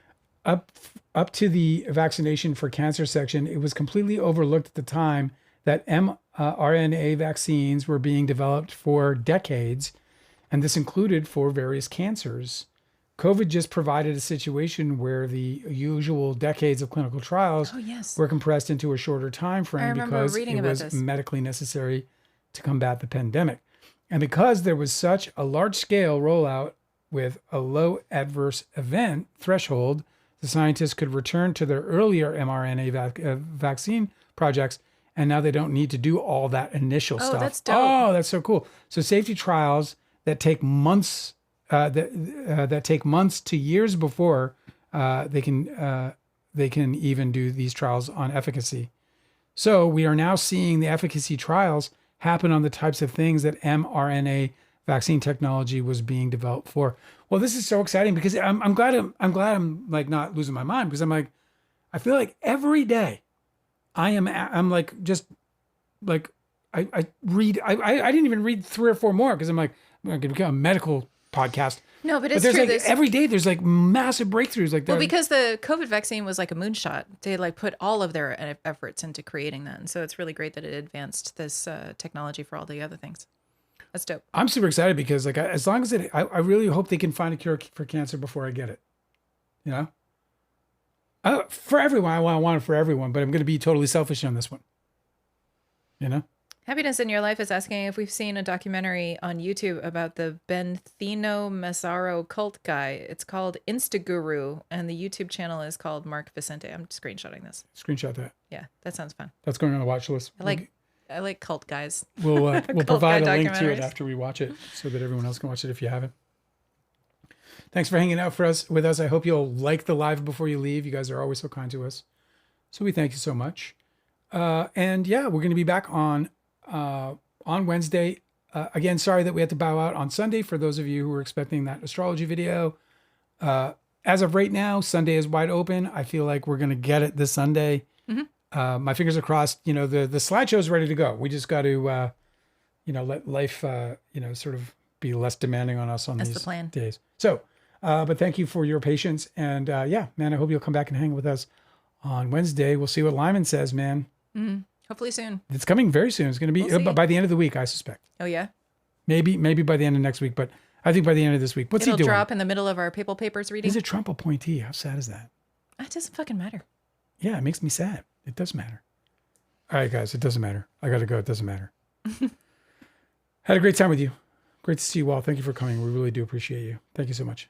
up up to the vaccination for cancer section, it was completely overlooked at the time that mRNA vaccines were being developed for decades, and this included for various cancers. COVID just provided a situation where the usual decades of clinical trials Oh, yes. were compressed into a shorter time I frame remember because reading it about was this. medically necessary to combat the pandemic. And because there was such a large scale rollout with a low adverse event threshold, the scientists could return to their earlier mRNA vaccine projects, and now they don't need to do all that initial stuff. That's dope. Oh, that's so cool. So safety trials that take months that take months to years before they can even do these trials on efficacy. So we are now seeing the efficacy trials happen on the types of things that mRNA vaccine technology was being developed for. Well, this is so exciting because I'm glad I'm like not losing my mind, because I'm like, I feel like every day I'm like just like I read I didn't even read 3 or 4 more because I'm like, I'm going to become a medical podcast. No, but it's there's true. like every day there's like massive breakthroughs like that. Well, because the COVID vaccine was like a moonshot. They like put all of their efforts into creating that. And so it's really great that it advanced this technology for all the other things. That's dope. I'm super excited because like as long as I really hope they can find a cure for cancer before I get it. You know? For everyone, I want it for everyone, but I'm going to be totally selfish on this one. You know? Happiness in Your Life is asking if we've seen a documentary on YouTube about the Benthino Massaro cult guy. It's called Instaguru, and the YouTube channel is called Mark Vicente. I'm screenshotting this. Screenshot that. Yeah, that sounds fun. That's going on the watch list. I like cult guys. We'll Cult provide a guy link to it documentaries. after we watch it so that everyone else can watch it if you haven't. Thanks for hanging out with us. I hope you'll like the live before you leave. You guys are always so kind to us. So we thank you so much. And yeah, we're going to be back on Wednesday. Again, sorry that we had to bow out on Sunday for those of you who were expecting that astrology video. As of right now, Sunday is wide open. I feel like we're going to get it this Sunday. Mm-hmm. My fingers are crossed. You know, the slideshow is ready to go. We just got to, let life, sort of be less demanding on us on That's these the plan. days. So, but thank you for your patience. And yeah, man, I hope you'll come back and hang with us on Wednesday. We'll see what Lyman says, man. Mm-hmm. Hopefully soon. It's coming very soon. It's going to be by the end of the week, I suspect. Oh, yeah? Maybe by the end of next week, but I think by the end of this week. What's he doing? It'll drop in the middle of our Papal Papers reading. He's a Trump appointee. How sad is that? It doesn't fucking matter. Yeah, it makes me sad. It does matter. All right, guys, it doesn't matter. I got to go. It doesn't matter. Had a great time with you. Great to see you all. Thank you for coming. We really do appreciate you. Thank you so much.